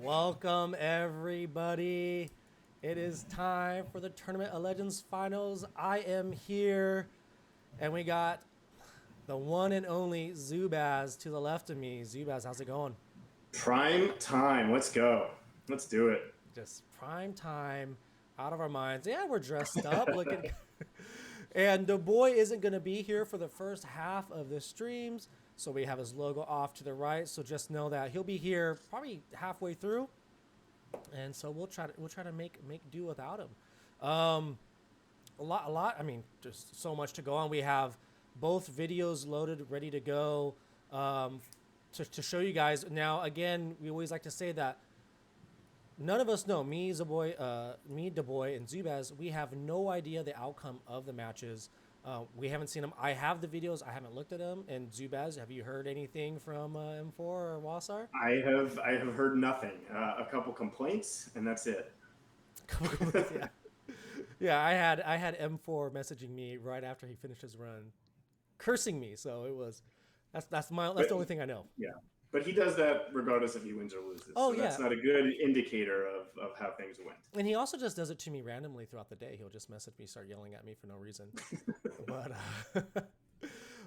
Welcome, everybody. It is time for the Tournament of Legends Finals. I am here, and we got the one and only Zubaz to the left of me. Zubaz, how's it going? Prime time. Let's go. Let's do it. Just prime time, out of our minds. Yeah, we're dressed up, looking. And DaBoy isn't going to be here for the first half of the streams, so we have his logo off to the right. So just know that he'll be here probably halfway through, and so we'll try to make do without him. A lot. I mean, just so much to go on. We have both videos loaded, ready to go to show you guys. Now, again, we always like to say that none of us know, me, DaBoy, and Zubaz, we have no idea the outcome of the matches. We haven't seen them. I have the videos. I haven't looked at them. And Zubaz, have you heard anything from M4 or Wasar? I have heard nothing. A couple complaints, and that's it. Yeah. Yeah, I had M4 messaging me right after he finished his run, cursing me. So it was that's the only thing I know. Yeah, but he does that regardless if he wins or loses. Oh, so yeah. That's not a good indicator of how things went. And he also just does it to me randomly throughout the day. He'll just message me, start yelling at me for no reason.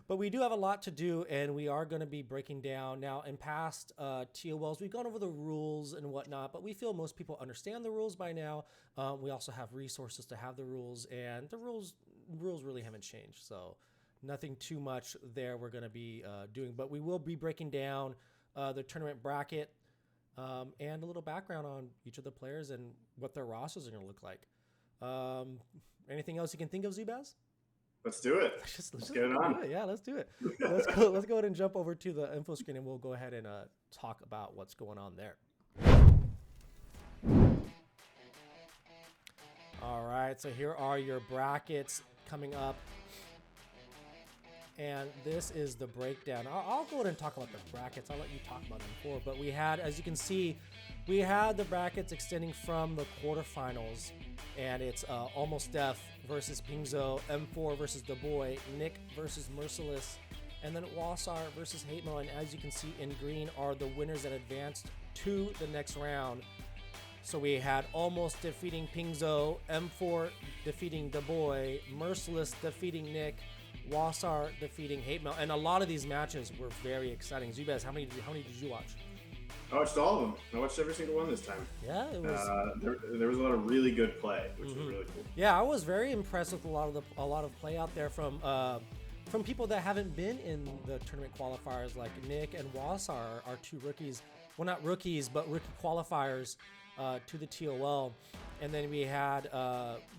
But we do have a lot to do, and we are going to be breaking down. Now, in past TOLs, we've gone over the rules and whatnot, but we feel most people understand the rules by now. We also have resources to have the rules, and the rules really haven't changed. So nothing too much there we're going to be doing. But we will be breaking down the tournament bracket and a little background on each of the players and what their rosters are going to look like. Anything else you can think of, Zubaz? Let's do it. Let's get it on. Yeah, let's do it. Let's go ahead and jump over to the info screen, and we'll go ahead and talk about what's going on there. All right, so here are your brackets coming up. And this is the breakdown. I'll go ahead and talk about the brackets. I'll let you talk about them before. But we had, as you can see, we had the brackets extending from the quarterfinals. And it's Almost Death versus Pingzo, M4 versus DaBoy, Nick versus Merciless, and then Wasar versus Hate Mail. And as you can see in green are the winners that advanced to the next round. So we had Almost defeating Pingzo, M4 defeating DaBoy, Merciless defeating Nick, Wasar defeating Hate Mail. And a lot of these matches were very exciting. Zubaz, how many did you watch? I watched all of them. I watched every single one this time. Yeah, it was. There was a lot of really good play, which was really cool. Yeah, I was very impressed with a lot of play out there from people that haven't been in the tournament qualifiers, like Nick and Wasar, our two rookies. Well, not rookies, but rookie qualifiers to the TOL. And then we had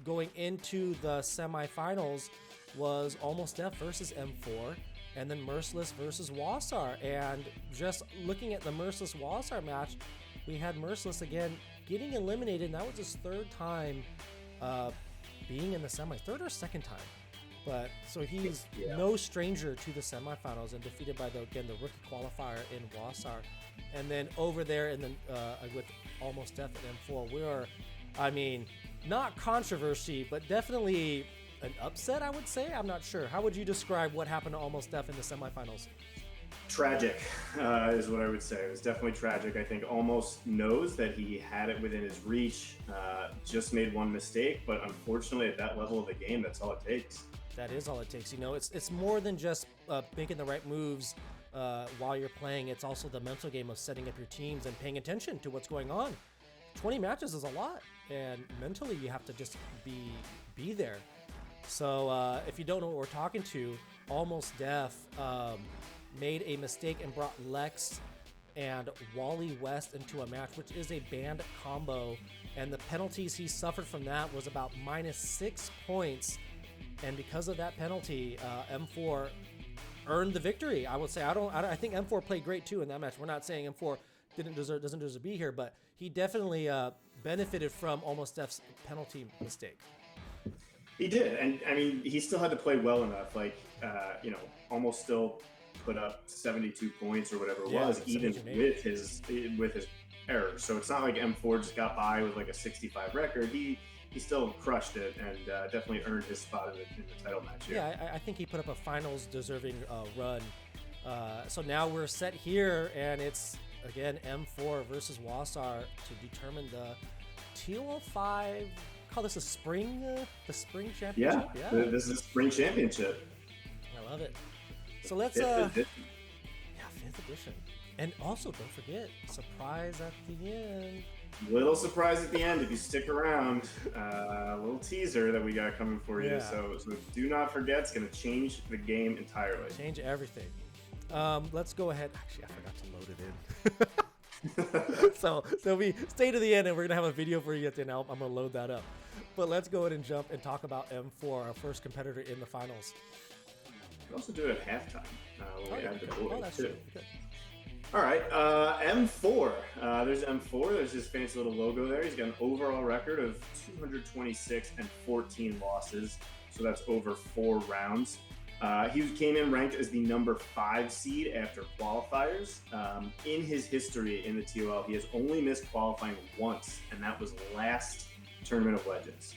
going into the semifinals was Almost Death versus M4. And then Merciless versus Wasar. And just looking at the Merciless Wasar match, we had Merciless again getting eliminated. And that was his third time being in the semis, third or second time. But so he's no stranger to the semifinals and defeated by the rookie qualifier in Wasar. And then over there and then with Almost Death at M4, we are, I mean, not controversy, but definitely an upset, I would say. I'm not sure. How would you describe what happened to Almost Death in the semifinals? Tragic is what I would say. It was definitely tragic. I think Almost knows that he had it within his reach, just made one mistake, but unfortunately at that level of the game, that's all it takes. That is all it takes. You know, it's more than just making the right moves while you're playing. It's also the mental game of setting up your teams and paying attention to what's going on. 20 matches is a lot, and mentally you have to just be there. So if you don't know what we're talking to, Almost Death made a mistake and brought Lex and Wally West into a match, which is a banned combo. And the penalties he suffered from that was about -6 points. And because of that penalty, M4 earned the victory. I would say I think M4 played great too in that match. We're not saying M4 doesn't deserve to be here, but he definitely benefited from Almost Death's penalty mistake. He did, and I mean, he still had to play well enough. Like, Almost still put up 72 points or whatever it was, even with his errors. So it's not like M4 just got by with like a 65 record. He still crushed it and definitely earned his spot in the title match here. Yeah, I think he put up a finals deserving run. So now we're set here, and it's again M4 versus Wasar to determine the TOL5. Call this the spring championship. Yeah, this is a spring championship. I love it. So let's fifth edition. And also don't forget, surprise at the end. Little surprise at the end if you stick around. A little teaser that we got coming for you. So do not forget, it's going to change the game entirely. Change everything. Let's go ahead. Actually, I forgot to load it in. so we stay to the end, and we're gonna have a video for you at the end. I'm gonna load that up. But let's go ahead and jump and talk about M4, our first competitor in the finals. could also do it at halftime when we add the boys, that's too. true. Good. All right, M4. There's M4. There's his fancy little logo there. He's got an overall record of 226 and 14 losses. So that's over 4 rounds. He came in ranked as the number 5 seed after qualifiers. In his history in the TOL, he has only missed qualifying once, and that was last Tournament of Legends.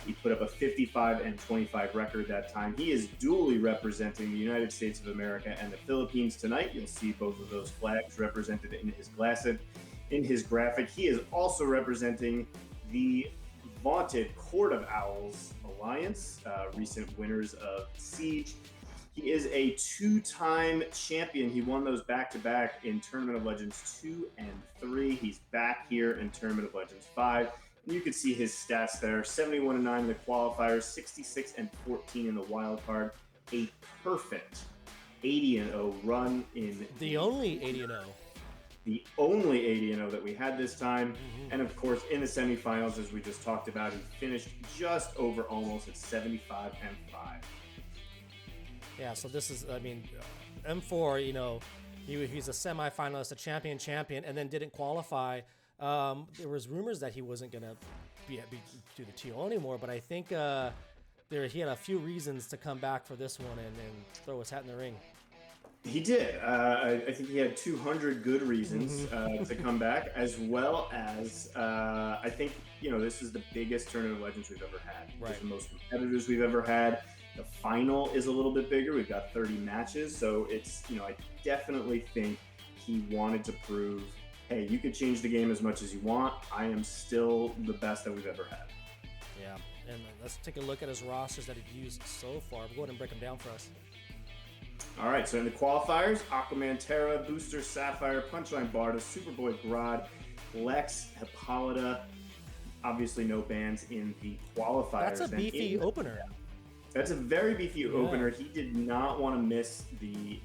He put up a 55 and 25 record that time. He is dually representing the United States of America and the Philippines tonight. You'll see both of those flags represented in his graphic. He is also representing the vaunted Court of Owls Alliance, recent winners of Siege. He is a 2-time champion. He won those back-to-back in Tournament of Legends 2 and 3. He's back here in Tournament of Legends 5. And you can see his stats there: 71 and 9 in the qualifiers, 66 and 14 in the wild card. A perfect 80 and 0 run in the only 80 and 0. The only 80 and 0 that we had this time. And of course, in the semifinals, as we just talked about, he finished just over almost at 75 and 5. Yeah, so this is, I mean, M4, you know, he's a semifinalist, a champion, and then didn't qualify. There was rumors that he wasn't going to do the TO anymore, but I think he had a few reasons to come back for this one and throw his hat in the ring. He did. I think he had 200 good reasons to come back, as well as I think, you know, this is the biggest Tournament of Legends we've ever had. Right. It's the most competitors we've ever had. The final is a little bit bigger. We've got 30 matches. So it's, you know, I definitely think he wanted to prove, hey, you could change the game as much as you want. I am still the best that we've ever had. Yeah. And let's take a look at his rosters that he's used so far. Go ahead and break them down for us. All right, so in the qualifiers, Aquaman Terra, Booster Sapphire, Punchline Barda, Superboy Grodd, Lex, Hippolyta. Obviously no bans in the qualifiers. That's a beefy opener. That's a very beefy opener. He did not want to miss the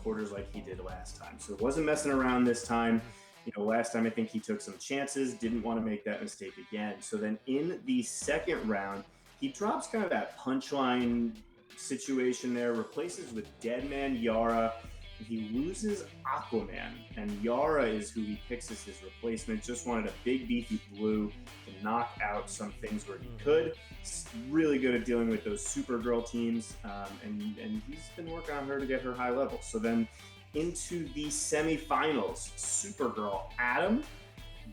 quarters like he did last time. So it wasn't messing around this time. You know, last time I think he took some chances, didn't want to make that mistake again. So then in the second round, he drops kind of that punchline situation there, replaces with Deadman Yara. He loses Aquaman, and Yara is who he picks as his replacement. Just wanted a big beefy blue to knock out some things where he could. He's really good at dealing with those Supergirl teams, and he's been working on her to get her high level. So then into the semifinals, Supergirl Adam,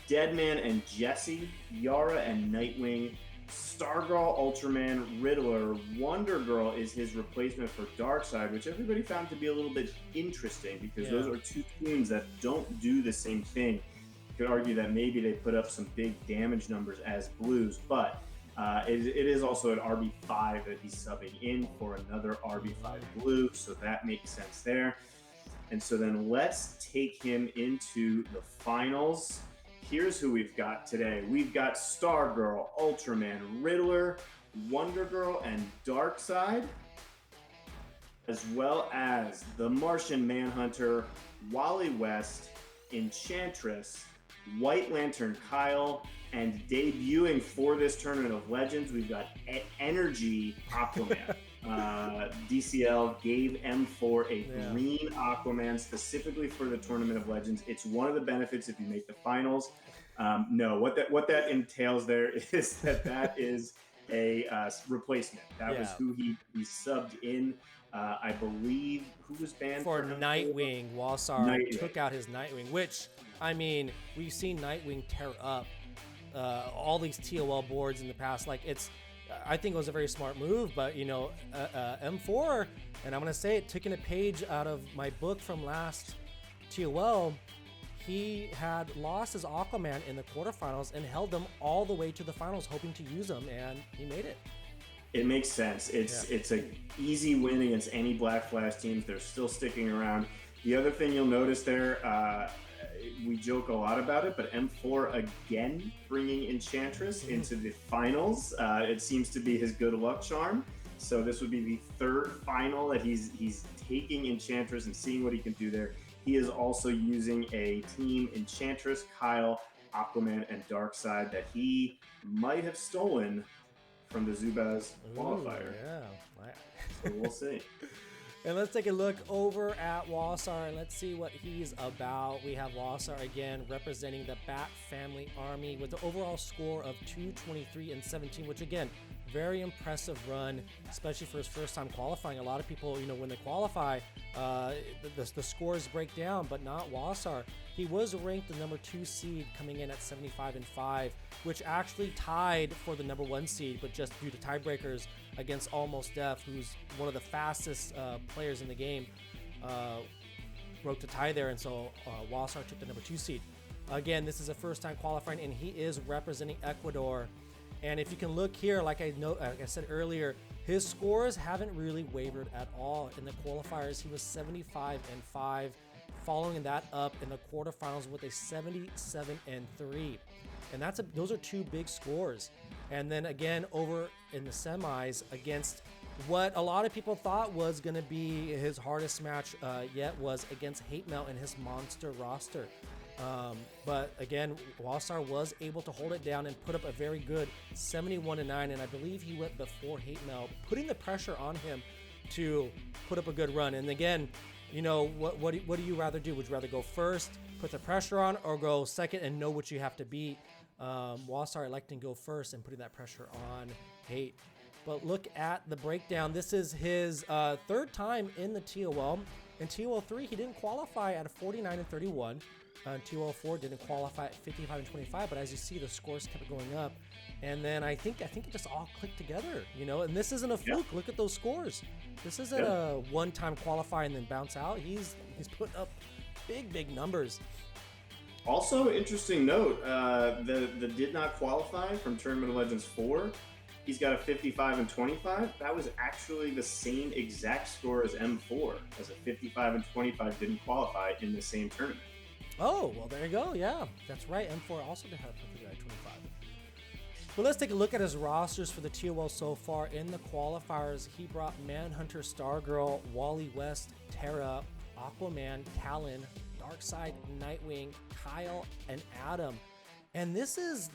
Deadman and Jesse, Yara and Nightwing, Stargirl, Ultraman, Riddler, Wonder Girl is his replacement for Darkseid, which everybody found to be a little bit interesting because those are two teams that don't do the same thing. You could argue that maybe they put up some big damage numbers as Blues, but it is also an RB5 that he's subbing in for another RB5 Blue, so that makes sense there. And so then let's take him into the finals. Here's who we've got today. We've got Stargirl, Ultraman, Riddler, Wonder Girl, and Darkseid, as well as the Martian Manhunter, Wally West, Enchantress, White Lantern Kyle, and debuting for this Tournament of Legends, we've got Energy Aquaman. DCL gave M4 a green Aquaman specifically for the Tournament of Legends. It's one of the benefits if you make the finals. No, what that entails there is that is a replacement. That was who he subbed in. I believe who was banned for Nightwing. Wasar took out his Nightwing, which, I mean, we've seen Nightwing tear up all these TOL boards in the past. Like, I think it was a very smart move, but, you know, M4, and I'm going to say it, taking a page out of my book from last TOL, he had lost his Aquaman in the quarterfinals and held them all the way to the finals, hoping to use them, and he made it. It makes sense. It's a easy win against any Black Flash teams. They're still sticking around. The other thing you'll notice there, we joke a lot about it, but M4 again bringing Enchantress into the finals. It seems to be his good luck charm. So this would be the third final that he's taking Enchantress and seeing what he can do there. He is also using a team Enchantress, Kyle, Aquaman, and Darkseid that he might have stolen from the Zubaz qualifier. Yeah. So we'll see. And let's take a look over at Wasar and let's see what he's about. We have Wasar again representing the Bat Family Army with the overall score of 223-17, which again, very impressive run, especially for his first time qualifying. A lot of people, when they qualify, the scores break down, but not Wasar. He was ranked the number 2 seed coming in at 75-5, which actually tied for the number 1 seed, but just due to tiebreakers against Almost Deaf, who's one of the fastest players in the game, broke the tie there, and so Wasar took the number 2 seed. Again, this is a first time qualifying, and he is representing Ecuador. And if you can look here, like I said earlier, his scores haven't really wavered at all. In the qualifiers, he was 75-5, following that up in the quarterfinals with a 77-3. And those are 2 big scores. And then again, over in the semis against what a lot of people thought was going to be his hardest match yet, was against Hate Mail and his monster roster. But again, Wasar was able to hold it down and put up a very good 71-9, and I believe he went before Hate Mail, putting the pressure on him to put up a good run. And again, what do you rather do? Would you rather go first, put the pressure on, or go second and know what you have to beat? Wasar electing go first and putting that pressure on Hate. But look at the breakdown. This is his 3rd time in the TOL. In TOL 3, he didn't qualify at a 49-31. TOL 4 didn't qualify at 55-25, but as you see, the scores kept going up. And then I think it just all clicked together, and this isn't a fluke. Look at those scores. This isn't a one-time qualify and then bounce out. He's putting up big numbers. Also, interesting note, the did not qualify from Tournament of Legends 4. He's got a 55-25. That was actually the same exact score as M4, as a 55-25 didn't qualify in the same tournament. Oh, well, there you go. Yeah, that's right. M4 also did have a 55-25. Well, let's take a look at his rosters for the TOL so far. In the qualifiers, he brought Manhunter, Stargirl, Wally West, Terra, Aquaman, Talon, Darkseid, Nightwing, Kyle, and Adam. And this is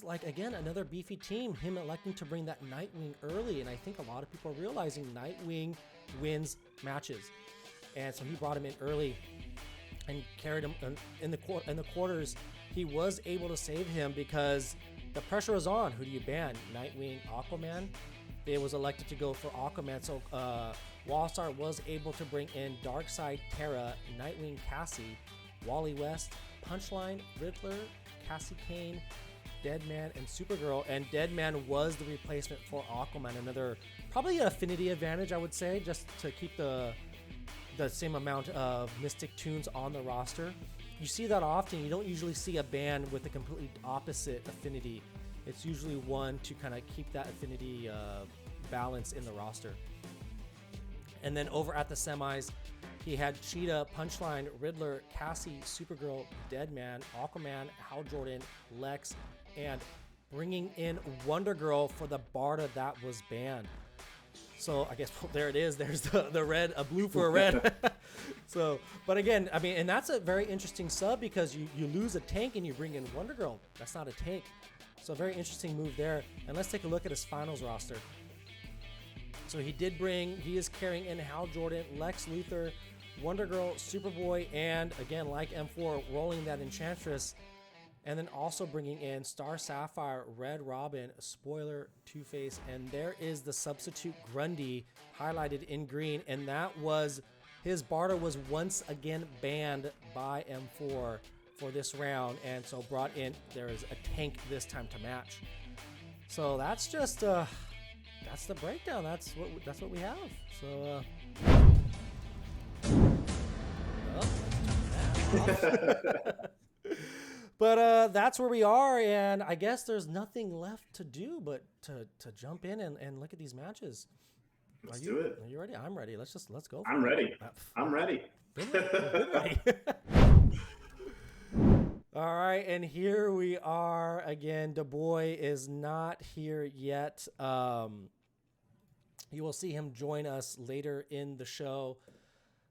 like, again, another beefy team, him electing to bring that Nightwing early. And I think a lot of people are realizing Nightwing wins matches. And so he brought him in early and carried him in the quarters. He was able to save him because the pressure was on. Who do you ban? Nightwing, Aquaman? It was elected to go for Aquaman. So Wasar was able to bring in Darkseid, Terra, Nightwing, Cassie, Wally West, Punchline, Riddler, Cassie Kane, Deadman, and Supergirl. And Deadman was the replacement for Aquaman. Another probably an affinity advantage, I would say, just to keep the same amount of Mystic Tunes on the roster. You see that often. You don't usually see a band with a completely opposite affinity. It's usually one to kind of keep that affinity balance in the roster. And then over at the semis, he had Cheetah, Punchline, Riddler, Cassie, Supergirl, Deadman, Aquaman, Hal Jordan, Lex, and bringing in Wonder Girl for the Barda that was banned. So I guess there it is. There's the red, a blue for a red. So, but again, I mean, and that's a very interesting sub because you lose a tank and you bring in Wonder Girl. That's not a tank. So very interesting move there. And let's take a look at his finals roster. So he is carrying in Hal Jordan, Lex Luthor, Wonder Girl, Superboy, and again, like M4, rolling that Enchantress. And then also bringing in Star Sapphire, Red Robin, Spoiler, Two-Face, and there is the substitute Grundy highlighted in green, and that was his Barda was once again banned by M4 for this round, and so brought in, there is a tank this time to match. So that's just that's the breakdown. That's what we have. So but that's where we are, and I guess there's nothing left to do but to jump in and look at these matches. Let's do it. Are you ready? I'm ready. Let's go. I'm ready. I'm ready. Ready. All right, and here we are again. DaBoy is not here yet. You will see him join us later in the show.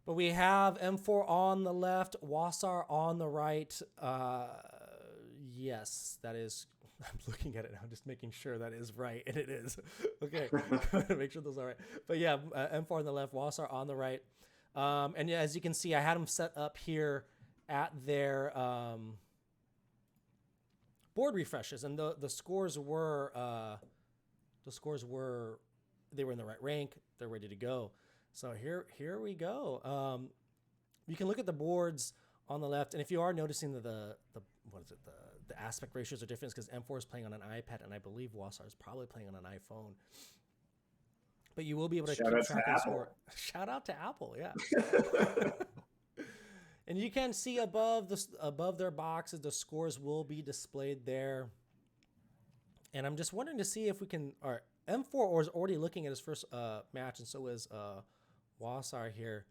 But we have M4 on the left, Wasar on the right. Yes, that is I'm looking at it now, just making sure that is right, and it is. Okay, make sure those are right. But yeah, M4 on the left, Wasar on the right. And yeah, as you can see, I had them set up here at their board refreshes, and the scores were they were in the right rank. They're ready to go. So here we go. You can look at the boards on the left, and if you are noticing that the aspect ratios are different, because M4 is playing on an iPad, and I believe Wasar is probably playing on an iPhone. But you will be able to keep track of the score. Shout out to Apple, yeah. And you can see above their boxes, the scores will be displayed there. And I'm just wondering to see if we can. All right, M4 is already looking at his first match, and so is Wasar here.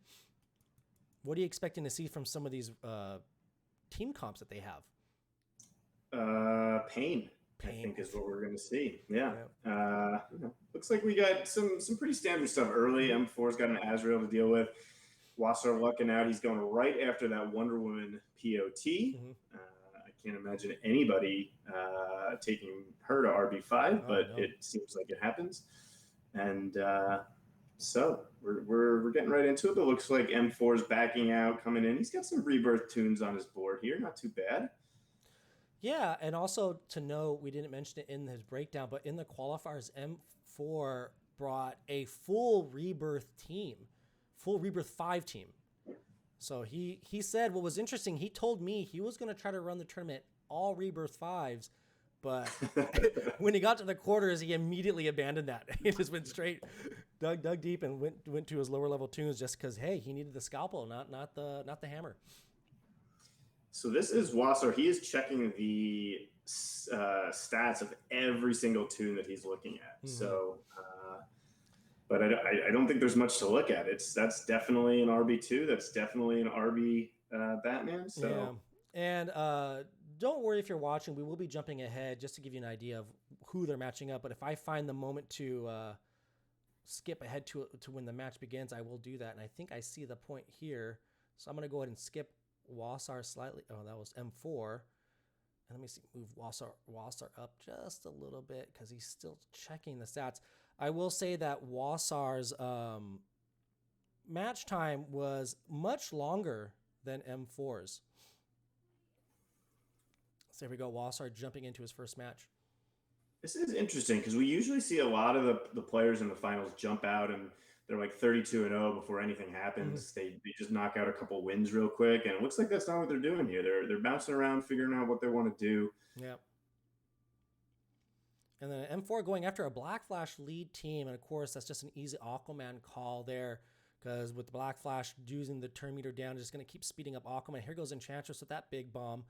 What are you expecting to see from some of these team comps that they have? Pain, I think, is what we're going to see. Yeah. Looks like we got some pretty standard stuff early. M4's got an Azrael to deal with. Wasar lucking out. He's going right after that Wonder Woman POT. I can't imagine anybody taking her to RB5, but it seems like it happens. And so we're getting right into it. But it looks like M4's backing out, coming in. He's got some rebirth tunes on his board here. Not too bad. Yeah, and also to note, we didn't mention it in his breakdown, but in the qualifiers, M4 brought a full rebirth team, full rebirth 5 team. So he said what was interesting, he told me he was going to try to run the tournament all rebirth 5s, but when he got to the quarters, he immediately abandoned that. He just went straight, dug deep, and went to his lower level tunes just because, hey, he needed the scalpel, not the hammer. So this is Wasar. He is checking the stats of every single tune that he's looking at. So, but I don't think there's much to look at. That's definitely an RB2. That's definitely an RB Batman. So, yeah. And don't worry if you're watching. We will be jumping ahead just to give you an idea of who they're matching up. But if I find the moment to skip ahead to when the match begins, I will do that. And I think I see the point here. So I'm going to go ahead and skip Wasar slightly. Oh, that was M4. And let me see, move Wasar up just a little bit because he's still checking the stats. I will say that Wasar's match time was much longer than M4's. So here we go, Wasar jumping into his first match. This is interesting because we usually see a lot of the players in the finals jump out and they're like 32-0 before anything happens. They just knock out a couple wins real quick, and it looks like that's not what they're doing here. They're bouncing around, figuring out what they want to do. Yeah. And then M4 going after a Black Flash lead team, and of course that's just an easy Aquaman call there, because with the Black Flash using the turn meter down, just going to keep speeding up Aquaman. Here goes Enchantress with that big bomb.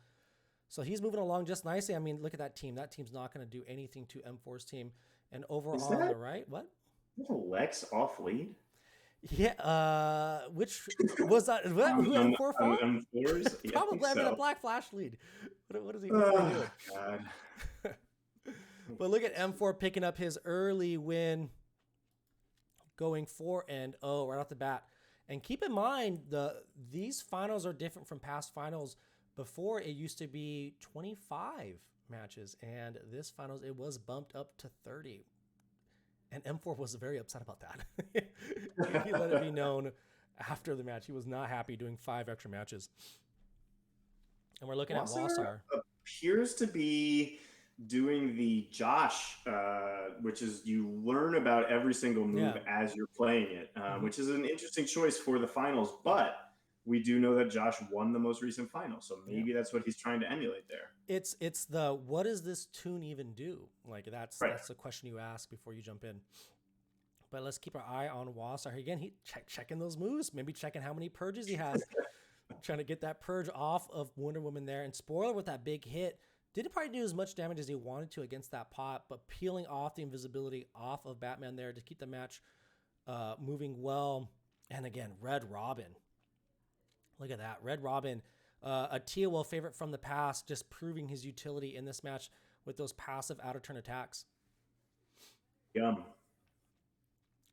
So he's moving along just nicely. I mean, look at that team. That team's not going to do anything to M4's team. And overall on the right, what? Lex off lead? Yeah, which was that? Who M4 for? M4's? Yeah, probably, I mean, a Black Flash lead. What is he doing? God. But look at M4 picking up his early win, going 4-0 right off the bat. And keep in mind, these finals are different from past finals. Before, it used to be 25 matches, and this finals, it was bumped up to 30. And M4 was very upset about that. He let it be known after the match. He was not happy doing 5 extra matches. And we're looking at Wasar. Appears to be doing the Josh, which is you learn about every single move as you're playing it, which is an interesting choice for the finals. But we do know that Josh won the most recent final, so maybe that's what he's trying to emulate there. It's the what does this tune even do? Like that's the question you ask before you jump in. But let's keep our eye on Wasar again. He checking those moves, maybe checking how many purges he has, trying to get that purge off of Wonder Woman there. And spoiler with that big hit, didn't probably do as much damage as he wanted to against that pot, but peeling off the invisibility off of Batman there to keep the match moving well. And again, Red Robin. Look at that. Red Robin, a TOL favorite from the past, just proving his utility in this match with those passive out-of-turn attacks. Yum.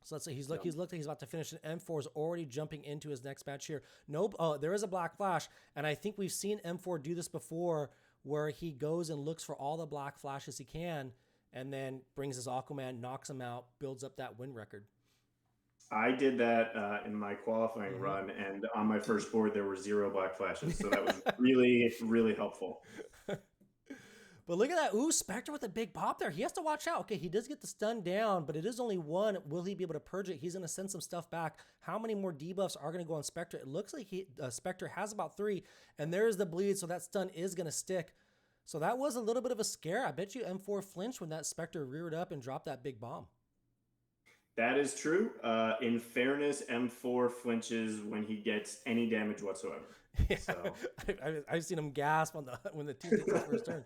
So let's say he's about to finish, and M4 is already jumping into his next match here. Nope. Oh, there is a Black Flash, and I think we've seen M4 do this before where he goes and looks for all the black flashes he can, and then brings his Aquaman, knocks him out, builds up that win record. I did that in my qualifying run, and on my first board there were 0 black flashes, so that was really, really helpful. But look at that. Ooh, Spectre with a big pop there. He has to watch out. Okay, he does get the stun down, but it is only 1. Will he be able to purge it? He's going to send some stuff back. How many more debuffs are going to go on Spectre? It looks like Spectre has about 3, and there's the bleed, so that stun is going to stick. So that was a little bit of a scare. I bet you M4 flinched when that Spectre reared up and dropped that big bomb. That is true. In fairness, M4 flinches when he gets any damage whatsoever. Yeah, so. I've seen him gasp on when the team takes his first turn.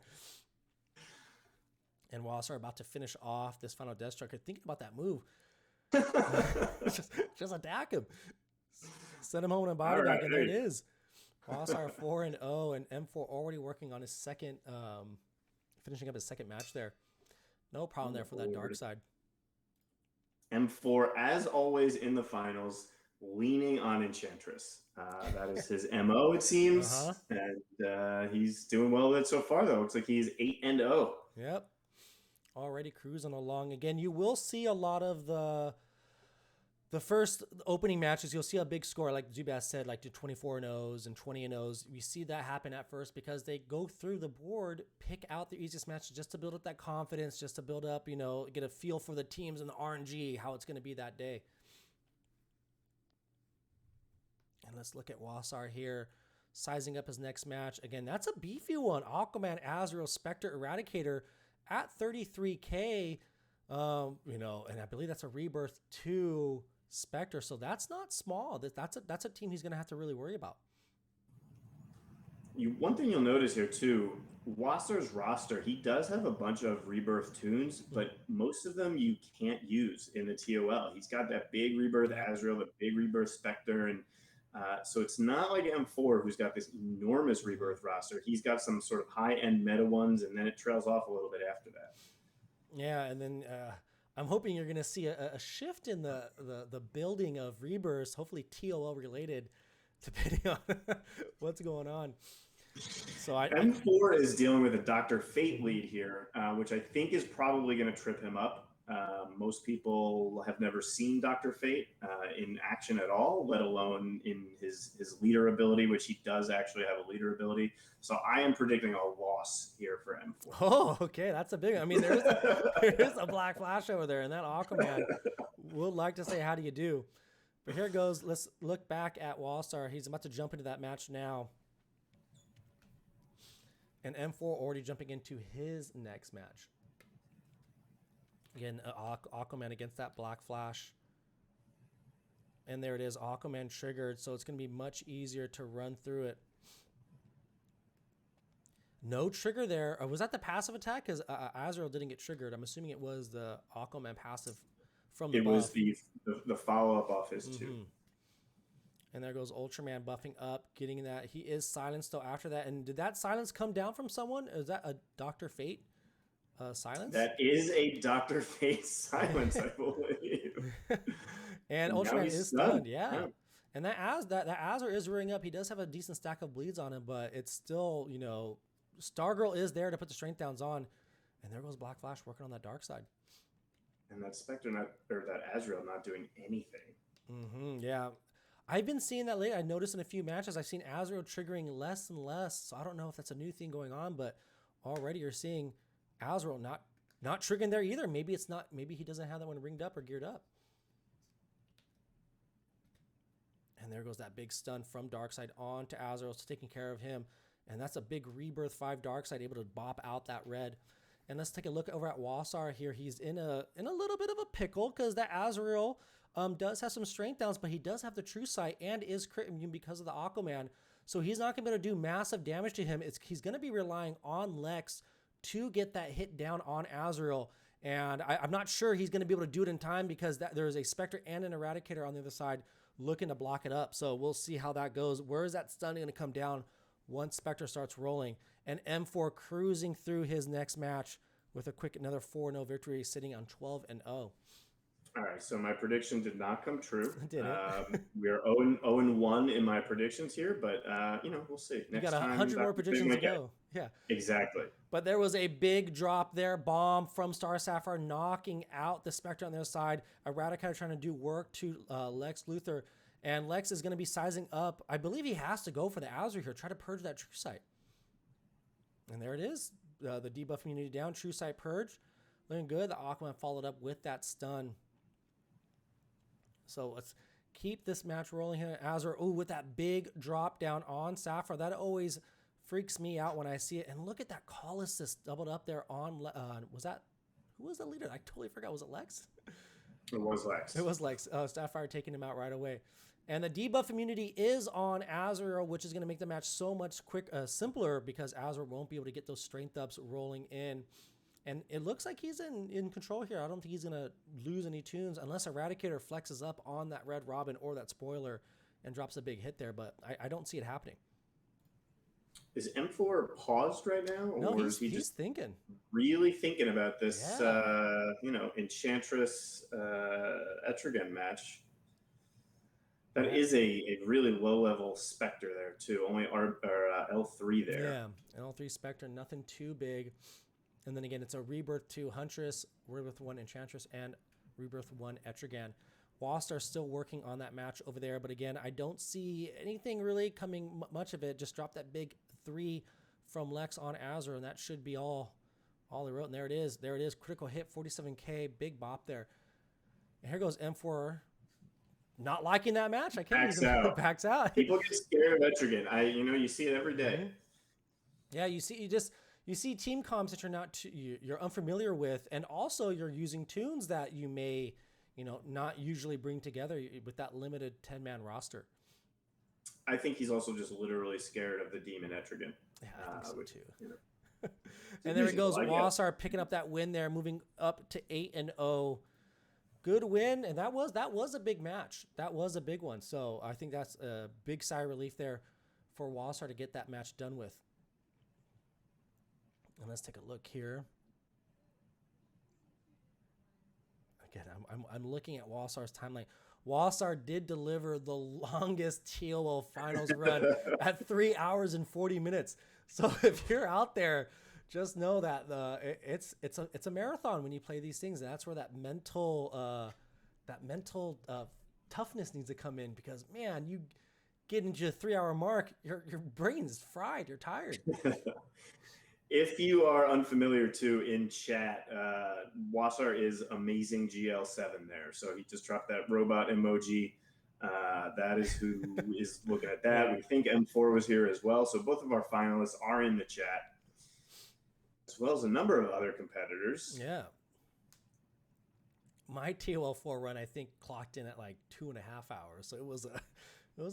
And Wasar about to finish off this final Death Striker, thinking about that move. just attack him. Send him home in a body bag, and there it is. Wasar 4-0, and M4 already working on his second, finishing up his second match there. No problem there for that dark side. M4, as always in the finals, leaning on Enchantress. That is his MO, it seems. And he's doing well with it so far, though. Looks like he's 8-0. Yep. Already cruising along. Again, you will see a lot of the first opening matches. You'll see a big score, like Zubaz said, like the 24-0s and 20-0s. We see that happen at first because they go through the board, pick out the easiest matches just to build up that confidence, just to build up, get a feel for the teams and the RNG, how it's going to be that day. And let's look at Wasar here, sizing up his next match. Again, that's a beefy one. Aquaman, Azrael, Spectre, Eradicator at 33K, and I believe that's a Rebirth 2 Spectre, so that's not small. That's a team he's going to have to really worry about. One thing you'll notice here too, Wasser's roster, he does have a bunch of Rebirth tunes, but most of them you can't use in the TOL. He's got that big Rebirth Azrael, the big Rebirth Spectre, and so it's not like M4, who's got this enormous Rebirth roster. He's got some sort of high-end meta ones, and then it trails off a little bit after that. Yeah, and then I'm hoping you're going to see a shift in the building of Rebirths, hopefully TOL related, depending on what's going on. So M4 is dealing with a Dr. Fate lead here, which I think is probably going to trip him up. Most people have never seen Dr. Fate in action at all, let alone in his leader ability, which he does actually have a leader ability. So I am predicting a loss here for M4. Oh, okay. That's a big one. I mean, there is a black flash over there, and that Aquaman would like to say, how do you do? But here it goes. Let's look back at Wasar. He's about to jump into that match now. And M4 already jumping into his next match. Again, Aquaman against that Black Flash. And there it is, Aquaman triggered, so it's going to be much easier to run through it. No trigger there. Was that the passive attack? Because Azrael didn't get triggered. I'm assuming it was the Aquaman passive from the buff. It was the follow-up off his 2. And there goes Ultraman buffing up, getting that. He is silenced, though, after that. And did that silence come down from someone? Is that a Dr. Fate? Silence? That is a Dr. Fate silence, I believe. And Ultraman is stunned, yeah. And that Azur is rearing up. He does have a decent stack of bleeds on him, but it's still, Stargirl is there to put the strength downs on. And there goes Black Flash working on that dark side. And that Spectre that Azrael not doing anything. Yeah. I've been seeing that lately. I noticed in a few matches, I've seen Azrael triggering less and less. So I don't know if that's a new thing going on, but already you're seeing Azrael not triggering there either. Maybe it's not. Maybe he doesn't have that one ringed up or geared up. And there goes that big stun from Darkseid on to Azrael. It's taking care of him. And that's a big Rebirth 5 Darkseid able to bop out that red. And let's take a look over at Wasar here. He's in a little bit of a pickle because that Azrael does have some strength downs, but he does have the True Sight and is crit immune because of the Aquaman. So he's not going to be able to do massive damage to him. He's going to be relying on Lex to get that hit down on Azrael. And I'm not sure he's going to be able to do it in time because there is a Spectre and an Eradicator on the other side looking to block it up. So we'll see how that goes. Where is that stun going to come down once Spectre starts rolling? And M4 cruising through his next match with a quick another 4-0 victory, sitting on 12-0. All right, so my prediction did not come true. Did it? We are 0-1 in my predictions here, but we'll see. You Next got time, 100 more that's the big predictions to weekend. go. Yeah. Exactly. But there was a big drop there. Bomb from Star Sapphire knocking out the Spectre on their side. Eradicator trying to do work to Lex Luthor. And Lex is going to be sizing up. I believe he has to go for the Azure here. Try to purge that True Sight. And there it is. The debuff immunity down. True Sight purge. Looking good. The Aquaman followed up with that stun. So let's keep this match rolling here. Azure, ooh, with that big drop down on Sapphire. That always freaks me out when I see it. And look at that call assist doubled up there on, who was the leader? I totally forgot. Was it Lex? It was Lex. It was Lex. Sapphire taking him out right away. And the debuff immunity is on Azure, which is going to make the match so much simpler because Azure won't be able to get those strength ups rolling in. And it looks like he's in control here. I don't think he's going to lose any tunes unless Eradicator flexes up on that Red Robin or that spoiler and drops a big hit there. But I don't see it happening. Is M4 paused right now? No, or is he he's just thinking. really thinking about this, Enchantress Etrigan match? That is a really low-level Spectre there, too. Only L3 there. Yeah, an L3 Spectre, nothing too big. And then again, it's a Rebirth 2 Huntress, Rebirth 1 Enchantress, and Rebirth 1 Etrigan. Wasar still working on that match over there, but again, I don't see anything really coming much of it. Just drop that big 3 from Lex on Azure, and that should be all he wrote. And there it is. There it is. Critical hit, 47k, big bop there. And here goes M4. Not liking that match. I can't even backs out. People get scared of Etrigan. You see it every day. Mm-hmm. Yeah, you see team comps that you're unfamiliar with, and also you're using tunes that you may, not usually bring together with that limited 10-man roster. I think he's also just literally scared of the demon Etrigan. Yeah, I think so too. And there it goes. Wasar picking up that win there, moving up to 8-0. Good win, and that was a big match. That was a big one. So I think that's a big sigh of relief there for Wasar to get that match done with. And let's take a look here. Again, I'm looking at Wasar's timeline. Wasar did deliver the longest TOL finals run at 3 hours and 40 minutes. So if you're out there, just know that it's a marathon when you play these things. And that's where that mental toughness needs to come in, because man, you get into a 3 hour mark, your brain's fried, you're tired. If you are unfamiliar too, in chat, Wasar is amazing GL7 there. So he just dropped that robot emoji. That is who is looking at that. We think M4 was here as well. So both of our finalists are in the chat, as well as a number of other competitors. Yeah. My TOL4 run, I think, clocked in at like 2.5 hours. So it was a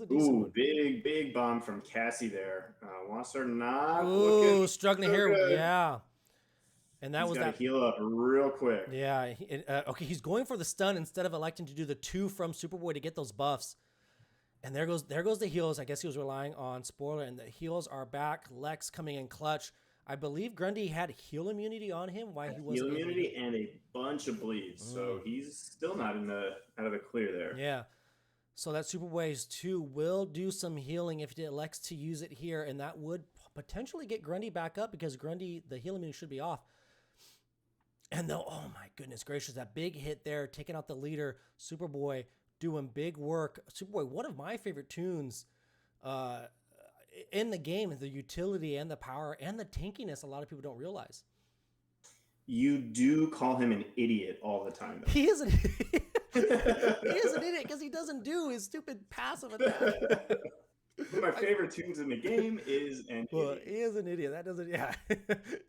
decent one. Big bomb from Cassie there. Wasar not struggling here. Good. Yeah. And that He's was got that. to heal up real quick. Yeah. Okay, he's going for the stun instead of electing to do the 2 from Superboy to get those buffs. And there goes the heals. I guess he was relying on spoiler, and the heals are back. Lex coming in clutch. I believe Grundy had heal immunity on him. Why he wasn't? Heal immunity and a bunch of bleeds. So he's still not out of the clear there. Yeah. So that Superboy's 2 will do some healing if he elects to use it here, and that would potentially get Grundy back up, because Grundy, the heal immunity should be off. And though, oh my goodness gracious, that big hit there, taking out the leader, Superboy doing big work. Superboy, one of my favorite tunes in the game, the utility and the power and the tankiness a lot of people don't realize. You do call him an idiot all the time, though. He is an idiot. He is an idiot because he doesn't do his stupid passive attack. One of my favorite tunes in the game is an idiot. He is an idiot. That doesn't, yeah. You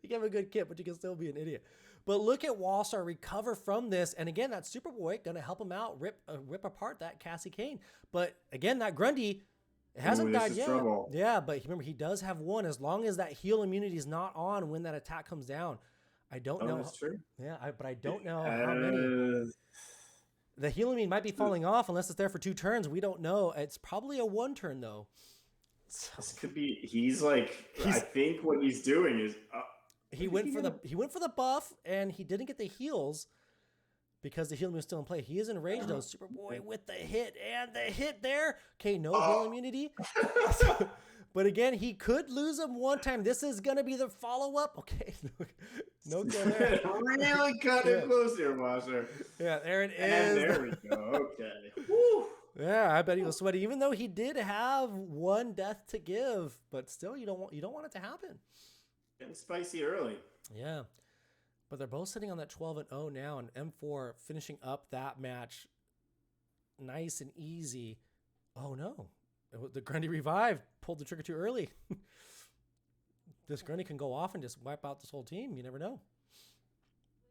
can have a good kit, but you can still be an idiot. But look at Wasar recover from this. And again, that Superboy going to help him out, rip apart that Cassie Kane. But again, that Grundy hasn't died yet. Trouble. Yeah, but remember, he does have 1 as long as that heal immunity is not on when that attack comes down. I don't know. That's true. Yeah, but I don't know how many. The heal immunity might be falling off unless it's there for 2 turns. We don't know. It's probably a 1 turn, though. So, this could be. I think what he's doing is. He went for the buff, and he didn't get the heals. because the healing was still in play. He is enraged though. Superboy with the hit and the hit there. Okay, no heal immunity. But again, he could lose him one time. This is going to be the follow-up. Okay, no kill there. Really cut it close here, Wasar. Yeah, there it is. And there we go. Okay. Woo. Yeah, I bet he was sweaty, even though he did have one death to give. But still, you don't want it to happen. Getting spicy early. Yeah. But they're both sitting on that 12-0 now, and M4 finishing up that match nice and easy. Oh, no. The Grundy revived, pulled the trigger too early. This Grundy can go off and just wipe out this whole team. You never know.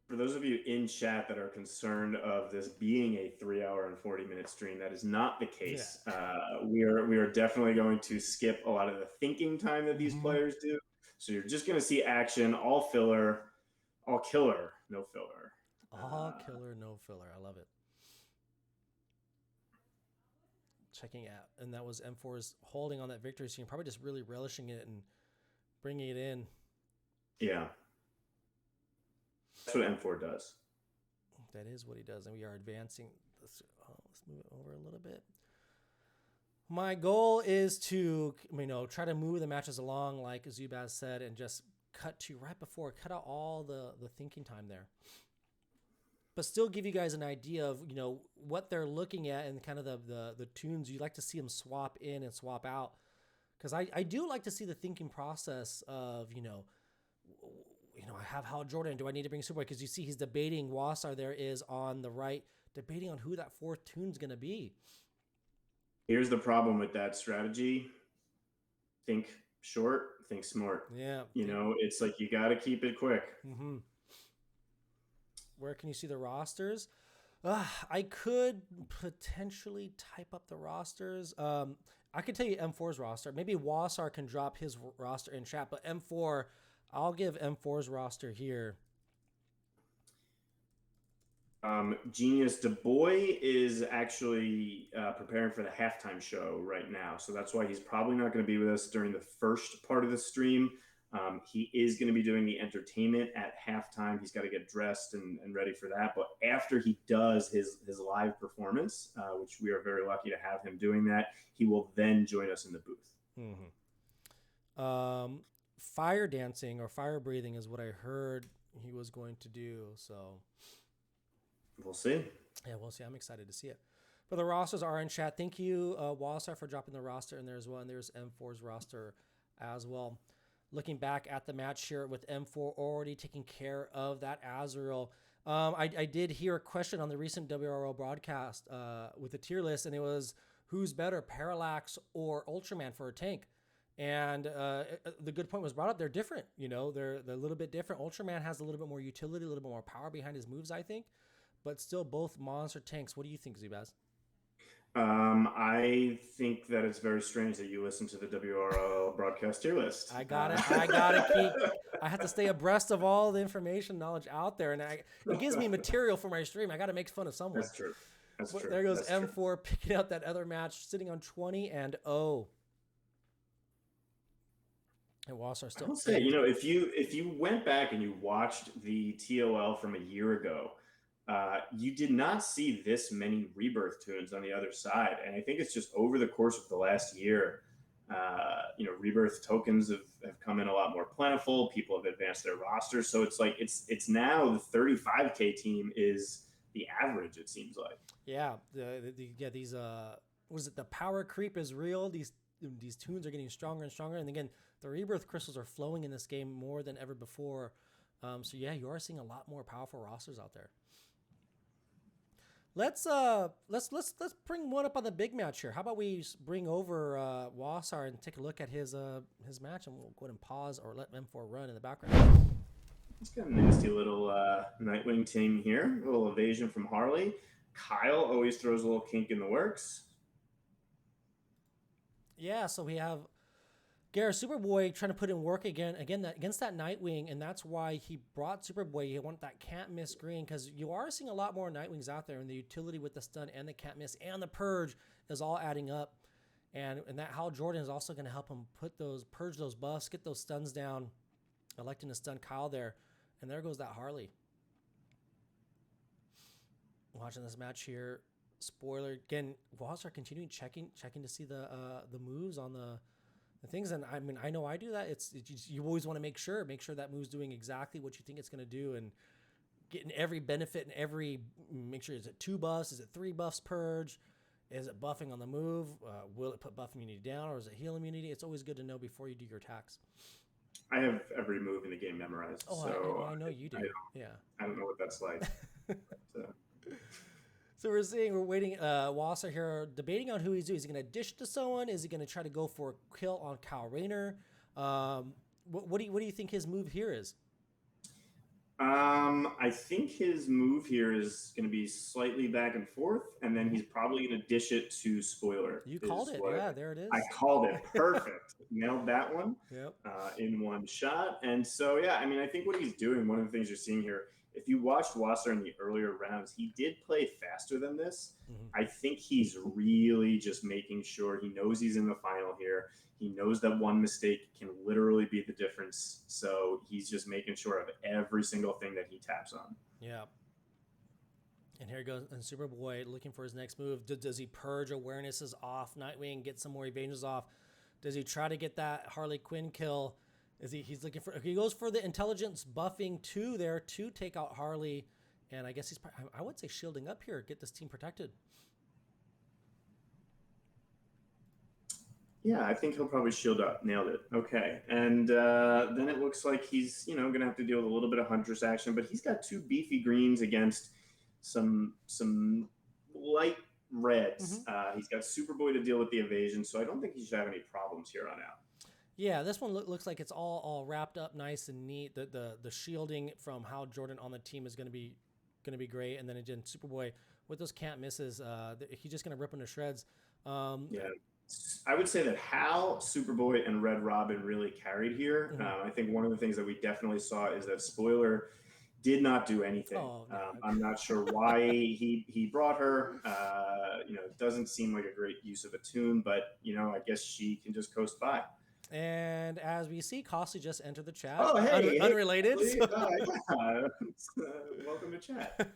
For those of you in chat that are concerned of this being a 3-hour and 40-minute stream, that is not the case. Yeah. We are definitely going to skip a lot of the thinking time that these players do. So you're just going to see action, all filler. All killer, no filler. All killer, no filler. I love it. Checking out. And that was M4's holding on that victory scene, probably just really relishing it and bringing it in. Yeah. That's what M4 does. That is what he does. And we are advancing. Let's move it over a little bit. My goal is to, try to move the matches along, like Zubaz said, and just cut out all the thinking time there, but still give you guys an idea of what they're looking at and kind of the tunes you like to see them swap in and swap out, because I do like to see the thinking process of I have Hal Jordan, do I need to bring Superboy, because you see he's debating. Wasar there is on the right debating on who that fourth tune's gonna be. Here's the problem with that strategy: think short, think smart. Yeah. It's like you got to keep it quick. Mm-hmm. Where can you see the rosters? I could potentially type up the rosters. I could tell you M4's roster. Maybe Wasar can drop his roster in chat, but M4, I'll give M4's roster here. Genius DaBoy is actually preparing for the halftime show right now, so that's why he's probably not going to be with us during the first part of the stream. He is going to be doing the entertainment at halftime. He's got to get dressed and ready for that. But after he does his live performance, which we are very lucky to have him doing that, he will then join us in the booth. Mm-hmm. Fire dancing or fire breathing is what I heard he was going to do, so... We'll see. Yeah, we'll see. I'm excited to see it. But the rosters are in chat. Thank you, Wasar, for dropping the roster in there as well. And there's M4's roster as well. Looking back at the match here with M4 already taking care of that Azrael. I did hear a question on the recent WROL broadcast with the tier list, and it was, who's better, Parallax or Ultraman for a tank? And the good point was brought up. They're different. They're a little bit different. Ultraman has a little bit more utility, a little bit more power behind his moves, I think. But still both monster tanks. What do you think, Zubaz? I think that it's very strange that you listen to the WRL broadcast tier list. I have to stay abreast of all the information knowledge out there, and it gives me material for my stream. I got to make fun of someone. That's true. That's true. There goes M4 picking out that other match, sitting on 20-0. And Wasar still. I will say, if you went back and you watched the TOL from a year ago, you did not see this many rebirth tunes on the other side. And I think it's just over the course of the last year, rebirth tokens have come in a lot more plentiful. People have advanced their rosters. So it's like, it's now the 35K team is the average, it seems like. Yeah. These, what is it? The power creep is real. These tunes are getting stronger and stronger. And again, the rebirth crystals are flowing in this game more than ever before. So yeah, you are seeing a lot more powerful rosters out there. Let's bring one up on the big match here. How about we bring over Wasar and take a look at his match, and we'll go ahead and pause or let M4 run in the background. It's got a nasty little Nightwing team here. A little evasion from Harley. Kyle always throws a little kink in the works. Yeah, so we have Garrett Superboy trying to put in work again against that Nightwing, and that's why he brought Superboy. He wanted that can't miss green, because you are seeing a lot more Nightwings out there, and the utility with the stun and the can't miss and the purge is all adding up. And that Hal Jordan is also going to help him purge those buffs, get those stuns down, electing to stun Kyle there. And there goes that Harley. watching this match here. Spoiler again. Wasar continuing checking to see the moves on the things, and I mean I know I do that. It's you always want to make sure that move's doing exactly what you think it's going to do, and getting every benefit and make sure, is it 2 buffs, is it 3 buffs purge, is it buffing on the move, will it put buff immunity down, or is it heal immunity? It's always good to know before you do your attacks. I have every move in the game memorized. Oh, so I know you do. I don't know what that's like. So we're waiting. Wasar here debating on who he's doing. Is he going to dish to someone? Is he going to try to go for a kill on Kyle Rayner? What do you think his move here is? I think his move here is going to be slightly back and forth, and then he's probably going to dish it to Spoiler. You called it. Yeah, there it is. I called it. Perfect. Nailed that one. Yep. In one shot. And so, yeah, I mean, I think what he's doing, one of the things you're seeing here, if you watched Wasser in the earlier rounds, he did play faster than this. I think he's really just making sure he knows he's in the final here. He knows that one mistake can literally be the difference. So he's just making sure of every single thing that he taps on. Yeah. And here he goes. And Superboy looking for his next move. Does he purge awarenesses off Nightwing, get some more evasions off? Does he try to get that Harley Quinn kill? He's looking for, he goes for the intelligence buffing 2 there to take out Harley. And I guess he's, I would say, shielding up here, get this team protected. Yeah, I think he'll probably shield up. Nailed it. Okay. And then it looks like he's, going to have to deal with a little bit of Huntress action, but he's got 2 beefy greens against some light reds. He's got Superboy to deal with the evasion, so I don't think he should have any problems here on out. Yeah, this one looks like it's all wrapped up nice and neat. The shielding from Hal Jordan on the team is going to be great. And then again, Superboy with those can't misses, he's just going to rip them to shreds. Yeah. I would say that Hal, Superboy, and Red Robin really carried here. I think one of the things that we definitely saw is that Spoiler did not do anything. Oh, no. I'm not sure why he brought her. It doesn't seem like a great use of a tune, but, I guess she can just coast by. And as we see, Costly just entered the chat. Oh, hey, unrelated. Welcome to chat.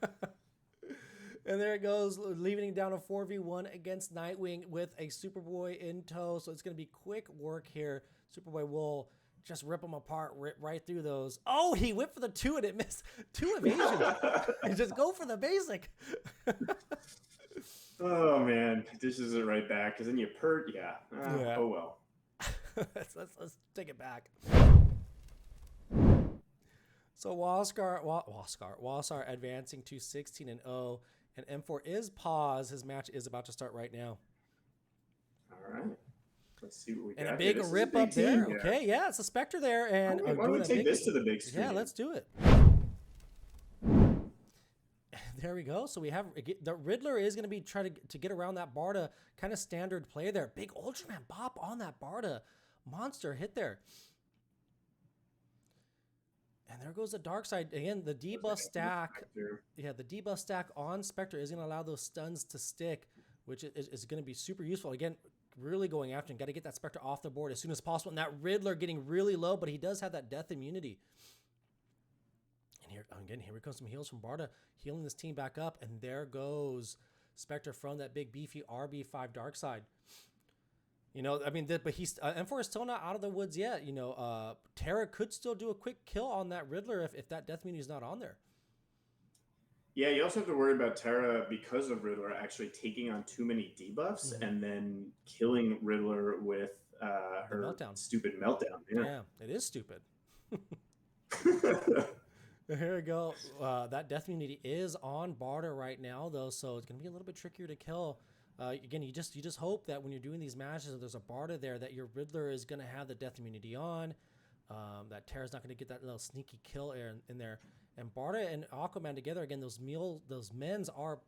And there it goes, leaving it down a 4v1 against Nightwing with a Superboy in tow. So it's going to be quick work here. Superboy will just rip them apart right through those. Oh, he went for the 2 and it missed. 2 evasions. Just go for the basic. Oh, man. This is it right back. Because then you yeah. Oh, well. Let's take it back. So Wasar advancing to 16-0, and M4 is paused. His match is about to start right now. All right. Let's see what we got. And a big rip up there. Okay, yeah, it's a Spectre there. And why don't we take this to the big screen? Yeah, let's do it. There we go. So we have the Riddler is going to be trying to get around that Barda, kind of standard play there. Big Ultraman bop on that Barda. Monster hit there. And there goes the dark side. Again, the debuff stack. Yeah, the debuff stack on Spectre is going to allow those stuns to stick, which is going to be super useful. Again, really going after him. Got to get that Spectre off the board as soon as possible. And that Riddler getting really low, but he does have that death immunity. And here comes some heals from Barda, healing this team back up. And there goes Spectre from that big beefy RB5 dark side. But he's M4 is still not out of the woods yet. Terra could still do a quick kill on that Riddler if that death immunity is not on there. Yeah, you also have to worry about Terra because of Riddler actually taking on too many debuffs and then killing Riddler with her meltdown. Stupid meltdown. Yeah, it is stupid. Here we go. That death immunity is on Barda right now, though, so it's going to be a little bit trickier to kill. Again, you just hope that when you're doing these matches, if there's a Barda there, that your Riddler is going to have the death immunity on. That Terra's not going to get that little sneaky kill in there. And Barda and Aquaman together, again, those men's are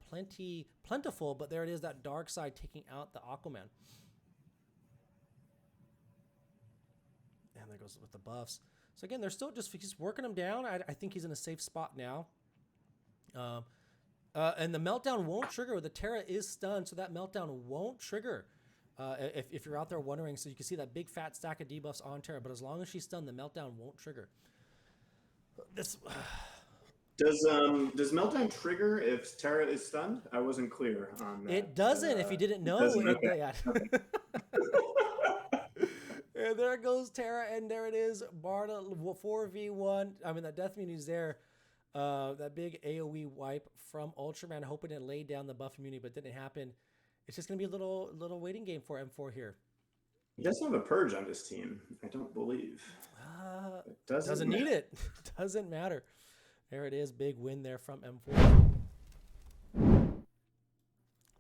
plentiful, but there it is, that dark side taking out the Aquaman. And there goes with the buffs. So again, they're still he's working him down. I think he's in a safe spot now. And the meltdown won't trigger. The Terra is stunned, so that meltdown won't trigger. If you're out there wondering, so you can see that big fat stack of debuffs on Terra, but as long as she's stunned, the meltdown won't trigger. Does Meltdown trigger if Terra is stunned? I wasn't clear on that. It doesn't. If you didn't know, Okay. yeah. And there goes Terra, and there it is. Barta 4v1. I mean, that Death Immunity's there. That big AoE wipe from Ultraman, hoping to lay down the buff immunity, but didn't happen. It's just going to be a little waiting game for M4 here. He doesn't have a purge on this team, I don't believe. Doesn't need it. Doesn't matter. There it is. Big win there from M4.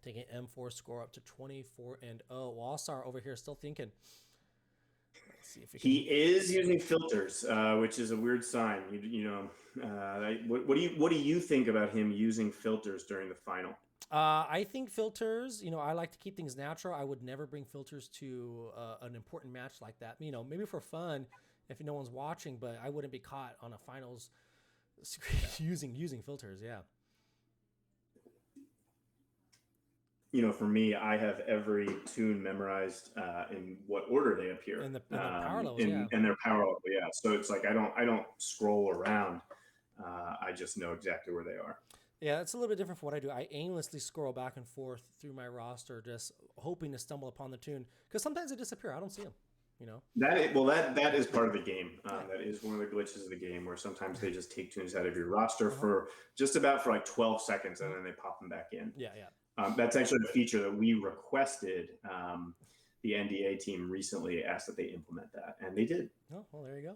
Taking M4 score up to 24-0. Wasar over here still thinking. Let's see if he is using filters, which is a weird sign. What do you think about him using filters during the final? I think filters, I like to keep things natural. I would never bring filters to an important match like that. Maybe for fun if no one's watching, but I wouldn't be caught on a finals using filters. Yeah. For me, I have every tune memorized in what order they appear in the power levels, in their power level. Yeah. So it's like I don't scroll around. I just know exactly where they are. Yeah, it's a little bit different from what I do. I aimlessly scroll back and forth through my roster, just hoping to stumble upon the tune, because sometimes they disappear. I don't see them. That is part of the game. That is one of the glitches of the game, where sometimes they just take tunes out of your roster for just about for like 12 seconds, and then they pop them back in. Yeah. That's actually a feature that we requested. The NDA team recently asked that they implement that, and they did. Oh, well, there you go.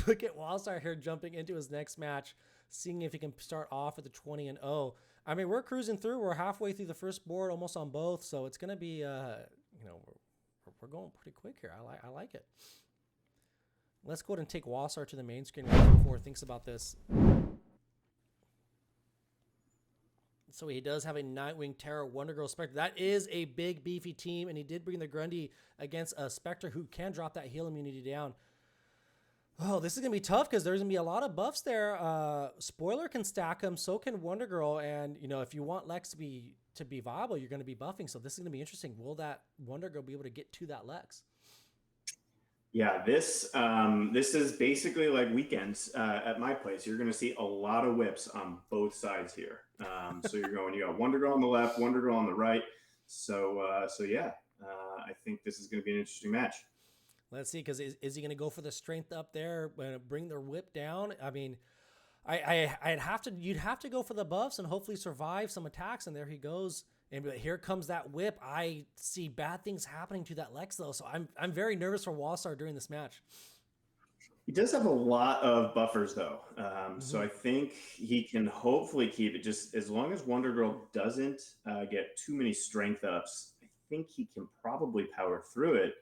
Look at Wasar here jumping into his next match, seeing if he can start off at the 20-0. I mean, we're cruising through. We're halfway through the first board, almost on both, so it's going to be, we're going pretty quick here. I like it. Let's go ahead and take Wasar to the main screen before he thinks about this. So he does have a Nightwing, Terra, Wonder Girl, Spectre. That is a big, beefy team, and he did bring the Grundy against a Spectre who can drop that heal immunity down. Oh, this is going to be tough because there's going to be a lot of buffs there. Spoiler can stack them, so can Wonder Girl, and, if you want Lex to be viable, you're going to be buffing, so this is going to be interesting. Will that Wonder Girl be able to get to that Lex? Yeah, this is basically like weekends at my place. You're going to see a lot of whips on both sides here. So you got Wonder Girl on the left, Wonder Girl on the right. So yeah, I think this is going to be an interesting match. Let's see, because is he going to go for the strength up there, bring their whip down? I mean, you'd have to go for the buffs and hopefully survive some attacks. And there he goes. And here comes that whip. I see bad things happening to that Lex, though. So I'm very nervous for Wasar during this match. He does have a lot of buffers, though. So I think he can hopefully keep it. Just as long as Wonder Girl doesn't get too many strength ups, I think he can probably power through it.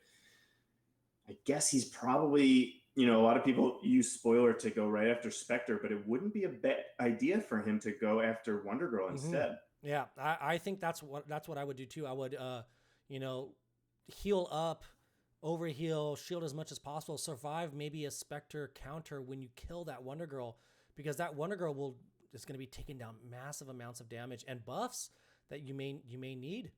I guess he's probably, a lot of people use Spoiler to go right after Spectre, but it wouldn't be a bad idea for him to go after Wonder Girl instead. Yeah, I think that's what I would do too. I would, heal up, overheal, shield as much as possible, survive maybe a Spectre counter when you kill that Wonder Girl, because that Wonder Girl is going to be taking down massive amounts of damage and buffs that you may need.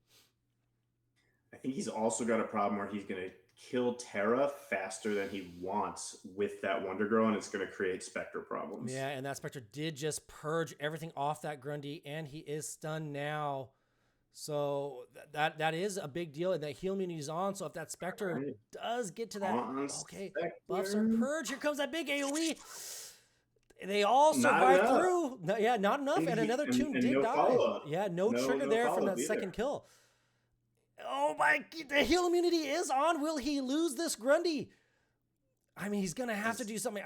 I think he's also got a problem where he's going to kill Terra faster than he wants with that Wonder Girl, and it's going to create Spectre problems. Yeah, and that Spectre did just purge everything off that Grundy, and he is stunned now. So that is a big deal, and that heal immunity is on. So if that Spectre does get to that, okay, buffs are purged. Here comes that big AoE. They all survived through. Yeah, not enough, and another tune did die. Yeah, no trigger there from that second kill. Oh my, the heal immunity is on. Will he lose this Grundy? I mean, he's going to have to do something.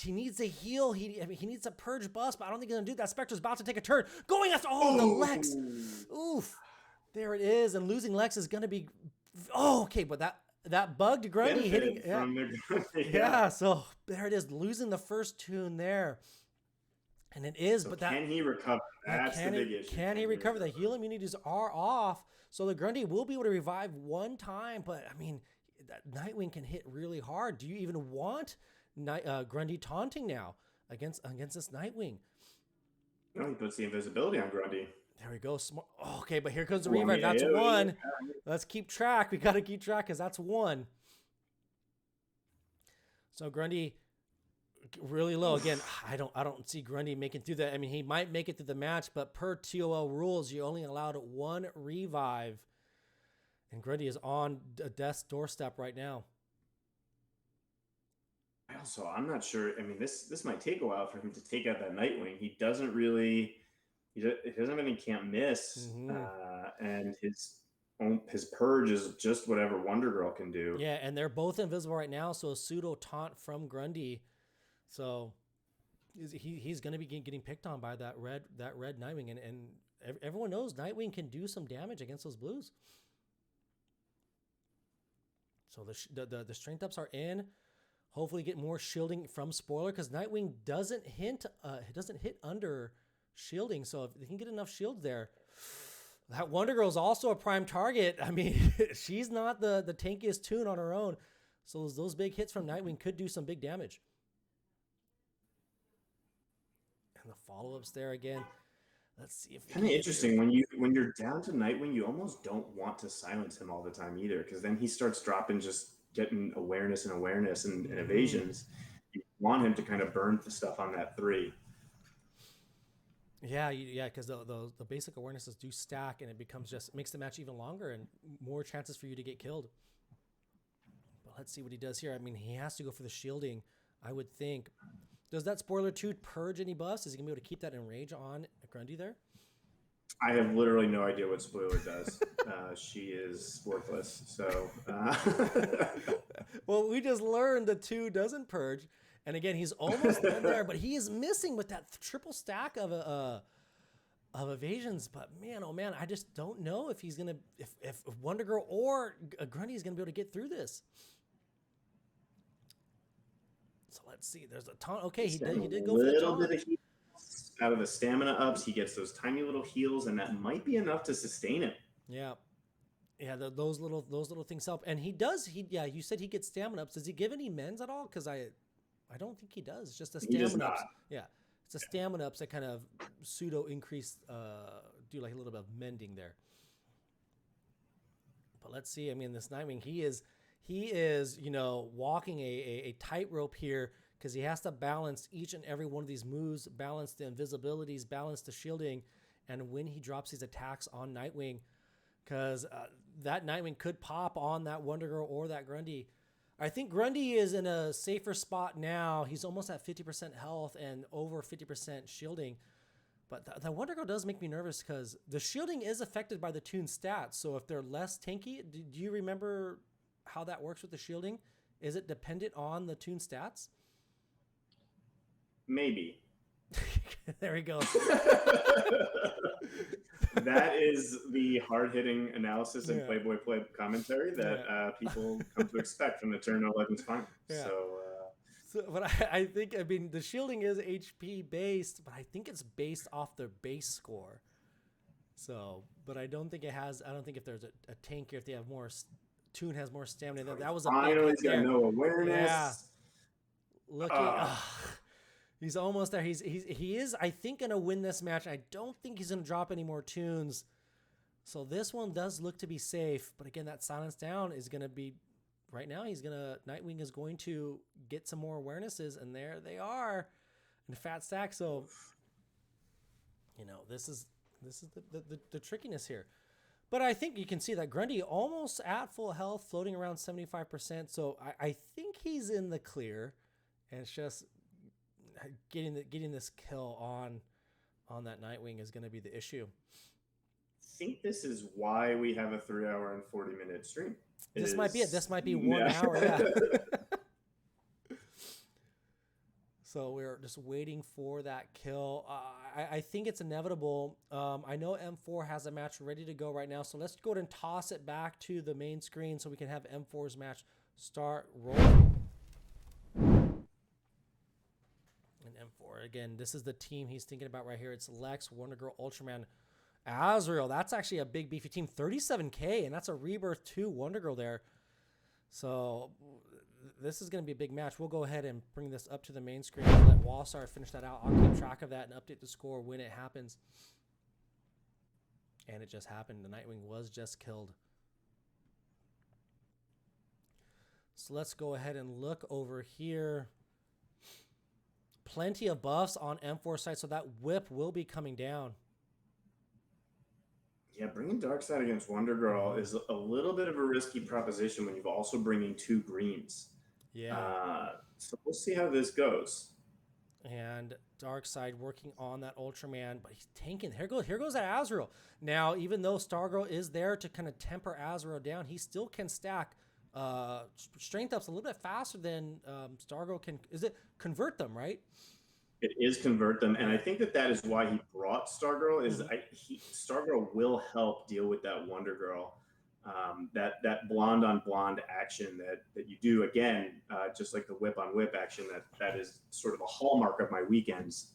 He needs a heal. He needs a purge bust, but I don't think he's going to do that. Spectre's about to take a turn. Going after, the Lex. Oof. There it is. And losing Lex is going to be, okay, but that bugged Grundy hitting. Yeah, so there it is. Losing the first tune there. And it is, so but that. Can he recover? That's the big issue. Can he recover? The heal immunities are off. So the Grundy will be able to revive one time, but I mean, that Nightwing can hit really hard. Do you even want Grundy taunting now against this Nightwing? No, he puts the invisibility on Grundy. There we go. Okay, but here comes the revive. That's one. Let's keep track. We got to keep track because that's one. So Grundy really low. Again, I don't see Grundy making through that. I mean, he might make it through the match, but per TOL rules, you're only allowed 1 revive. And Grundy is on a death's doorstep right now. I'm not sure. I mean, this might take a while for him to take out that Nightwing. He doesn't have any can't miss, and his purge is just whatever Wonder Girl can do. Yeah, and they're both invisible right now, so a pseudo taunt from Grundy. So he's going to be getting picked on by that red Nightwing, and everyone knows Nightwing can do some damage against those blues. So the strength ups are in. Hopefully get more shielding from Spoiler, because Nightwing doesn't hit under shielding. So if they can get enough shields there, that Wonder Girl is also a prime target. I mean, she's not the tankiest toon on her own. So those big hits from Nightwing could do some big damage. And the follow-ups there again. Let's see if kind of interesting when you're down to Nightwing, you almost don't want to silence him all the time either, because then he starts dropping, just getting awareness and evasions. You want him to kind of burn the stuff on that 3. Yeah, because the basic awarenesses do stack, and it makes the match even longer and more chances for you to get killed. But let's see what he does here. I mean, he has to go for the shielding, I would think. Does that Spoiler 2 purge any buffs? Is he going to be able to keep that enrage on Grundy there? I have literally no idea what Spoiler does. She is worthless. So, well, we just learned the 2 doesn't purge, and again, he's almost there, but he is missing with that triple stack of evasions. But man, oh man, I just don't know if he's gonna if Wonder Girl or Grundy is gonna be able to get through this. So let's see. There's a ton. Okay, he did go for the taunt. Bit of heals out of the stamina ups. He gets those tiny little heals, and that might be enough to sustain him. Yeah, those little things help. And he does. You said he gets stamina ups. Does he give any mends at all? Because I don't think he does. It's just the stamina ups. Yeah, it's the stamina ups that kind of pseudo increase, do like a little bit of mending there. But let's see. I mean, this Nightwing, he is walking a tightrope here, because he has to balance each and every one of these moves, balance the invisibilities, balance the shielding, and when he drops these attacks on Nightwing, because that Nightwing could pop on that Wonder Girl or that Grundy. I think Grundy is in a safer spot now. He's almost at 50% health and over 50% shielding. But the Wonder Girl does make me nervous, because the shielding is affected by the toon stats. So if they're less tanky, do you remember how that works with the shielding? Is it dependent on the toon stats? Maybe. There we go. That is the hard-hitting analysis and Playboy play commentary that people come to expect from the Turn No Legends final. Yeah. But I think, I mean, the shielding is HP based, but I think it's based off their base score. So, but I don't think if there's a tank, if they have more, toon has more stamina. That was a finally he's got no awareness. Yeah. He's almost there. He is, I think, going to win this match. I don't think he's going to drop any more toons. So this one does look to be safe. But again, that silence down is going to be, right now, Nightwing is going to get some more awarenesses. And there they are in a fat stack. So, this is the trickiness here. But I think you can see that Grundy almost at full health, floating around 75%. So I think he's in the clear. And it's just getting this kill on that Nightwing is going to be the issue. I think this is why we have a 3-hour and 40-minute stream. This might be it. This might be 1 hour. Yeah. So we're just waiting for that kill. I think it's inevitable. I know M4 has a match ready to go right now. So let's go ahead and toss it back to the main screen so we can have M4's match start rolling. And M4, again, this is the team he's thinking about right here. It's Lex, Wonder Girl, Ultraman, Azrael. That's actually a big beefy team. 37K, and that's a Rebirth 2 Wonder Girl there. So this is going to be a big match. We'll go ahead and bring this up to the main screen and let Wasar finish that out. I'll keep track of that and update the score when it happens. And it just happened. The Nightwing was just killed. So let's go ahead and look over here. plenty of buffs on M4 side, so that whip will be coming down. Yeah, bringing Darkseid against Wonder Girl is a little bit of a risky proposition when you've also bringing 2 greens. Yeah. So we'll see how this goes. And Darkseid working on that Ultraman, but he's tanking. Here goes that Azrael. Now, even though Stargirl is there to kind of temper Azrael down, he still can stack strength ups a little bit faster than Stargirl can. Is it convert them, right? It is convert them, and I think that is why he brought Stargirl. Stargirl will help deal with that Wonder Girl, that blonde on blonde action that you do again, just like the whip on whip action. That is sort of a hallmark of my weekends.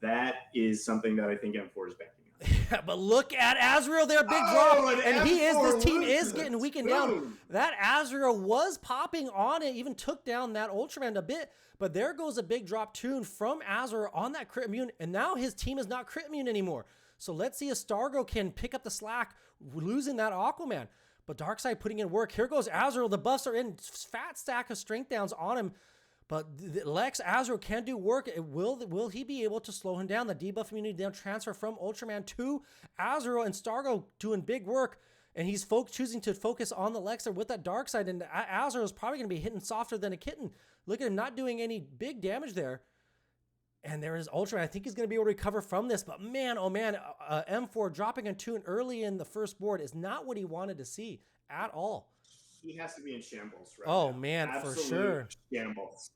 That is something that I think M4 is banking on. Yeah, but look at Azrael there, big drop, and this team is getting weakened down. That Azrael was popping on it, even took down that Ultraman a bit, but there goes a big drop tune from Azrael on that crit immune, and now his team is not crit immune anymore. So let's see if Stargirl can pick up the slack, losing that Aquaman. But Darkseid putting in work. Here goes Azrael. The buffs are in. Fat stack of strength downs on him. But Lex Azrael can do work. Will he be able to slow him down? The debuff immunity down transfer from Ultraman to Azrael, and Stargirl doing big work. And he's choosing to focus on the Lexer with that Darkseid. And Azrael is probably going to be hitting softer than a kitten. Look at him not doing any big damage there. And there is Ultraman. I think he's going to be able to recover from this. But man, oh man, M4 dropping a tune early in the first board is not what he wanted to see at all. He has to be in shambles right now. Man, absolute for sure. Shambles.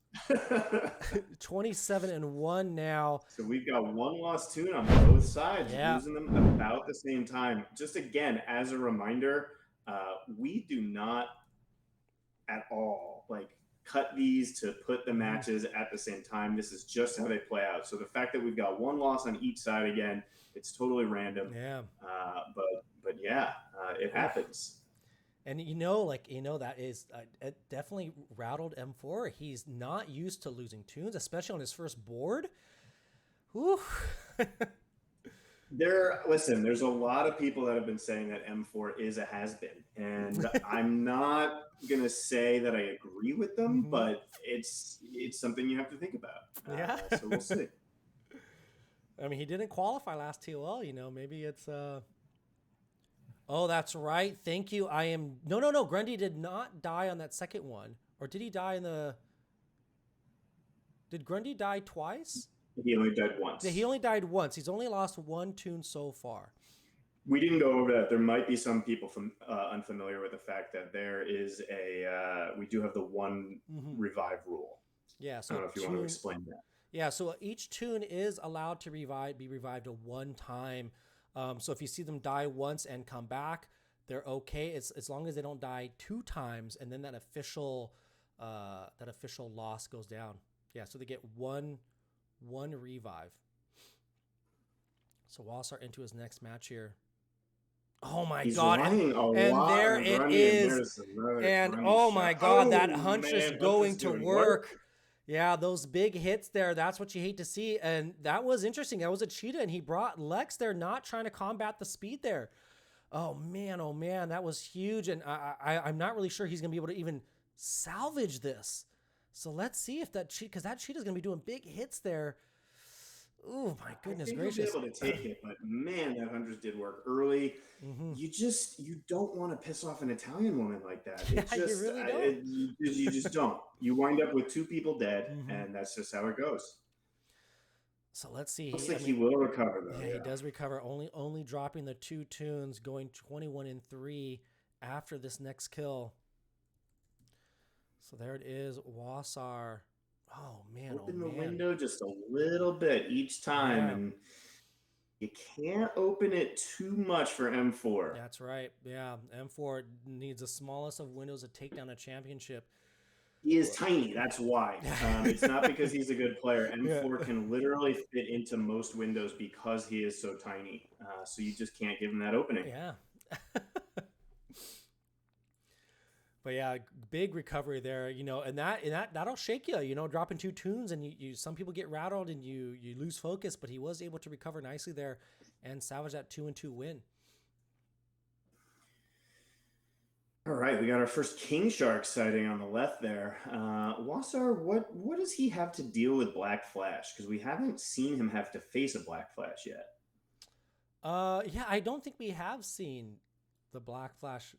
27-1 now. So we've got 1 lost tune on both sides, losing them about the same time. Just again, as a reminder, we do not at all cut these to put the matches at the same time. This is just how they play out. So the fact that we've got 1 loss on each side again, it's totally random. Yeah. But yeah, it happens. And that is it definitely rattled M4. He's not used to losing tunes, especially on his first board. Whew. There's a lot of people that have been saying that M4 is a has-been, and I'm not gonna say that I agree with them, but it's something you have to think about. Yeah. So we'll see. I mean, he didn't qualify last TOL. Maybe it's Oh, that's right. Thank you. No. Grundy did not die on that second one, or did he die in the? Did Grundy die twice? He only died once. Yeah, he only died once. He's only lost 1 tune so far. We didn't go over that. There might be some people unfamiliar with the fact that there is we do have the 1 revive rule. Yeah. So I don't know if you want to explain that. Yeah. So each tune is allowed to be revived a 1 time. So if you see them die once and come back, they're okay. It's as long as they don't die 2 times, and then that official loss goes down. Yeah. So they get one revive. So Wasar into his next match here. Oh my God. And there it is. And oh my God, that Huntress going to work. Yeah, those big hits there, that's what you hate to see. And that was interesting. That was a cheetah, and he brought Lex there, not trying to combat the speed there. Oh man, that was huge. And I'm not really sure he's going to be able to even salvage this. So let's see if that cheetah, because that cheetah's going to be doing big hits there. Oh my goodness gracious! He'll be able to take it, but man, that Huntress did work early. You don't want to piss off an Italian woman like that. You really don't. You just don't. You wind up with 2 people dead, and that's just how it goes. So let's see. Looks like he will recover though. Yeah, he does recover. Only dropping the 2 tunes, going 21-3 after this next kill. So there it is, Wasar. Oh man! Open the window just a little bit each time, and you can't open it too much for M4. That's right. Yeah, M4 needs the smallest of windows to take down a championship. He is tiny. That's why. It's not because he's a good player. M4 can literally fit into most windows because he is so tiny. So you just can't give him that opening. Yeah. But yeah, big recovery there, and that'll shake you, dropping 2 tunes, and you some people get rattled and you lose focus, but he was able to recover nicely there and salvage that 2-2 win. All right. right, we got our first king shark sighting on the left there. Wasar, what does he have to deal with Black Flash? Because we haven't seen him have to face a Black Flash yet. Yeah, I don't think we have seen the Black Flash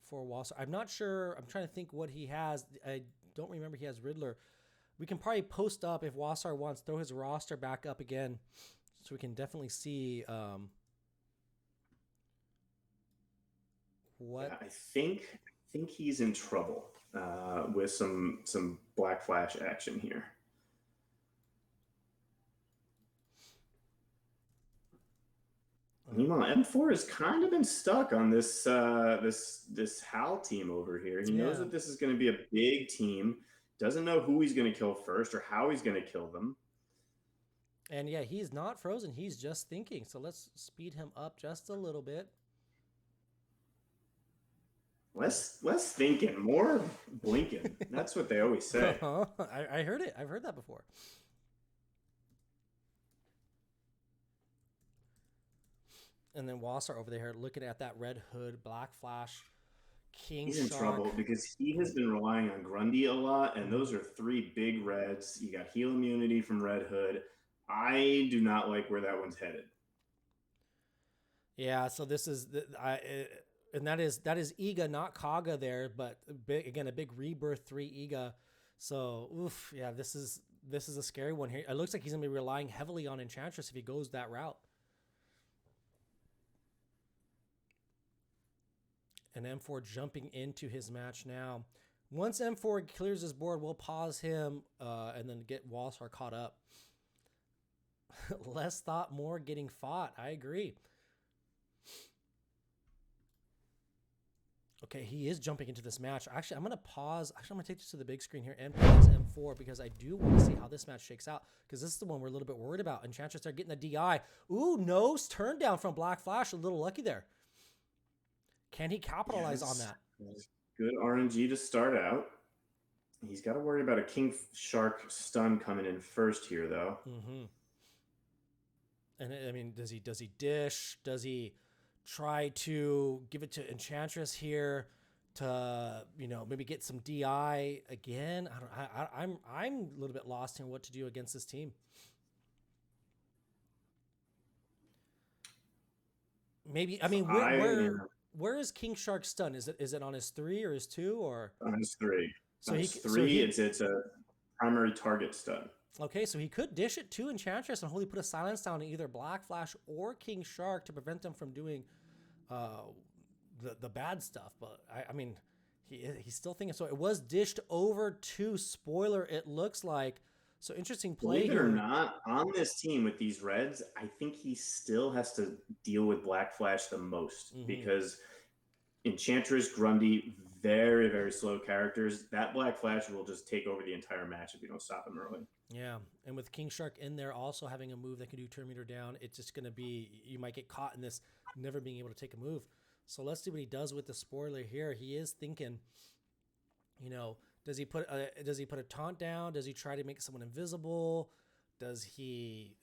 for Wasar. I'm not sure. I'm trying to think what he has. I don't remember he has Riddler. We can probably post up if Wasar wants, throw his roster back up again, so we can definitely see what. Yeah, I think he's in trouble with some Black Flash action here. Meanwhile, M4 has kind of been stuck on this this Hal team over here. He knows that this is going to be a big team. Doesn't know who he's going to kill first or how he's going to kill them. And yeah, he's not frozen. He's just thinking. So let's speed him up just a little bit. Less thinking, more blinking. That's what they always say. I heard it. I've heard that before. And then Wasar over there looking at that Red Hood, Black Flash, King He's in Shark. trouble because he has been relying on Grundy a lot, and those are 3 big reds. You got heal immunity from Red Hood. I do not like where that one's headed. Yeah, so this is and that is Iga, not Kaga there, but again a big rebirth 3 Iga. So oof, yeah, this is a scary one here. It looks like he's gonna be relying heavily on Enchantress if he goes that route. And M4 jumping into his match now. Once M4 clears his board, we'll pause him and then get Wasar caught up. Less thought, more getting fought. I agree. Okay, he is jumping into this match. Actually, I'm going to pause. Actually, I'm going to take this to the big screen here and pause M4 because I do want to see how this match shakes out because this is the one we're a little bit worried about. Enchantress are getting the DI. Ooh, nose turn down from Black Flash. A little lucky there. Can he capitalize on that? Good RNG to start out. He's got to worry about a King Shark stun coming in first here, though. Mm-hmm. And I mean, does he dish? Does he try to give it to Enchantress here to maybe get some DI again? I'm a little bit lost in what to do against this team. Maybe where is King Shark stun? Is it on his 3 or his 2 or on his 3? So it's a primary target stun. Okay, so he could dish it to Enchantress and hopefully put a silence down to either Black Flash or King Shark to prevent them from doing the bad stuff. But I mean, he's still thinking. So it was dished over to Spoiler, it looks like. So interesting play Believe it or not, on this team with these Reds, I think he still has to deal with Black Flash the most because Enchantress, Grundy, very, very slow characters. That Black Flash will just take over the entire match if you don't stop him early. Yeah, and with King Shark in there also having a move that can do turn meter down, it's just going to be, you might get caught in this never being able to take a move. So let's see what he does with the Spoiler here. He is thinking, does he put a taunt down? Does he try to make someone invisible? Does he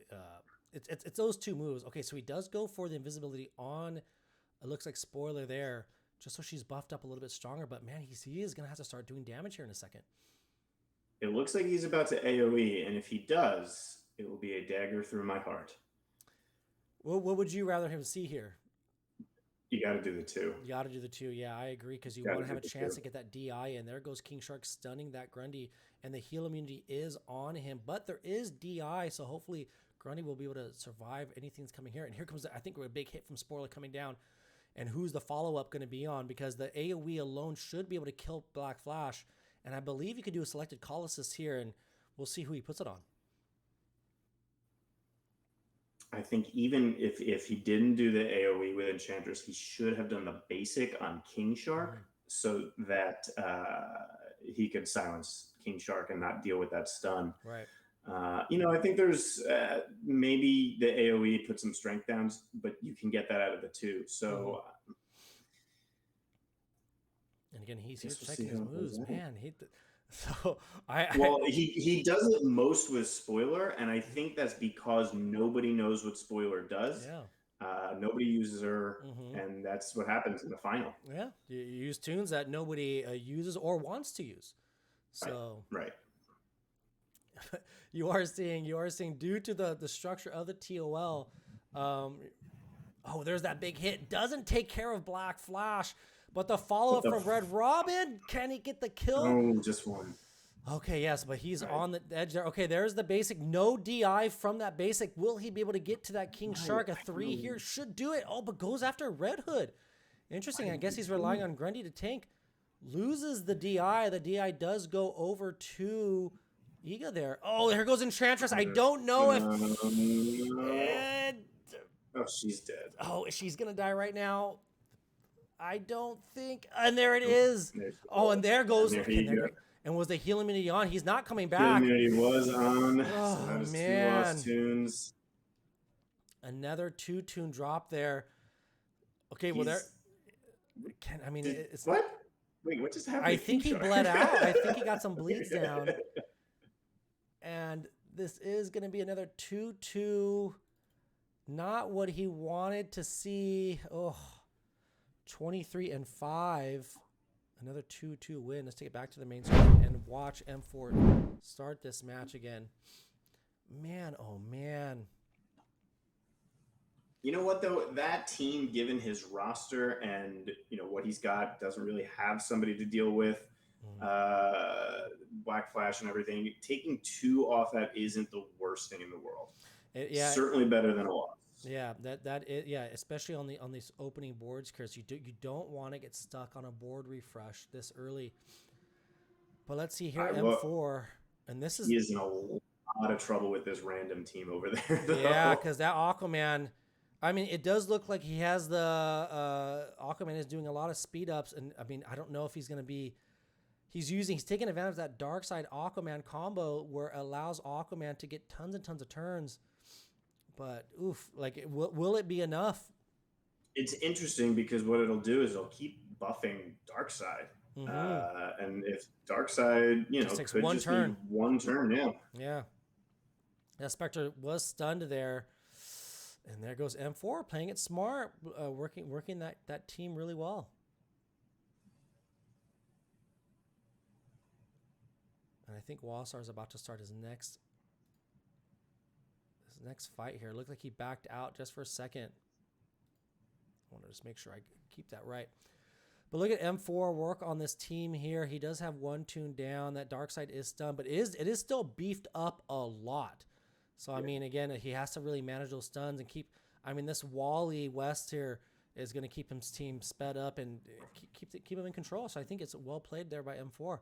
it's those 2 moves. Okay, so he does go for the invisibility on, it looks like Spoiler there, just so she's buffed up a little bit stronger. But man, he is going to have to start doing damage here in a second. It looks like he's about to AoE, and if he does, it will be a dagger through my heart. Well, what would you rather him see here? You got to do the 2. You got to do the 2. Yeah, I agree, because you want to have a chance to get that DI in. There goes King Shark stunning that Grundy, and the heal immunity is on him. But there is DI, so hopefully Grundy will be able to survive anything that's coming here. And here comes, I think, a big hit from Spoiler coming down. And who's the follow-up going to be on? Because the AoE alone should be able to kill Black Flash. And I believe you could do a selected call assist here, and we'll see who he puts it on. I think even if he didn't do the AoE with Enchantress, he should have done the basic on King Shark so that he could silence King Shark and not deal with that stun. Right. I think there's maybe the AoE put some strength downs, but you can get that out of the 2. So. And again, he's here checking his moves, man. He does it most with Spoiler, and I think that's because nobody knows what Spoiler does. Yeah. Nobody uses her, Mm-hmm. and that's what happens in the final. Yeah, you use tunes that nobody uses or wants to use. Right. So Right. you are seeing due to the structure of the TOL. Oh, there's that big hit. Doesn't take care of Black Flash, but the follow What up the from Red Robin. Can he get the kill? Oh, just one. Okay, yes, but he's Right. on the edge there. Okay, there's the basic. No DI from that basic. Will he be able to get to that King Shark? A 3 here should do it. Oh, but goes after Red Hood. Interesting. I guess he's relying on Grundy to tank. Loses the DI. The DI does go over to Iga there. Oh, there goes Enchantress. I don't know if... And, Oh, she's dead. oh, she's going to die right now. I don't think... And there it is. Oh, and there goes... There Okay, you go. and was the heal immunity on? He's not coming The back. immunity was on. Oh, So that is man. 2 lost tunes. Another 2-tune drop there. Okay, well, there... I mean, it's... What? Wait, what just happened? I think he bled out. I think he got some bleeds down. And this is going to be another 2-2. Not what he wanted to see. Oh, 23-5. Another 2-2 win. Let's take it back to the main screen and watch M4 start this match again. Man, oh man. You know what, though? That team, given his roster and, what he's got, doesn't really have somebody to deal with. Black Flash and everything. Taking 2 off that isn't the worst thing in the world. Certainly better than a loss. Yeah, that is, yeah, especially on these opening boards, Chris. You don't want to get stuck on a board refresh this early. But let's see here, M4, and this is... He is in a lot of trouble with this random team over there, though. Yeah, because that Aquaman... I mean, it does look like he has the... Aquaman is doing a lot of speed ups, and I mean, I don't know if he's going to be... He's taking advantage of that dark side Aquaman combo where it allows Aquaman to get tons and tons of turns. But, oof, like, will it be enough? It's interesting because what it'll do is it'll keep buffing Darkseid. Mm-hmm. And if Darkseid, takes could one just turn. be one turn, yeah. Yeah. That Spectre was stunned there. And there goes M4 playing it smart, working that team really well. And I think Wasar is about to start his next fight here. It looked like he backed out just for a second. I want to just make sure I keep that right. But look at M4 work on this team here. He does have 1 tune down. That Darkseid is stunned, but it is still beefed up a lot. So, I mean, again, he has to really manage those stuns and keep... I mean, this Wally West here is going to keep his team sped up and keep him in control. So I think it's well played there by M4.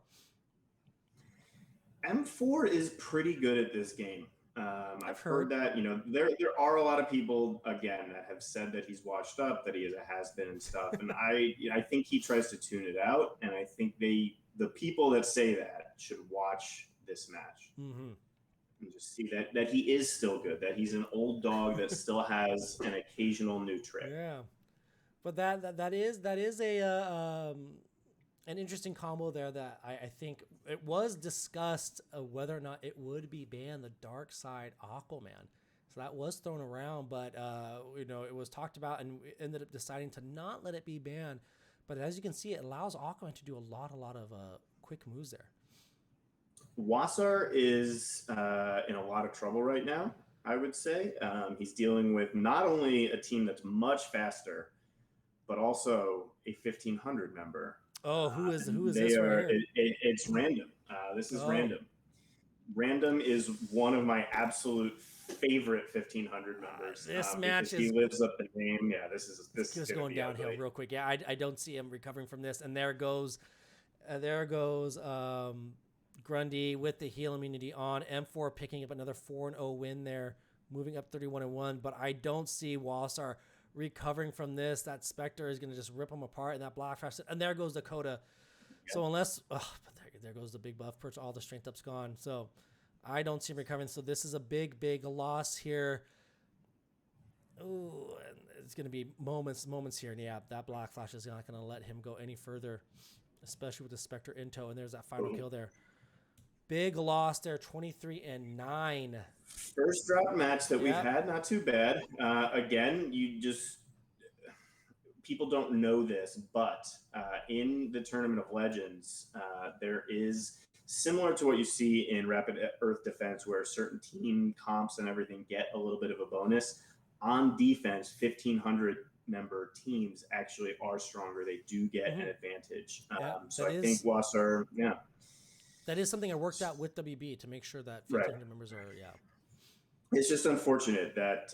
M4 is pretty good at this game. I've heard that, there are a lot of people, again, that have said that he's washed up, that he is a has-been and stuff. And I think he tries to tune it out. And I think the people that say that should watch this match. Mm-hmm. And just see that he is still good, that he's an old dog that still has an occasional new trick. Yeah. But that is a an interesting combo there that I think it was discussed whether or not it would be banned, the Dark Side Aquaman. So that was thrown around, but it was talked about and we ended up deciding to not let it be banned. But as you can see, it allows Aquaman to do a lot of quick moves there. Wasar is in a lot of trouble right now, I would say. He's dealing with not only a team that's much faster, but also a 1500 member. Oh, who is this right here? It's Random. This is Random. Random is one of my absolute favorite 1500 members. This match he lives up the name. Yeah, this is going downhill real quick. Yeah, I don't see him recovering from this. And there goes Grundy with the heal immunity on. M4 picking up another 4-0 win there, moving up 31-1. But I don't see Wasar recovering from this. That Spectre is going to just rip him apart, and that Black Flash. And there goes Dakota. Yeah. So unless, but there goes the big buff perch. All the strength up's gone. So I don't see him recovering. So this is a big loss here. Ooh, and it's going to be moments here. And yeah, that Black Flash is not going to let him go any further, especially with the Spectre in tow. And there's that final kill there. Big loss there, 23-9. First drop match that we've Yep. had, not too bad. Again, people don't know this, but in the Tournament of Legends, there is similar to what you see in Rapid Earth Defense, where certain team comps and everything get a little bit of a bonus. On defense, 1,500 member teams actually are stronger. They do get an advantage. So I think Wasar, that is something I worked out with WB to make sure that 1,500 members are, It's just unfortunate that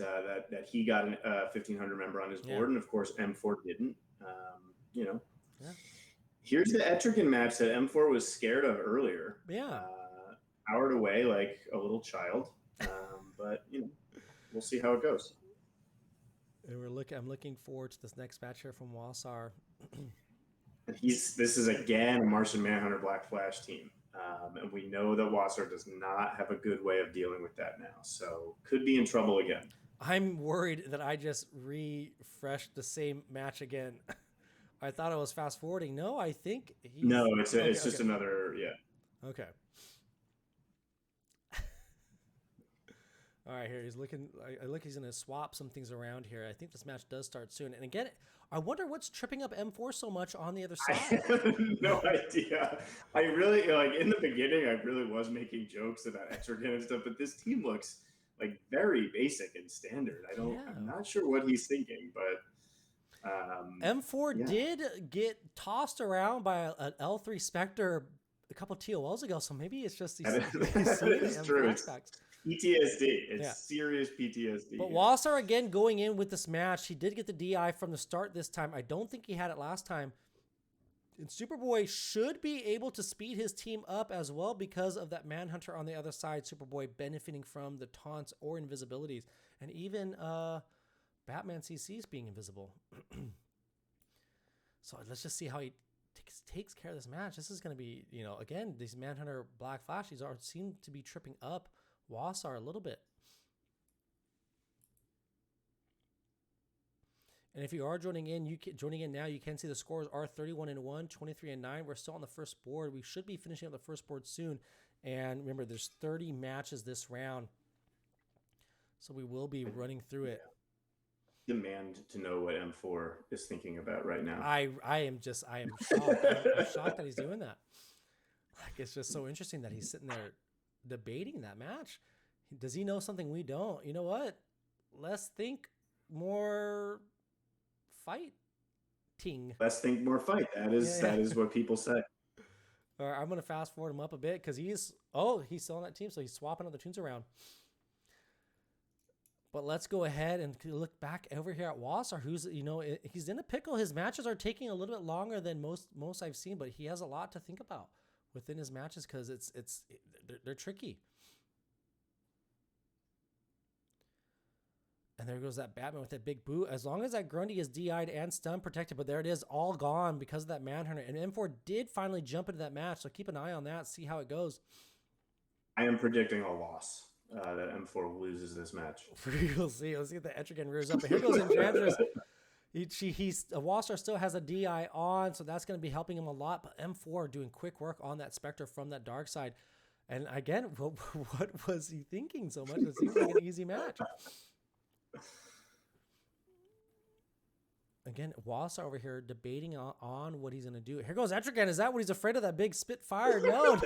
that he got a 1,500 member on his board, and of course M4 didn't. Here's the Etrigan match that M4 was scared of earlier. Powered away like a little child, but we'll see how it goes. And I'm looking forward to this next match here from Wasar. This is again a Martian Manhunter Black Flash team. And we know that Wasar does not have a good way of dealing with that now. So could be in trouble again. I'm worried that I just refreshed the same match again. I thought I was fast forwarding. No, I think it's just another, Okay. All right, here he's looking. I look, he's going to swap some things around here. I think this match does start soon. And again, I wonder what's tripping up M4 so much on the other side. I have no idea. I really, in the beginning, I really was making jokes about Etrigan and stuff, but this team looks like very basic and standard. I'm not sure what he's thinking, but M4 did get tossed around by an L3 Spectre a couple TOLs ago, so maybe it's just he's seeing true. PTSD. It's serious PTSD. But Wasar, again, going in with this match, he did get the DI from the start this time. I don't think he had it last time. And Superboy should be able to speed his team up as well because of that Manhunter on the other side. Superboy benefiting from the taunts or invisibilities. And even Batman CC's being invisible. So let's just see how he takes care of this match. This is going to be, again, these Manhunter Black Flashies seem to be tripping up Wasar a little bit. And if you are joining in now, you can see the scores are 31-1, 23-9. We're still on the first board. We should be finishing up the first board soon. And remember, there's 30 matches this round. So we will be running through it. Demand to know what M4 is thinking about right now. I am shocked. I'm shocked that he's doing that. Like, it's just so interesting that he's sitting there debating that match. Does he know something we don't? You know what? Let's think more fighting. Let's think more fight. That is what people say. All right, I'm going to fast forward him up a bit because he's still on that team, so he's swapping other tunes around. But let's go ahead and look back over here at Wasar, who's, he's in a pickle. His matches are taking a little bit longer than most I've seen, but he has a lot to think about within his matches because they're tricky. And there goes that Batman with that big boot. As long as that Grundy is DI'd and stun protected, but there it is, all gone because of that Manhunter. And M4 did finally jump into that match, so keep an eye on that, see how it goes. I am predicting a loss. That M4 loses this match. We'll see. Let's see if the Etrigan rears up. But here goes Enchantress. Wasar still has a DI on, so that's going to be helping him a lot. But M4 doing quick work on that Spectre from that dark side. And again, what was he thinking so much? It seems like an easy match. Again, Wasar over here debating on what he's going to do. Here goes Etrigan. Is that what he's afraid of, that big Spitfire? No.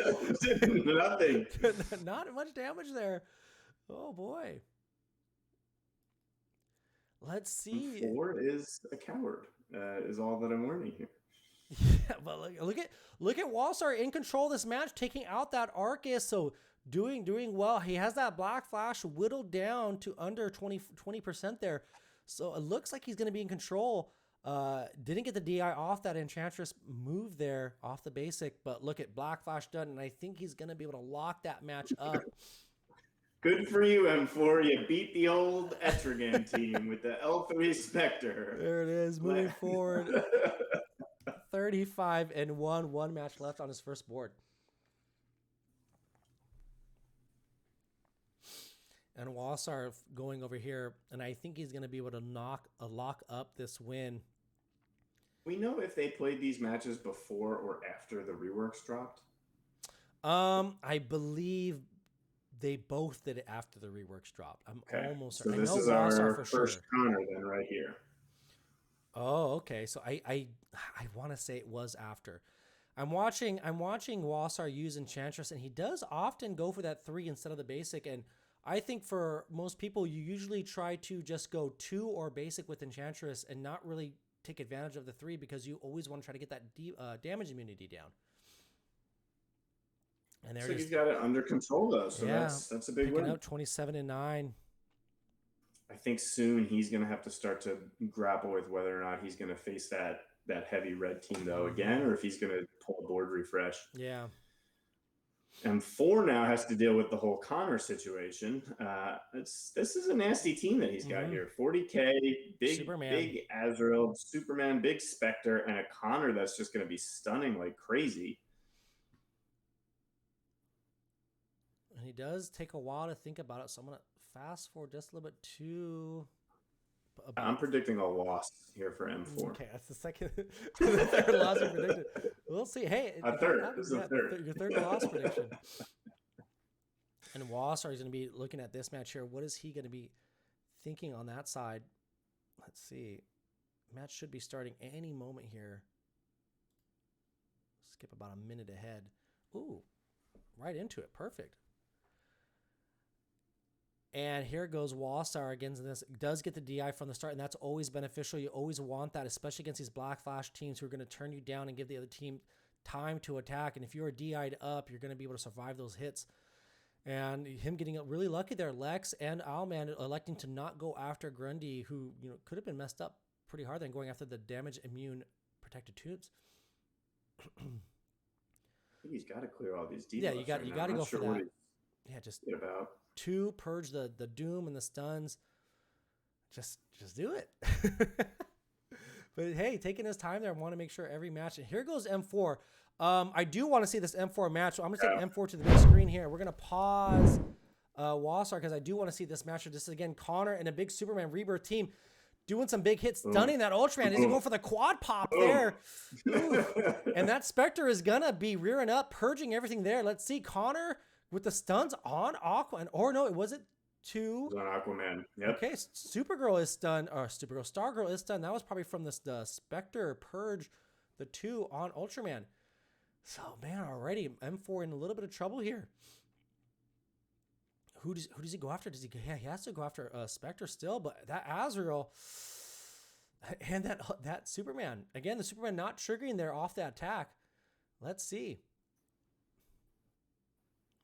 Nothing. Not much damage there. Oh, boy. Let's see. M4 is a coward, is all that I'm learning here. Yeah, but look at Wasar in control of this match, taking out that Arcus. So doing well. He has that Black Flash whittled down to under 20% there. So it looks like he's going to be in control. Didn't get the DI off that Enchantress move there off the basic, but look at Black Flash done, and I think he's going to be able to lock that match up. Good for you, M4. You beat the old Etrigan team with the L3 Spectre. There it is, moving forward. 35-1, one match left on his first board. And Wasar going over here, and I think he's going to be able to lock up this win. We know if they played these matches before or after the reworks dropped? I believe they both did it after the reworks dropped. I'm Okay. almost So certain. I this know is Wasar our for first sure. Connor then right here. Oh, okay. So I want to say it was after. I'm watching Wasar use Enchantress, and he does often go for that 3 instead of the basic. And I think for most people, you usually try to just go 2 or basic with Enchantress and not really take advantage of the 3 because you always want to try to get that damage immunity down. And So he's got it under control though, so yeah, that's a big picking win. out 27-9. I think soon he's going to have to start to grapple with whether or not he's going to face that heavy red team though again, or if he's going to pull a board refresh. Yeah. M4 now has to deal with the whole Connor situation. This is a nasty team that he's got here. 40K, big Azrael, Superman, big Spectre, and a Connor that's just going to be stunning like crazy. And he does take a while to think about it, so I'm going to fast forward just a little bit too. I'm predicting a loss here for M4. Okay, that's the second loss you predicted. We'll see. Hey, a third. This is a third. Your third loss prediction. And Wasar is going to be looking at this match here. What is he going to be thinking on that side? Let's see. Match should be starting any moment here. Skip about a minute ahead. Ooh, right into it. Perfect. And here goes Wasar against this. Does get the DI from the start, and that's always beneficial. You always want that, especially against these Black Flash teams who are going to turn you down and give the other team time to attack. And if you're DI'd up, you're going to be able to survive those hits. And him getting really lucky there. Lex and Owlman electing to not go after Grundy, who could have been messed up pretty hard than going after the damage immune protected tubes. I think he's got to clear all these debuffs. Yeah, you got to go for that. Yeah, just about 2, purge the doom and the stuns. Just do it. But hey, taking his time there, I want to make sure every match. And here goes M4. I do want to see this M4 match, so I'm going to take M4 to the big screen here. We're going to pause Wasar because I do want to see this match. This is, again, Connor and a big Superman Rebirth team doing some big hits, stunning that Ultraman. He's going for the quad pop there. And that Spectre is going to be rearing up, purging everything there. Let's see Connor with the stuns on Aquaman. Or no, it wasn't 2. It was on Aquaman. Yep. Okay, Supergirl is stunned, or Stargirl is stunned. That was probably from the Spectre purge, the 2 on Ultraman. So, man, already M4 in a little bit of trouble here. Who does he go after? He has to go after Spectre still, but that Azrael and that Superman. Again, the Superman not triggering there off that attack. Let's see.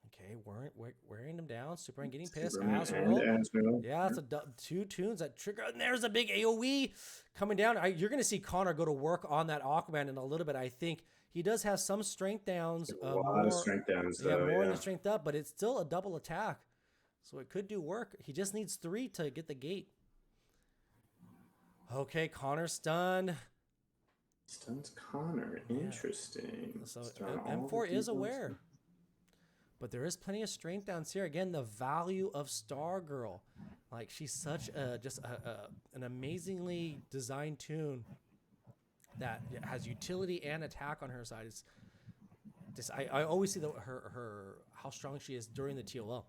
Okay, wearing him down. Superman getting pissed. Azrael. Yeah, that's 2 tunes that trigger. And there's a big AoE coming down. You're going to see Connor go to work on that Aquaman in a little bit, I think. He does have some strength downs. A lot of strength downs, though. Yeah, more in the strength up, but it's still a double attack. So it could do work. He just needs 3 to get the gate. Okay, Connor stunned. Stuns Connor. Interesting. So M4 is aware. But there is plenty of strength downs here. Again, the value of Stargirl. Like, she's such an amazingly designed tune that has utility and attack on her side. It's just, I always see her how strong she is during the TOL.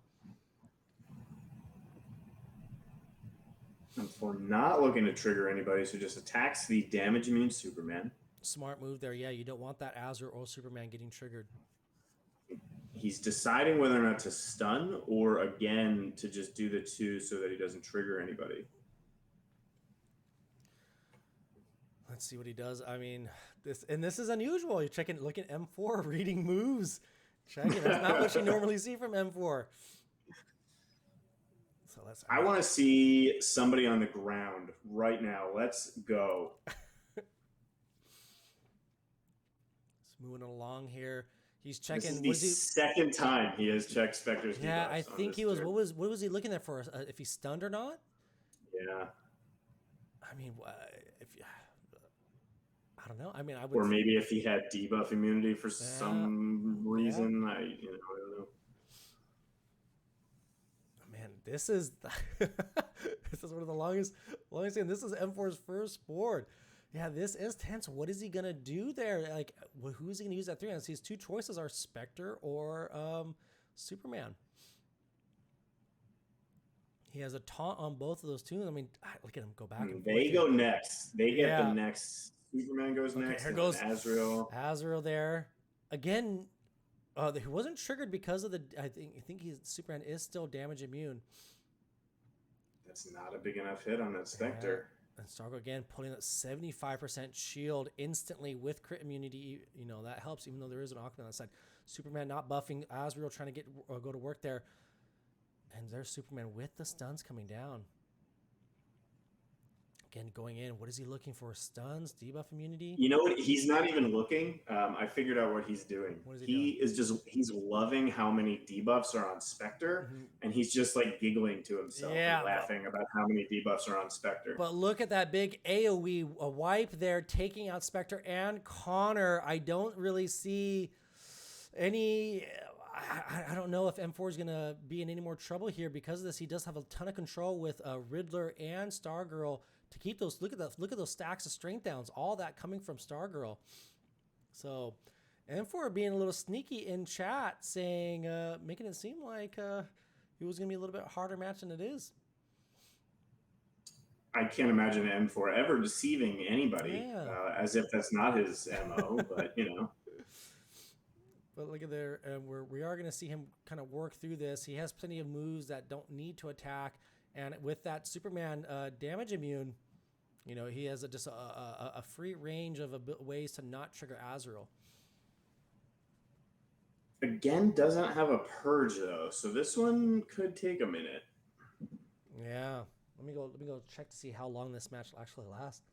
And for not looking to trigger anybody, so just attacks the damage immune Superman. Smart move there. Yeah, you don't want that Azure or Superman getting triggered. He's deciding whether or not to stun or, again, to just do the 2 so that he doesn't trigger anybody. Let's see what he does. I mean, this is unusual. You're looking at M4, reading moves. Checking. That's not what you normally see from M4. So I want to see somebody on the ground right now. Let's go. It's moving along here. He's checking. This is the second time he has checked Spectre's. Yeah, I think he was. What was he looking at for? If he's stunned or not? Yeah. I mean, I don't know. I mean, I would. Or maybe if he had debuff immunity for some reason, I don't know. Man, this is this is one of the longest game. This is M4's first board. Yeah, this is tense. What is he gonna do there? Like, who's he gonna use that 3 on? His two choices are Spectre or Superman. He has a taunt on both of those two. I mean, look at him go back and forth. They go next. They get the next. Superman goes next. Here and goes Azrael. Azrael there again. He wasn't triggered because of the. I think Superman is still damage immune. That's not a big enough hit on that Spectre. And Stargo again putting that 75% shield instantly with crit immunity. You know, that helps even though there is an Aquaman on that side. Superman not buffing. Azrael trying to go to work there. And there's Superman with the stuns coming down. Again, going in. What is he looking for? Stuns, debuff immunity? You know what? He's not even looking. I figured out what he's doing. What is he doing? He's loving how many debuffs are on Spectre, and he's just like giggling to himself and laughing about how many debuffs are on Spectre. But look at that big AoE wipe there, taking out Spectre and Connor. I don't really see any. I don't know if M4 is going to be in any more trouble here because of this. He does have a ton of control with Riddler and Stargirl to keep those. Look at those stacks of strength downs. All that coming from Stargirl. So M4 being a little sneaky in chat, saying making it seem like it was going to be a little bit harder match than it is. I can't imagine M4 ever deceiving anybody, as if that's not his MO. But you know. But look at there, we are going to see him kind of work through this. He has plenty of moves that don't need to attack, and with that Superman damage immune, you know, he has just a free range of ways to not trigger Azrael. Again, doesn't have a purge though, so this one could take a minute. Yeah, let me go check to see how long this match will actually last.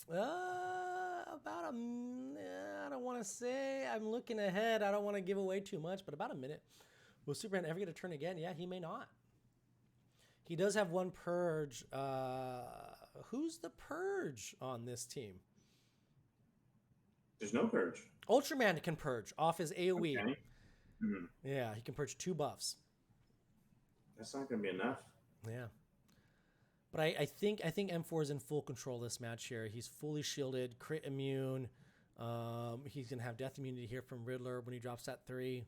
About I don't want to say. I'm looking ahead. I don't want to give away too much, but about a minute. Will Superman ever get a turn again? Yeah, he may not. He does have one purge. Who's the purge on this team? There's no purge. Ultraman can purge off his AoE. Okay. Mm-hmm. Yeah, he can purge 2 buffs. That's not going to be enough. Yeah. But I think M4 is in full control this match here. He's fully shielded, crit immune. He's gonna have death immunity here from Riddler when he drops that 3.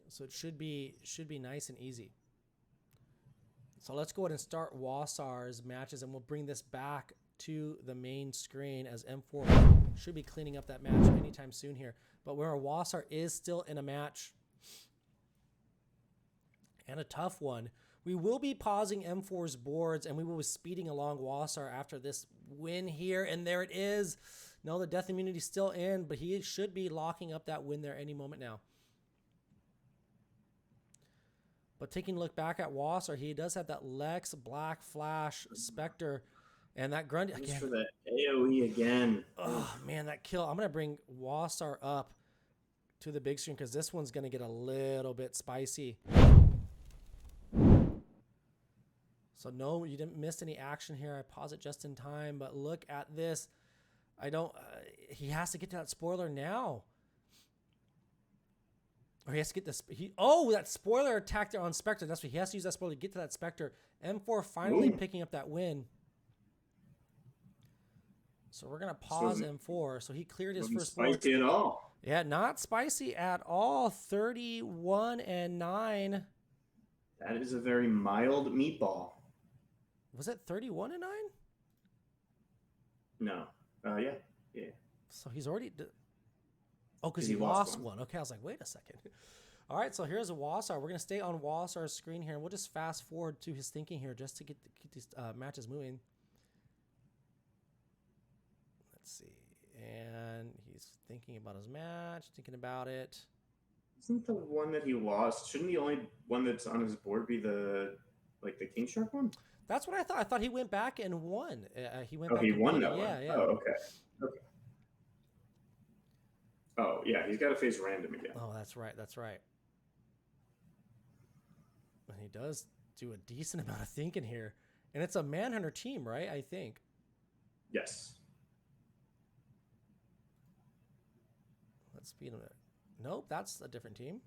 So it should be nice and easy. So let's go ahead and start Wasar's matches, and we'll bring this back to the main screen as M4 should be cleaning up that match anytime soon here. But where Wasar is still in a match and a tough one. We will be pausing M4's boards, and we will be speeding along Wasar after this win here. And there it is. No, the death immunity is still in, but he should be locking up that win there any moment now. But taking a look back at Wasar, he does have that Lex, Black Flash, Spectre, and that Grundy. Just for the AoE again. Oh, man, that kill. I'm going to bring Wasar up to the big screen because this one's going to get a little bit spicy. So no, you didn't miss any action here. I pause it just in time, but look at this. He has to get to that spoiler now. Or he has to get this. That spoiler attack there on Spectre. That's what he has to use that spoiler to get to that Spectre. M4 finally picking up that win. So we're going to pause M4. So he cleared his first board. Spicy at all. Yeah, not spicy at all. 31-9. That is a very mild meatball. Was it 31-9? No. Yeah. So he's already. Because he lost one. Okay, I was like, wait a second. All right, so here's a Wasar. We're gonna stay on Wasar's screen here, and we'll just fast forward to his thinking here, just to keep these matches moving. Let's see, and he's thinking about his match, thinking about it. Isn't the one that he lost? Shouldn't the only one that's on his board be the King Shark one? That's what I thought. I thought he went back and won. He went. Oh, he won that one. Yeah. Oh, okay. Oh, yeah. He's got to face random again. Oh, that's right. And he does do a decent amount of thinking here, and it's a Manhunter team, right? I think. Yes. Let's speed him. Nope, that's a different team.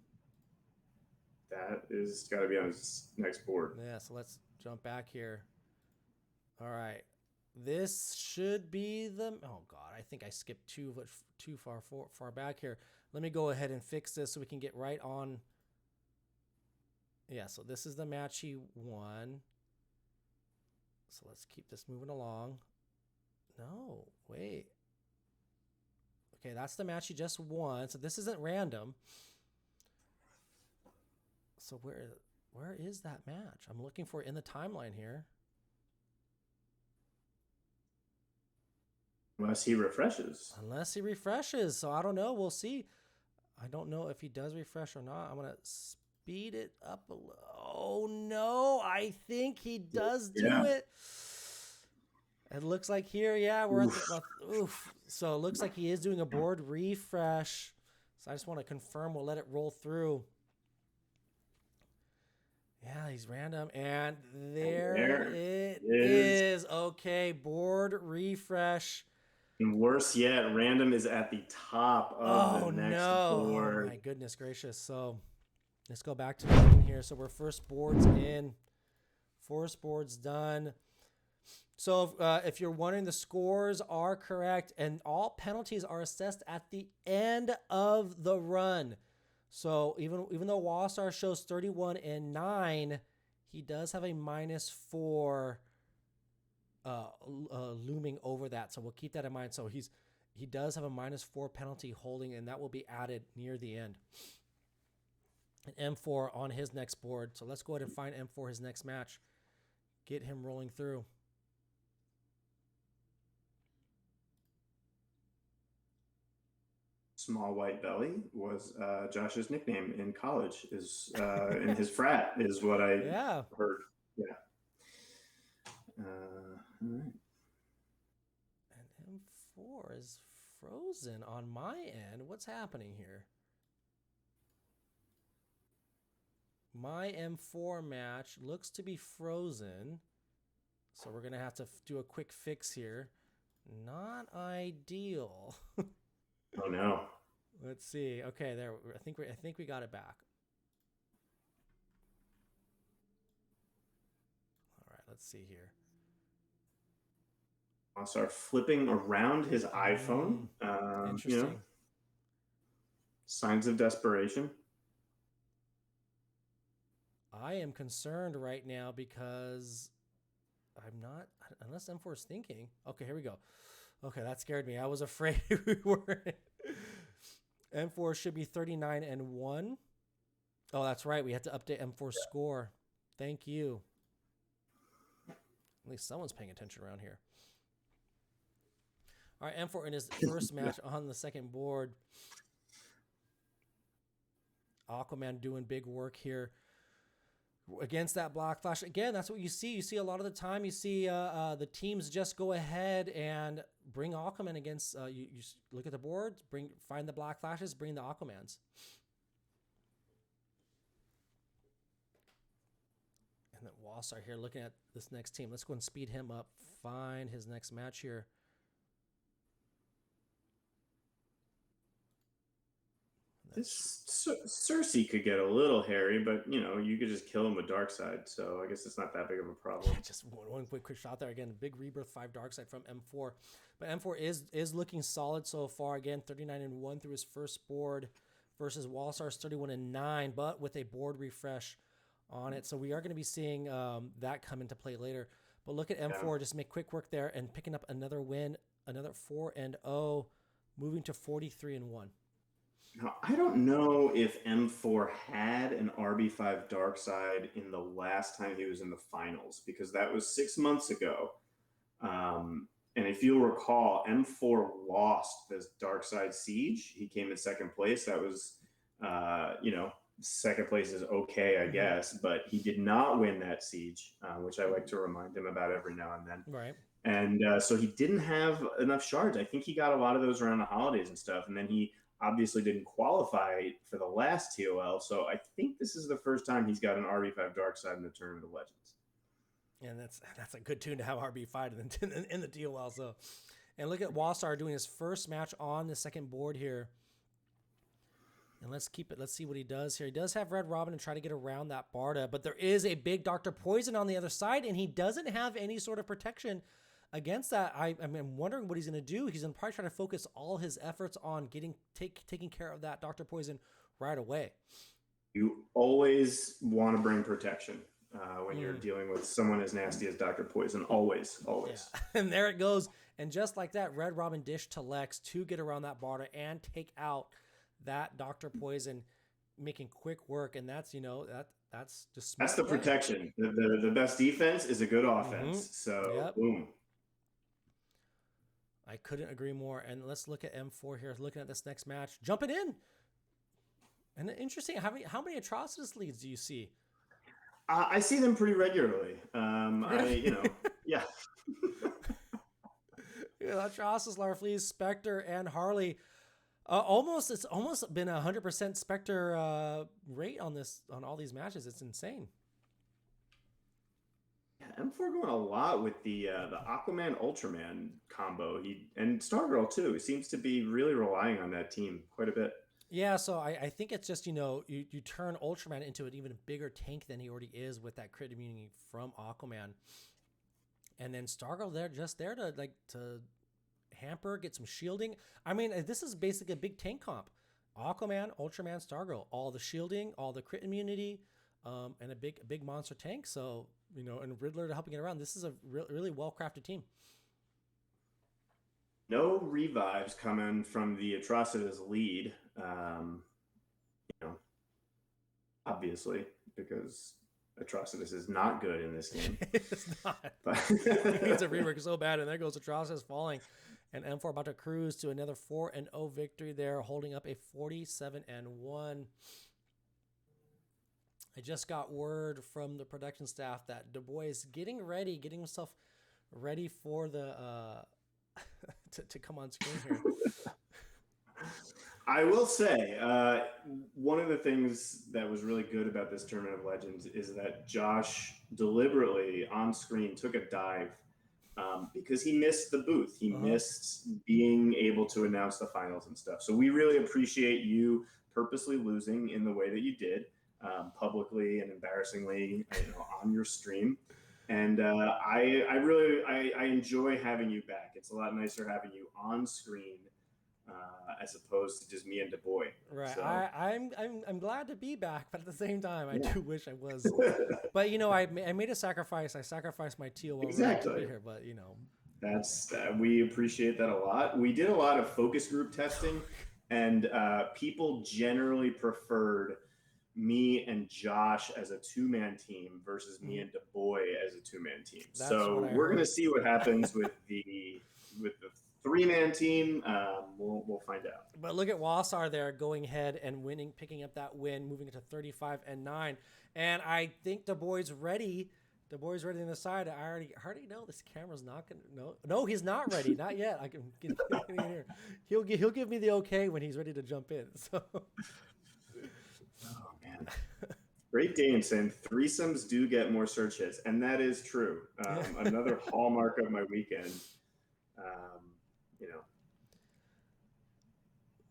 That is got to be on his next board. Yeah, so let's jump back here. All right. This should be the... Oh, God. I think I skipped too far back here. Let me go ahead and fix this so we can get right on... Yeah, so this is the match he won. So let's keep this moving along. No, wait. Okay, that's the match he just won. So this isn't random. So where is that match? I'm looking for it in the timeline here. Unless he refreshes. So I don't know. We'll see. I don't know if he does refresh or not. I'm going to speed it up a little. Oh, no. I think he does do it. It looks like here, yeah, we're at the... Oof. So it looks like he is doing a board refresh. So I just want to confirm. We'll let it roll through. Yeah, he's random. And there it is. Okay, board refresh. And worse yet, random is at the top of the next board. Oh, my goodness gracious. So let's go back to the screen here. So we're first board's in. First board's done. So if you're wondering, the scores are correct, and all penalties are assessed at the end of the run. So even though Wasar shows 31 and 9, he does have a -4 looming over that. So we'll keep that in mind. So he does have a -4 penalty holding, and that will be added near the end. And M4 on his next board. So let's go ahead and find M4 his next match. Get him rolling through. Small White Belly was Josh's nickname in college. Is in his frat is what I heard. Yeah. All right. And M4 is frozen on my end. What's happening here? My M4 match looks to be frozen. So we're going to have to do a quick fix here. Not ideal. Oh no. Let's see. Okay, there. I think we got it back. All right, let's see here. I'll start flipping around his iPhone. Interesting. Signs of desperation. I am concerned right now because I'm not, unless M4 is thinking. Okay, here we go. Okay, that scared me. I was afraid we weren't. M4 should be 39 and 1. Oh, that's right. We had to update M4's score. Thank you. At least someone's paying attention around here. All right, M4 in his first match on the second board. Aquaman doing big work here against that block flash. Again, that's what you see. You see a lot of the time, you see the teams just go ahead and bring Aquaman against, you look at the board, find the black flashes, bring the Aquamans. And then Wasar here looking at this next team. Let's go and speed him up, find his next match here. This Cersei could get a little hairy, but you could just kill him with Darkseid, so I guess it's not that big of a problem. Just one quick shot there. Again, big Rebirth 5 Darkseid from M4. But M4 is looking solid so far. Again, 39 and 1 through his first board versus Wasar's 31 and 9, but with a board refresh on it. So we are going to be seeing that come into play later. But look at M4, just make quick work there and picking up another win, another 4-0, moving to 43 and 1. Now, I don't know if M4 had an RB5 Darkseid in the last time he was in the finals, because that was 6 months ago. And if you'll recall, M4 lost this Darkseid Siege. He came in second place. That was, second place is okay, I guess, but he did not win that Siege, which I like to remind him about every now and then. Right. And so he didn't have enough shards. I think he got a lot of those around the holidays and stuff. And then he obviously didn't qualify for the last TOL. So I think this is the first time he's got an RB5 Darkseid in the Tournament of Legends. And that's a good tune to have RB5 in the TOL. So, and look at Wasar doing his first match on the second board here. And let's keep it. Let's see what he does here. He does have Red Robin and try to get around that Barda, but there is a big Dr. Poison on the other side, and he doesn't have any sort of protection against that. I'm wondering what he's going to do. He's going to probably try to focus all his efforts on taking care of that Dr. Poison right away. You always want to bring protection when you're dealing with someone as nasty as Dr. Poison. Always. Yeah. And there it goes. And just like that, Red Robin dish to Lex to get around that Barda and take out that Dr. Poison, making quick work. And that's, that's just smart. That's the protection. The best defense is a good offense. Mm-hmm. So, boom. I couldn't agree more. And let's look at M4 here, looking at this next match. Jumping in. And interesting, how many Atrocitus leads do you see? I see them pretty regularly. Yeah. Atrocitus, Larfleeze, Spectre, and Harley. It's almost been 100% Spectre rate on all these matches. It's insane. Yeah, M4 going a lot with the Aquaman Ultraman combo. And Stargirl too. He seems to be really relying on that team quite a bit. Yeah, so I think it's just, you turn Ultraman into an even bigger tank than he already is with that crit immunity from Aquaman. And then Stargirl there to hamper, get some shielding. I mean, this is basically a big tank comp. Aquaman, Ultraman, Stargirl, all the shielding, all the crit immunity, and a big monster tank. So, and Riddler to helping it around. This is a really well-crafted team. No revives coming from the Atrocitus lead, obviously, because Atrocitus is not good in this game. It's not. But it's a rework so bad, and there goes Atrocitus falling. And M4 about to cruise to another 4-0 victory there, holding up a 47-1. I just got word from the production staff that DaBoy is getting himself ready for the to come on screen here. I will say, one of the things that was really good about this Tournament of Legends is that Josh deliberately on screen took a dive because he missed the booth. He missed being able to announce the finals and stuff. So we really appreciate you purposely losing in the way that you did, publicly and embarrassingly, on your stream. And I enjoy having you back. It's a lot nicer having you on screen as opposed to just me and DaBoy. Right. So. I'm glad to be back, but at the same time, I do wish I was. But I made a sacrifice. I sacrificed my TOL exactly. to be here. But that's we appreciate that a lot. We did a lot of focus group testing, and people generally preferred me and Josh as a two-man team versus me and DaBoy as a two-man team. So we're going to see what happens with the three-man team. We'll find out. But look at Wasar there going ahead and winning, picking up that win, moving it to 35-9. And I think DaBoy's ready. DaBoy's ready on the side. I already know this camera's not going to. No, he's not ready. Not yet. I can get in here. He'll give me the okay when he's ready to jump in. So. Oh man, Great Dane saying threesomes do get more search hits, and that is true. Another hallmark of my weekend.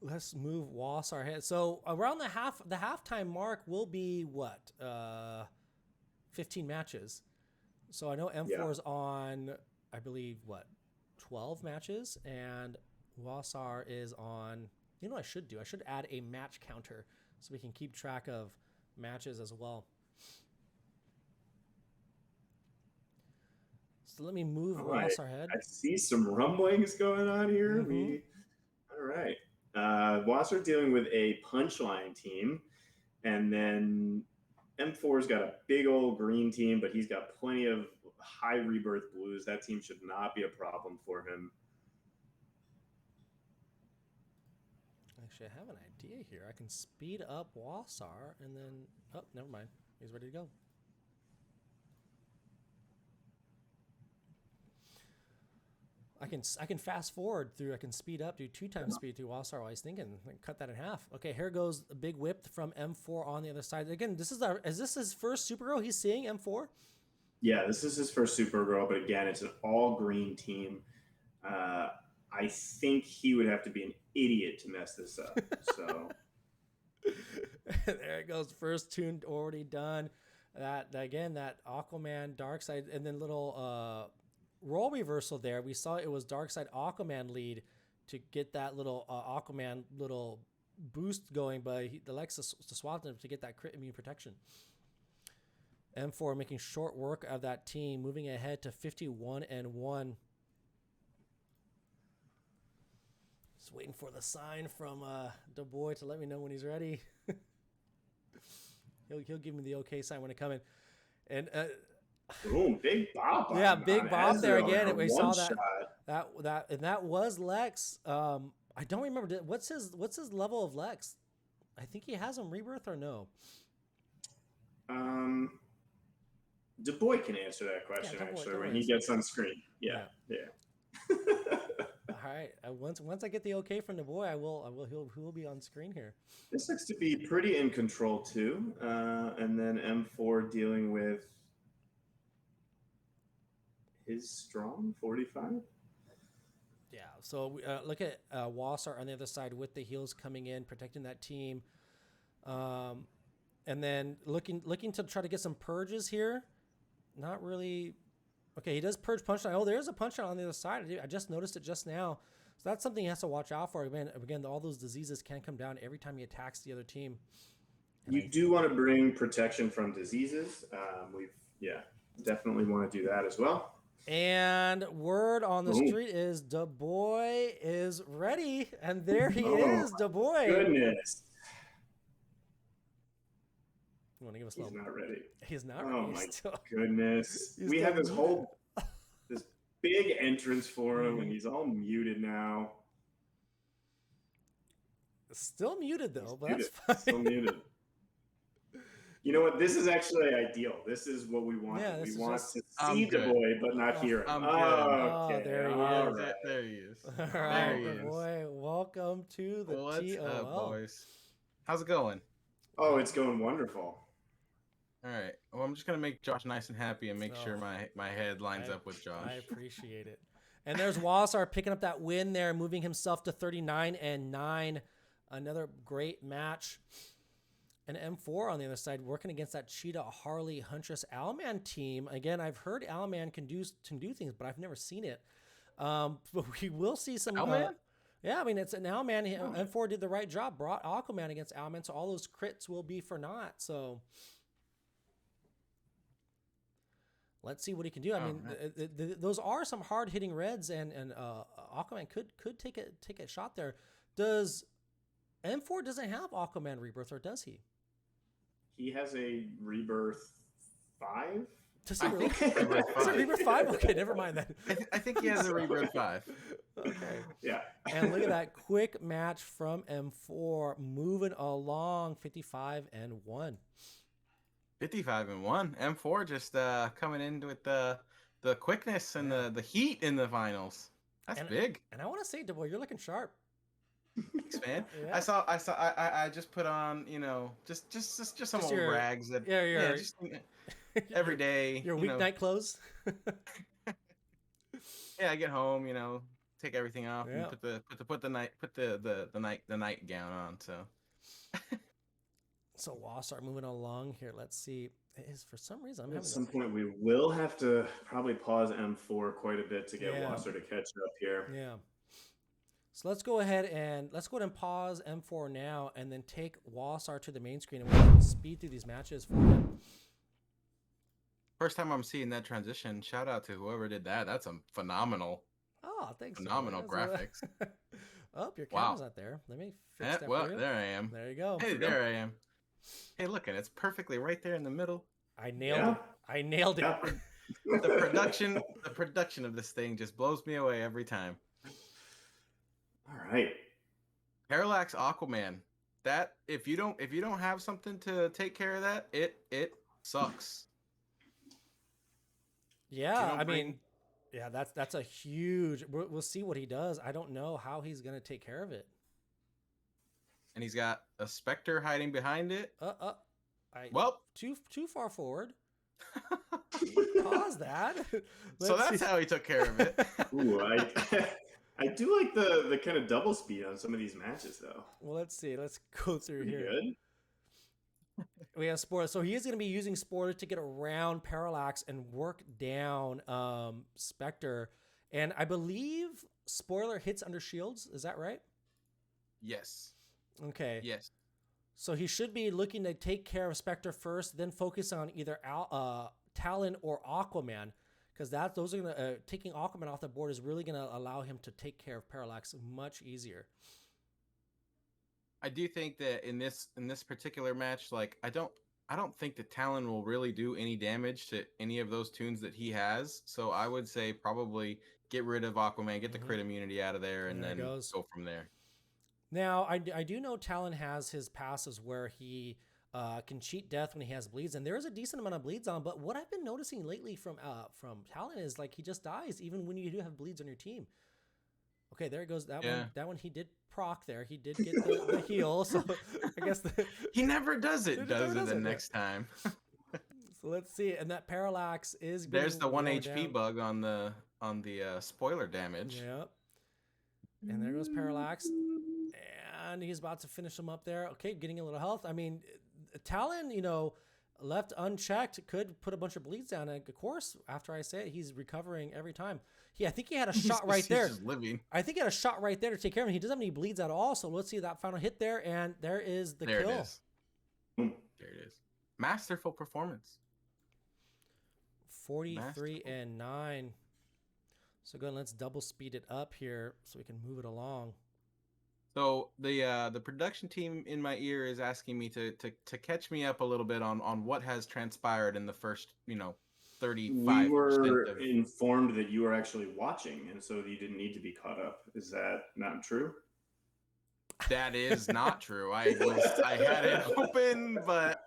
Let's move Wasar ahead. So around the halftime mark will be what? 15 matches. So I know M4 is on, I believe, 12 matches, and Wasar is on. You know what I should do? I should add a match counter so we can keep track of matches as well. So let me move Wasar ahead. I see some rumblings going on here. All right. Wasar dealing with a punchline team, and then M4's got a big old green team, but he's got plenty of high rebirth blues. That team should not be a problem for him. Actually, I have an idea here. I can speed up Wasar and then... Oh, never mind. He's ready to go. I can fast forward through. I can speed up, do 2 times speed through Wasar while he's thinking. Cut that in half. Okay, here goes a big whip from M4 on the other side. Again, is this his first Supergirl he's seeing, M4? Yeah, this is his first Supergirl, but again, it's an all-green team. I think he would have to be an idiot to mess this up. So There it goes. First tune already done. That again, that Aquaman Darkseid, and then little role reversal there. We saw it was Darkseid Aquaman lead to get that little Aquaman little boost going, but Alexis swapped him to get that crit immune protection. M4 making short work of that team, moving ahead to 51-1. Just waiting for the sign from DaBoy to let me know when he's ready. He'll give me the okay sign when it comes in. And boom, big bop. Yeah, big bop there again. And we saw shot. that was Lex. I don't remember what's his level of Lex. I think he has him rebirth or no. DaBoy can answer that question actually when he gets on screen. Yeah. All right. Once I get the okay from DaBoy, he will be on screen here. This looks to be pretty in control too. And then M4 dealing with his strong 45. Yeah. So look at Wasar on the other side with the heals coming in, protecting that team, and then looking to try to get some purges here. Not really. Okay, he does purge punch down. Oh, there's a punch down on the other side. I just noticed it just now. So that's something he has to watch out for. Again, all those diseases can come down every time he attacks the other team. And you do want to bring protection from diseases. Definitely want to do that as well. And word on the street is DaBoy is ready. And there he is, DaBoy. Goodness. You want to give us a He's not ready. He's not ready. Oh my goodness. We have this big entrance for him, and he's all muted now. Still muted though, but muted. That's fine. Still muted. You know what? This is actually ideal. This is what we want. Yeah, we want just... to see DaBoy, but not hear him. Oh, there he is. Right. There he is. All right, DaBoy, welcome to the What's TOL. up, boys? How's it going? Oh, it's going wonderful. All right. Well, I'm just gonna make Josh nice and happy and make sure my head lines up with Josh. I appreciate it. And there's Wasar picking up that win there, moving himself to 39-9. Another great match. And M4 on the other side working against that Cheetah, Harley, Huntress, Owlman team. Again, I've heard Owlman can do things, but I've never seen it. But we will see some. Owlman? Yeah, I mean, it's an Owlman. M4 did the right job, brought Aquaman against Owlman, so all those crits will be for naught. So let's see what he can do. I mean, those are some hard hitting reds, and Aquaman could take a shot there. Does M4 doesn't have Aquaman rebirth, or does he? He has a rebirth 5. Does he really? Is it rebirth 5? Okay, never mind that. I think he has a rebirth 5. Okay. Yeah. And look at that quick match from M4, moving along 55-1. 55-1. M4 just coming in with the quickness and the heat in the finals. That's big. And I want to say, DaBoy, you're looking sharp. Thanks, man. Yeah. I just put on, just some old rags that just, every day. Your weeknight clothes. Yeah, I get home, take everything off and put the nightgown on. So Wasar moving along here. Let's see. For some reason At some point we will have to probably pause M4 quite a bit to get Wasar to catch up here. Yeah. So let's go ahead and pause M4 now, and then take Wasar to the main screen, and we'll speed through these matches for him. First time I'm seeing that transition. Shout out to whoever did that. That's a phenomenal. Oh, thanks. Phenomenal graphics. Oh, your camera's not there. Let me fix that for you. There I am. There you go. Hey, there I am. Hey, look, and it's perfectly right there in the middle. I nailed it. I nailed it. The production of this thing just blows me away every time. All right. Parallax Aquaman. That if you don't have something to take care of that, it sucks. Yeah, I mean, that's a huge. We'll see what he does. I don't know how he's gonna take care of it. And he's got a Spectre hiding behind it. Too far forward. Pause that. So that's how he took care of it. Ooh, I do like the kind of double speed on some of these matches, though. Well, let's see. Let's go through Pretty here. good. We have Spoiler. So he is going to be using Spoiler to get around Parallax and work down Spectre. And I believe Spoiler hits under shields. Is that right? Yes. Okay. Yes. So he should be looking to take care of Spectre first, then focus on either Talon or Aquaman, because those are gonna taking Aquaman off the board is really gonna allow him to take care of Parallax much easier. I do think that in this particular match, like I don't think that Talon will really do any damage to any of those tunes that he has. So I would say probably get rid of Aquaman, get the crit immunity out of there, and then go from there. Now, I do know Talon has his passes where he can cheat death when he has bleeds, and there is a decent amount of bleeds on. But what I've been noticing lately from Talon is like he just dies even when you do have bleeds on your team. Okay, there it goes. That one he did proc there. He did get the heal. So I guess he never does it. Does it the next time. So let's see. And that Parallax is there's the 1 HP down. bug on the spoiler damage. Yep. And there goes Parallax. And he's about to finish him up there. Okay, getting a little health. I mean, Talon, left unchecked, could put a bunch of bleeds down. And of course, after I say it, he's recovering every time. I think he had a shot right there. Just living. I think he had a shot right there to take care of him. He doesn't have any bleeds at all. So let's see that final hit there. And there is the kill. It is. There it is. Masterful performance. 43 and 9. So go ahead, let's double speed it up here so we can move it along. So the production team in my ear is asking me to catch me up a little bit on what has transpired in the first 35. We were informed that you were actually watching, and so you didn't need to be caught up. Is that not true? That is not true. I had it open, but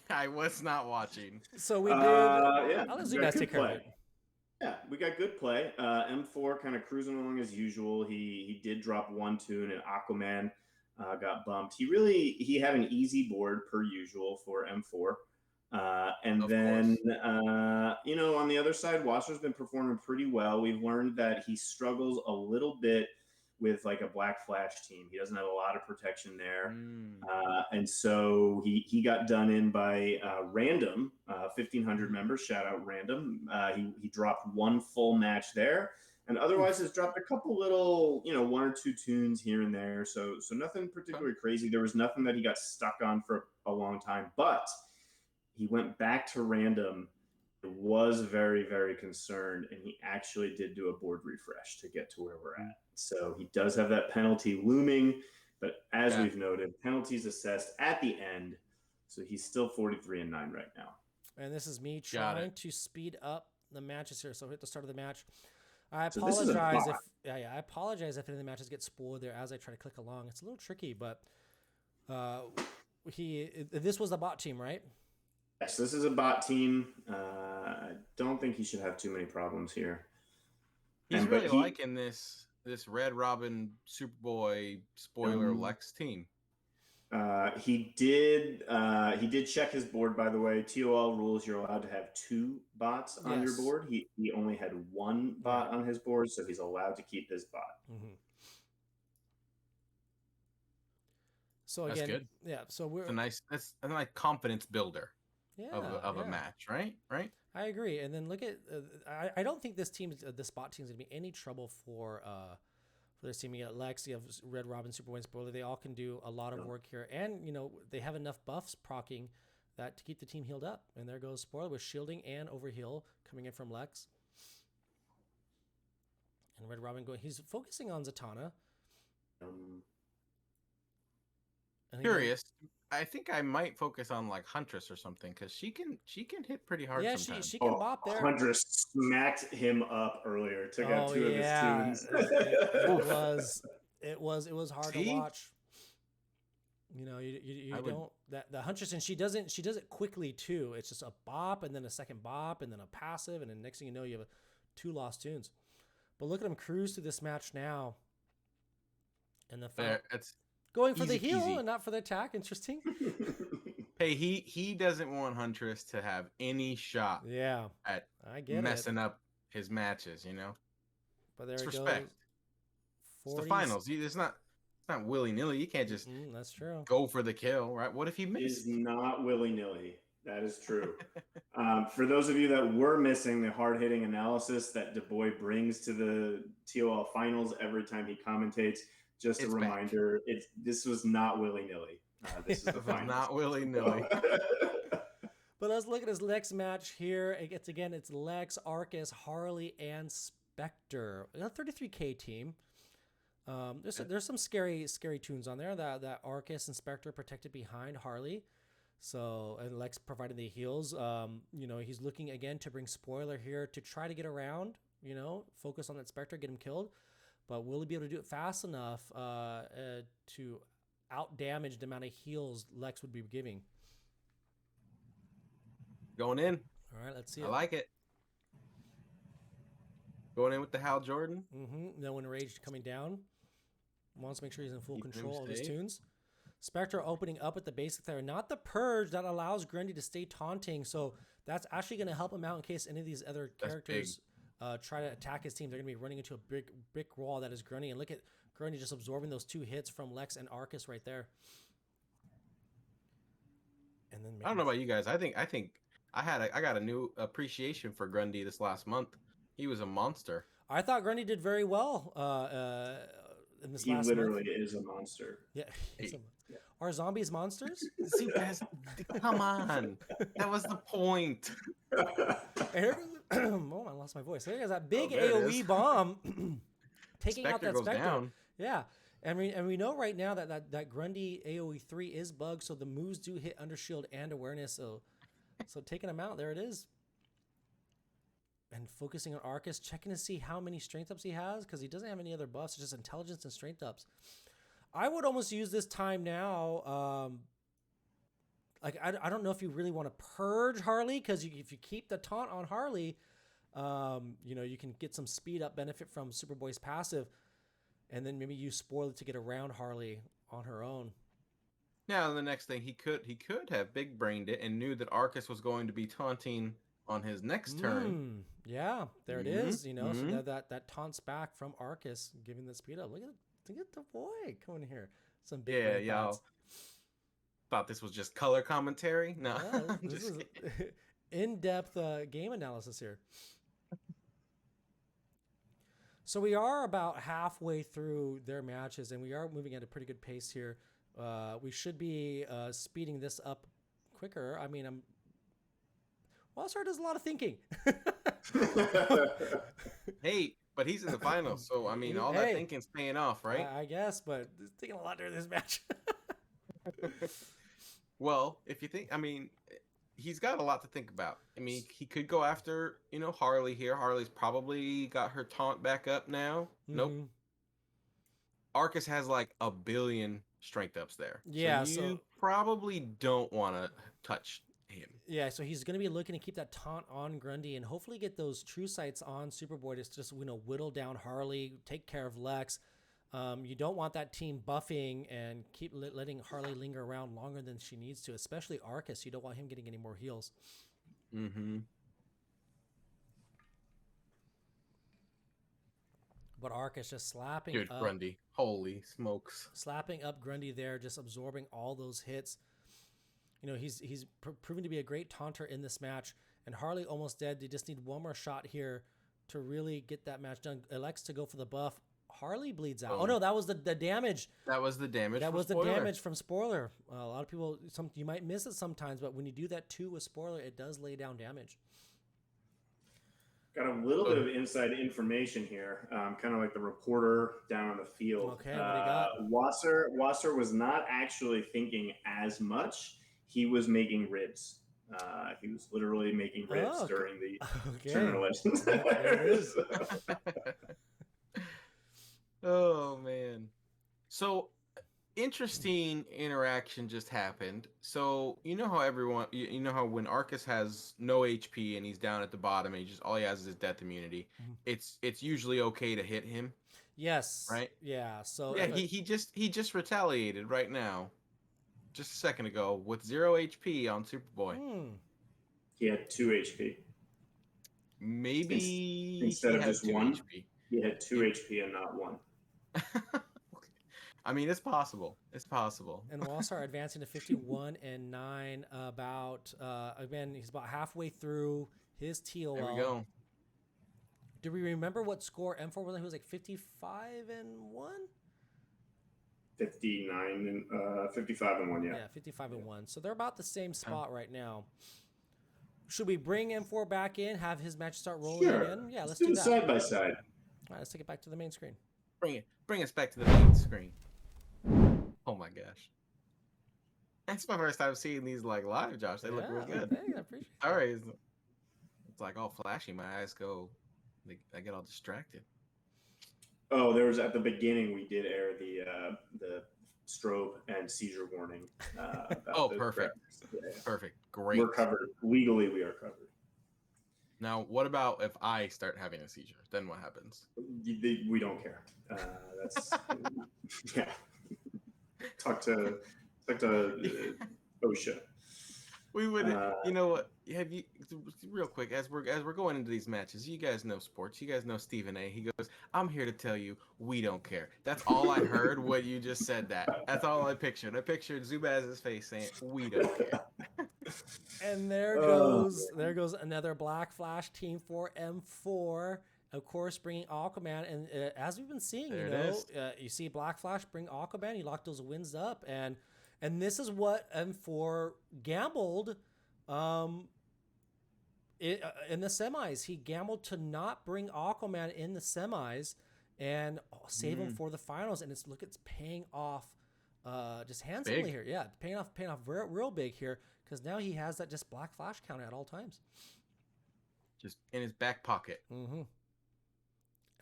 I was not watching. So we did. I'll let Zubaz take care of it. Yeah, we got good play. M4 kind of cruising along as usual. He did drop one tune, and Aquaman got bumped. He had an easy board per usual for M4. And then, on the other side, Wasar's been performing pretty well. We've learned that he struggles a little bit with like a Black Flash team. He doesn't have a lot of protection there. And so he got done in by Random, 1,500 members. Shout out Random. He dropped one full match there. And otherwise has dropped a couple little, 1 or 2 tunes here and there. So nothing particularly crazy. There was nothing that he got stuck on for a long time. But he went back to Random, was very, very concerned, and he actually did do a board refresh to get to where we're at. So he does have that penalty looming, but as we've noted, penalties assessed at the end. So he's still 43 and 9 right now. And this is me trying to speed up the matches here. So hit the start of the match. I apologize I apologize if any of the matches get spoiled there as I try to click along. It's a little tricky, but this was the bot team, right? Yes, this is a bot team. I don't think he should have too many problems here. He's really liking this Red Robin Superboy spoiler Lex team. He did check his board, by the way. TOL rules you're allowed to have 2 bots on your board. He only had 1 bot on his board, so he's allowed to keep his bot. So again, that's good. Yeah. So that's a nice confidence builder. Of a match, right? I agree. And then look at I don't think this bot team is gonna be any trouble for this team. You got Lex, you have Red Robin, Superboy, Spoiler. They all can do a lot of work here, and they have enough buffs proccing that to keep the team healed up. And there goes Spoiler with shielding and overheal coming in from Lex. And Red Robin he's focusing on Zatanna. Curious. I think I might focus on like Huntress or something because she can hit pretty hard. Yeah, sometimes. she can bop there. Huntress smacked him up earlier. Took out 2 of his tunes. It was hard to watch. You don't the Huntress, and she does it quickly too. It's just a bop and then a second bop and then a passive, and then next thing you know you have 2 lost tunes. But look at him cruise through this match now. And it's going for the heal and not for the attack. Interesting. Hey, he doesn't want Huntress to have any shot. At messing up his matches. But there it's it respect. goes. It's the finals. It's not willy nilly. You can't just that's true. go for the kill, right? What if he missed? Is not willy nilly. That is true. For those of you that were missing the hard hitting analysis that DaBoy brings to the TOL finals every time he commentates, just a reminder: this was not willy nilly. This is the finals. Not willy nilly. But let's look at his next match here. It's Lex, Arcus, Harley, and Spectre. A 33K team. There's some scary tunes on there. That Arcus and Spectre protected behind Harley. So, and Lex provided the heals. He's looking again to bring Spoiler here to try to get around, focus on that Spectre, get him killed. But will he be able to do it fast enough to out damage the amount of heals Lex would be giving? Going in. All right, let's see. I like it. Going in with the Hal Jordan. No one raged coming down. Wants to make sure he's in full control of his tunes. Spectre opening up at the basic there. Not the purge that allows Grundy to stay taunting. So that's actually going to help him out in case any of these other characters try to attack his team. They're going to be running into a brick wall that is Grundy. And look at Grundy just absorbing those 2 hits from Lex and Arcus right there. And then I don't know about you guys. I think I got a new appreciation for Grundy this last month. He was a monster. I thought Grundy did very well in this last month. He literally is a monster. Yeah. Are zombies monsters? Zubaz, come on. That was the point. I lost my voice. There's that big AoE bomb taking out that Spectre. Down. Yeah. And we know right now that Grundy AoE 3 is bugged, so the moves do hit under shield and awareness. So taking him out, there it is. And focusing on Arcus, checking to see how many strength ups he has, because he doesn't have any other buffs, just intelligence and strength ups. I would almost use this time now. I don't know if you really want to purge Harley, because if you keep the taunt on Harley, you can get some speed up benefit from Superboy's passive, and then maybe use Spoiler to get around Harley on her own. Now the next thing he could have big brained it and knew that Arcus was going to be taunting on his next turn. Yeah, there it is. So that taunts back from Arcus, giving the speed up. Look at the boy coming here. Some big y'all thought this was just color commentary. No, yeah, this is in-depth game analysis here. So we are about halfway through their matches, and we are moving at a pretty good pace here. We should be speeding this up quicker. I mean, Wasar does a lot of thinking. Hey, but he's in the finals, so I mean, all that thinking's paying off, right? I guess, but it's taking a lot during this match. Well, if you think, I mean, he's got a lot to think about. I mean, he could go after, Harley here. Harley's probably got her taunt back up now. Nope. Arcus has like 1 billion strength ups there. Yeah, so you probably don't want to touch him. Yeah, so he's going to be looking to keep that taunt on Grundy and hopefully get those true sights on Superboy to just whittle down Harley, take care of Lex. You don't want that team buffing and keep letting Harley linger around longer than she needs to, especially Arcus. You don't want him getting any more heals. But Arcus just slapping up Grundy. Holy smokes. Slapping up Grundy there, just absorbing all those hits. He's proven to be a great taunter in this match, and Harley almost dead. They just need one more shot here to really get that match done. Elects to go for the buff. Harley bleeds out. Oh no, that was the damage. That was the damage. That was the damage from Spoiler. A lot of people, you might miss it sometimes, but when you do that too with Spoiler, it does lay down damage. Got a little bit of inside information here, kind of like the reporter down on the field. Okay, what do you got? Wasar was not actually thinking as much. He was making ribs. He was literally making ribs during the tournament. There it is. Oh man. So interesting interaction just happened. So how when Arcus has no HP and he's down at the bottom and all he has is his death immunity, it's usually okay to hit him. Yes. Right? Yeah. So yeah, he just retaliated right now. Just a second ago with 0 HP on Superboy. He had 2 HP. Maybe instead of just 1 HP. He had 2 HP and not 1. I mean, it's possible. It's possible. And Wasar advancing to 51-9. About again, he's about halfway through his TOL. There we go. Do we remember what score M4 was? He was like 55-1. 55-1. Yeah. Yeah, 55-1. So they're about the same spot right now. Should we bring M4 back in? Have his match start rolling again? Yeah, let's do that. Side by side. All right, let's take it back to the main screen. Bring us back to the main screen. Oh my gosh. That's my first time seeing these like live, Josh. They look real good. Hey, I appreciate it. All right. It's like all flashy. My eyes go, I get all distracted. Oh, there was at the beginning we did air the strobe and seizure warning. Oh, perfect. Yeah. Perfect. Great. We're covered. Legally, we are covered. Now, what about if I start having a seizure? Then what happens? We don't care. That's yeah. Talk to OSHA. We would, you know what? Have you real quick as we're going into these matches? You guys know sports. You guys know Stephen A. He goes, "I'm here to tell you, we don't care." That's all I heard when you just said that. That's all I pictured. I pictured Zubaz's face saying, "We don't care." And there goes another Black Flash team for M4. Of course, bringing Aquaman, and as we've been seeing, you see Black Flash bring Aquaman. He locked those wins up, and this is what M4 gambled in the semis. He gambled to not bring Aquaman in the semis and save him for the finals, and it's paying off just handsomely here. Yeah, paying off real big here, because now he has that just Black Flash counter at all times. Just in his back pocket. Mm-hmm.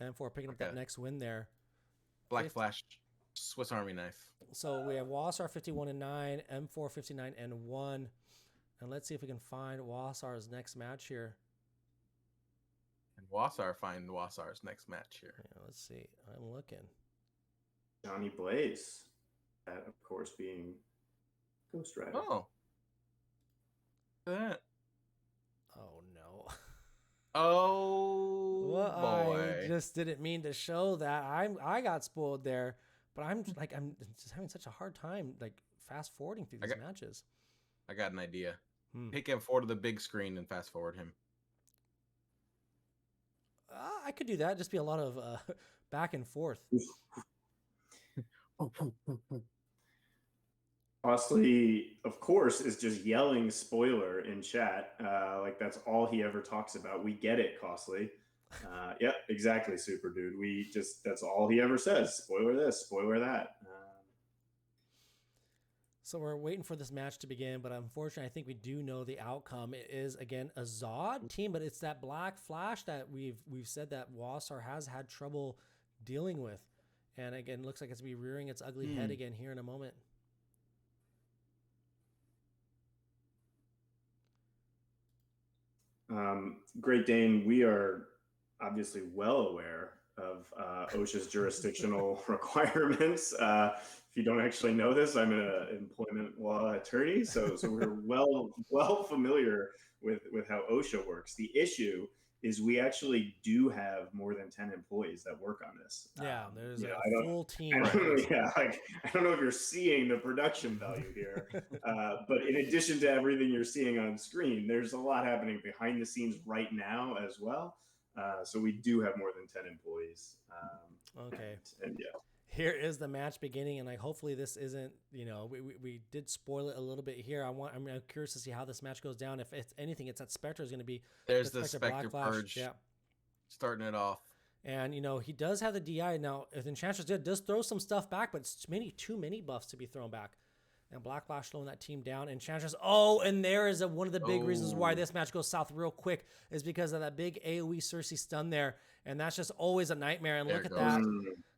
M4 picking up that next win there. Black Flash, Swiss Army knife. So we have Wasar 51-9, M4 59-1, and let's see if we can find Wasar's next match here. And Wasar find Wasar's next match here. Yeah, let's see. I'm looking. Johnny Blaze, that of course being Ghost Rider. Oh, look at that. Oh no. Oh boy! I just didn't mean to show that. I got spoiled there, but I'm just having such a hard time fast forwarding through these matches. I got an idea. Pick M4 to the big screen and fast forward him. I could do that. Just be a lot of back and forth. Costly, of course, is just yelling spoiler in chat. Like that's all he ever talks about. We get it, Costly. Yep, exactly, Super Dude. That's all he ever says. Spoiler this, spoiler that. So we're waiting for this match to begin, but unfortunately, I think we do know the outcome. It is again a Zod team, but it's that Black Flash that we've said that Wasar has had trouble dealing with, and again, looks like it's gonna be rearing its ugly head again here in a moment. Great Dane, we are obviously well aware of OSHA's jurisdictional requirements. If you don't actually know this, I'm an employment law attorney, so we're well familiar with how OSHA works. The issue is we actually do have more than 10 employees that work on this. Yeah, there's a full team. I don't know if you're seeing the production value here, but in addition to everything you're seeing on screen, there's a lot happening behind the scenes right now as well. So we do have more than 10 employees. Okay. And yeah. Here is the match beginning, and hopefully this isn't, we did spoil it a little bit here. I'm curious to see how this match goes down. If it's anything, it's that Spectre is going to be. There's the Spectre Purge, starting it off. And he does have the DI now. If Enchantress does throw some stuff back, but it's too many buffs to be thrown back. And Black Flash slowing that team down. Enchantress. Oh, and there is one of the big reasons why this match goes south real quick is because of that big AOE Cersei stun there, and that's just always a nightmare. And look at that.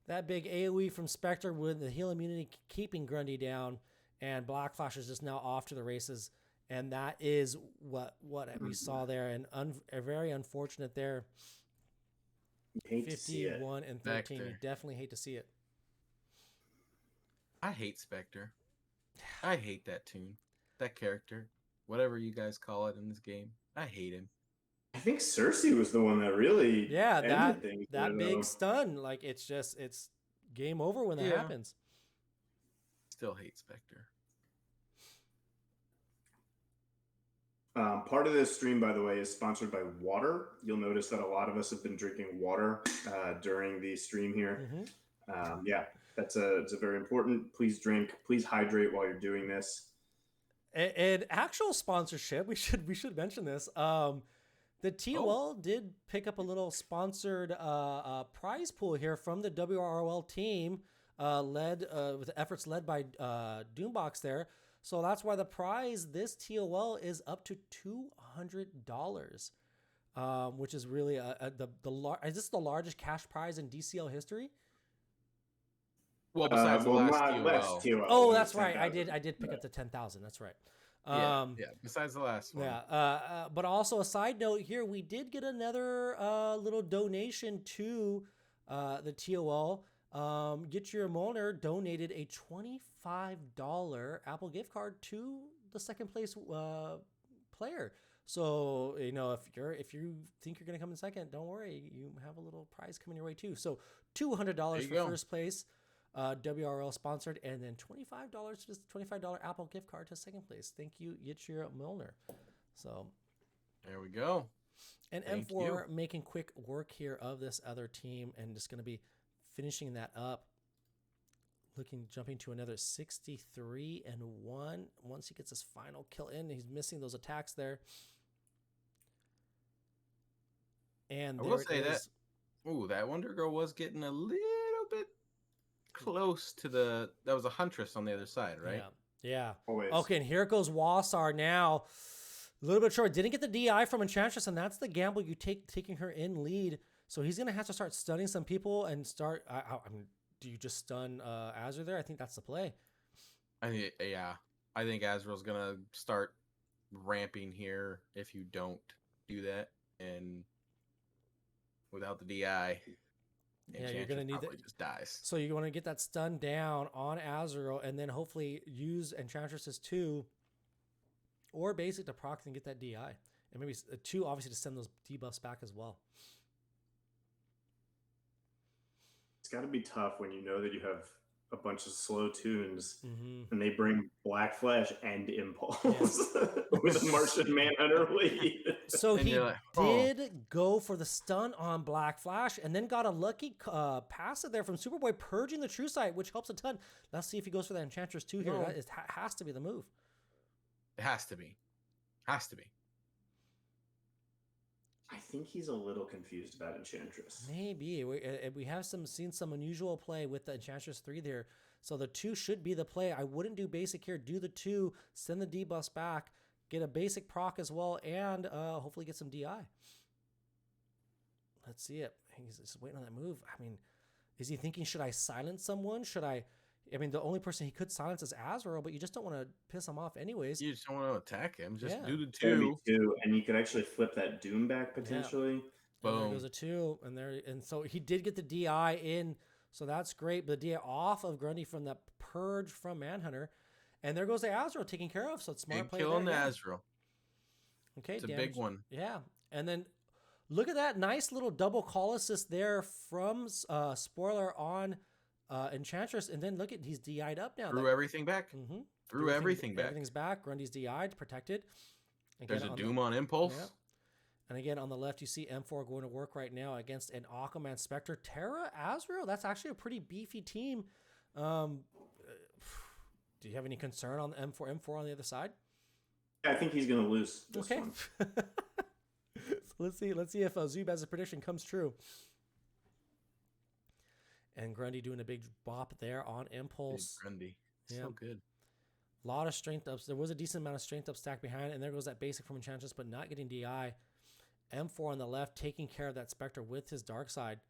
That big AoE from Spectre with the heal immunity keeping Grundy down, and Black Flash is just now off to the races. And that is what we saw there, and very unfortunate there. 51 and 13. You definitely hate to see it. I hate Spectre. I hate that tune, that character, whatever you guys call it in this game. I hate him. I think Cersei was the one that really that big stun. Like it's game over when that happens. Still hate Spectre. Part of this stream, by the way, is sponsored by water. You'll notice that a lot of us have been drinking water during the stream here. It's a very important. Please drink. Please hydrate while you're doing this. And actual sponsorship, we should mention this. The TOL did pick up a little sponsored prize pool here from the WROL team, with efforts led by Doombox there. So that's why the prize this TOL is up to $200, which is really is this the largest cash prize in DCL history? Well, besides the last TOL. Oh, that's right. I did pick up the 10,000. That's right. Besides the last one. But also a side note here, we did get another little donation to the TOL. Get Your Molnar donated a $25 Apple gift card to the second place player. So if you think you're gonna come in second, don't worry, you have a little prize coming your way too. So $200 for first place, WRL sponsored, and then $25 just $25 Apple gift card to second place. Thank you, Get Your Molnar. So there we go. And M4 making quick work here of this other team, and just gonna be finishing that up, jumping to another 63-1 once he gets his final kill in. He's missing those attacks there. And I will say that Wonder Girl was getting a little bit close to that was a Huntress on the other side, right? Yeah. Always. Okay, and here goes Wasar now. A little bit short. Didn't get the DI from Enchantress, and that's the gamble you taking her in lead. So he's going to have to start stunning some people and start... do you just stun Azure there? I think that's the play. I think Azrael's going to start ramping here if you don't do that. And without the DI, you're going to need that. Just dies. So you want to get that stun down on Azrael and then hopefully use Enchantress's 2 or basic to proc and get that DI. And maybe 2 obviously to send those debuffs back as well. It's got to be tough when you know that you have a bunch of slow tunes and they bring Black Flash and Impulse with a Martian Manhunter lead. So he did go for the stun on Black Flash and then got a lucky passive there from Superboy, purging the True Sight, which helps a ton. Let's see if he goes for that Enchantress 2 here. That has to be the move. It has to be. Has to be. I think he's a little confused about Enchantress. Maybe. We have seen some unusual play with the Enchantress 3 there. So the 2 should be the play. I wouldn't do basic here. Do the 2, send the debuffs back, get a basic proc as well, and hopefully get some DI. Let's see it. He's just waiting on that move. I mean, is he thinking, should I silence someone? I mean, the only person he could silence is Azrael, but you just don't want to piss him off anyways. You just don't want to attack him. Just do the 2. And you could actually flip that Doom back potentially. Boom. And there goes a 2. And so he did get the DI in, so that's great. But the DI off of Grundy from that purge from Manhunter. And there goes the Azrael taken care of. So it's smart play. Killing the Azrael. Okay, it's a big one. Yeah. And then look at that nice little double call assist there from Spoiler on Enchantress, and then look at he's DI'd up now. Threw everything back. Threw everything back. Everything's back. Grundy's DI'd, protected. Again, there's a Doom on Impulse. Yeah. And again, on the left, you see M4 going to work right now against an Aquaman Spectre. Terra, Azrael, that's actually a pretty beefy team. Do you have any concern on M4 on the other side? Yeah, I think he's going to lose this one. So let's see if Zubaz's prediction comes true. And Grundy doing a big bop there on Impulse. Big Grundy. So good. A lot of strength ups. There was a decent amount of strength up stack behind, and there goes that basic from Enchantress, but not getting DI. M4 on the left taking care of that Spectre with his dark side.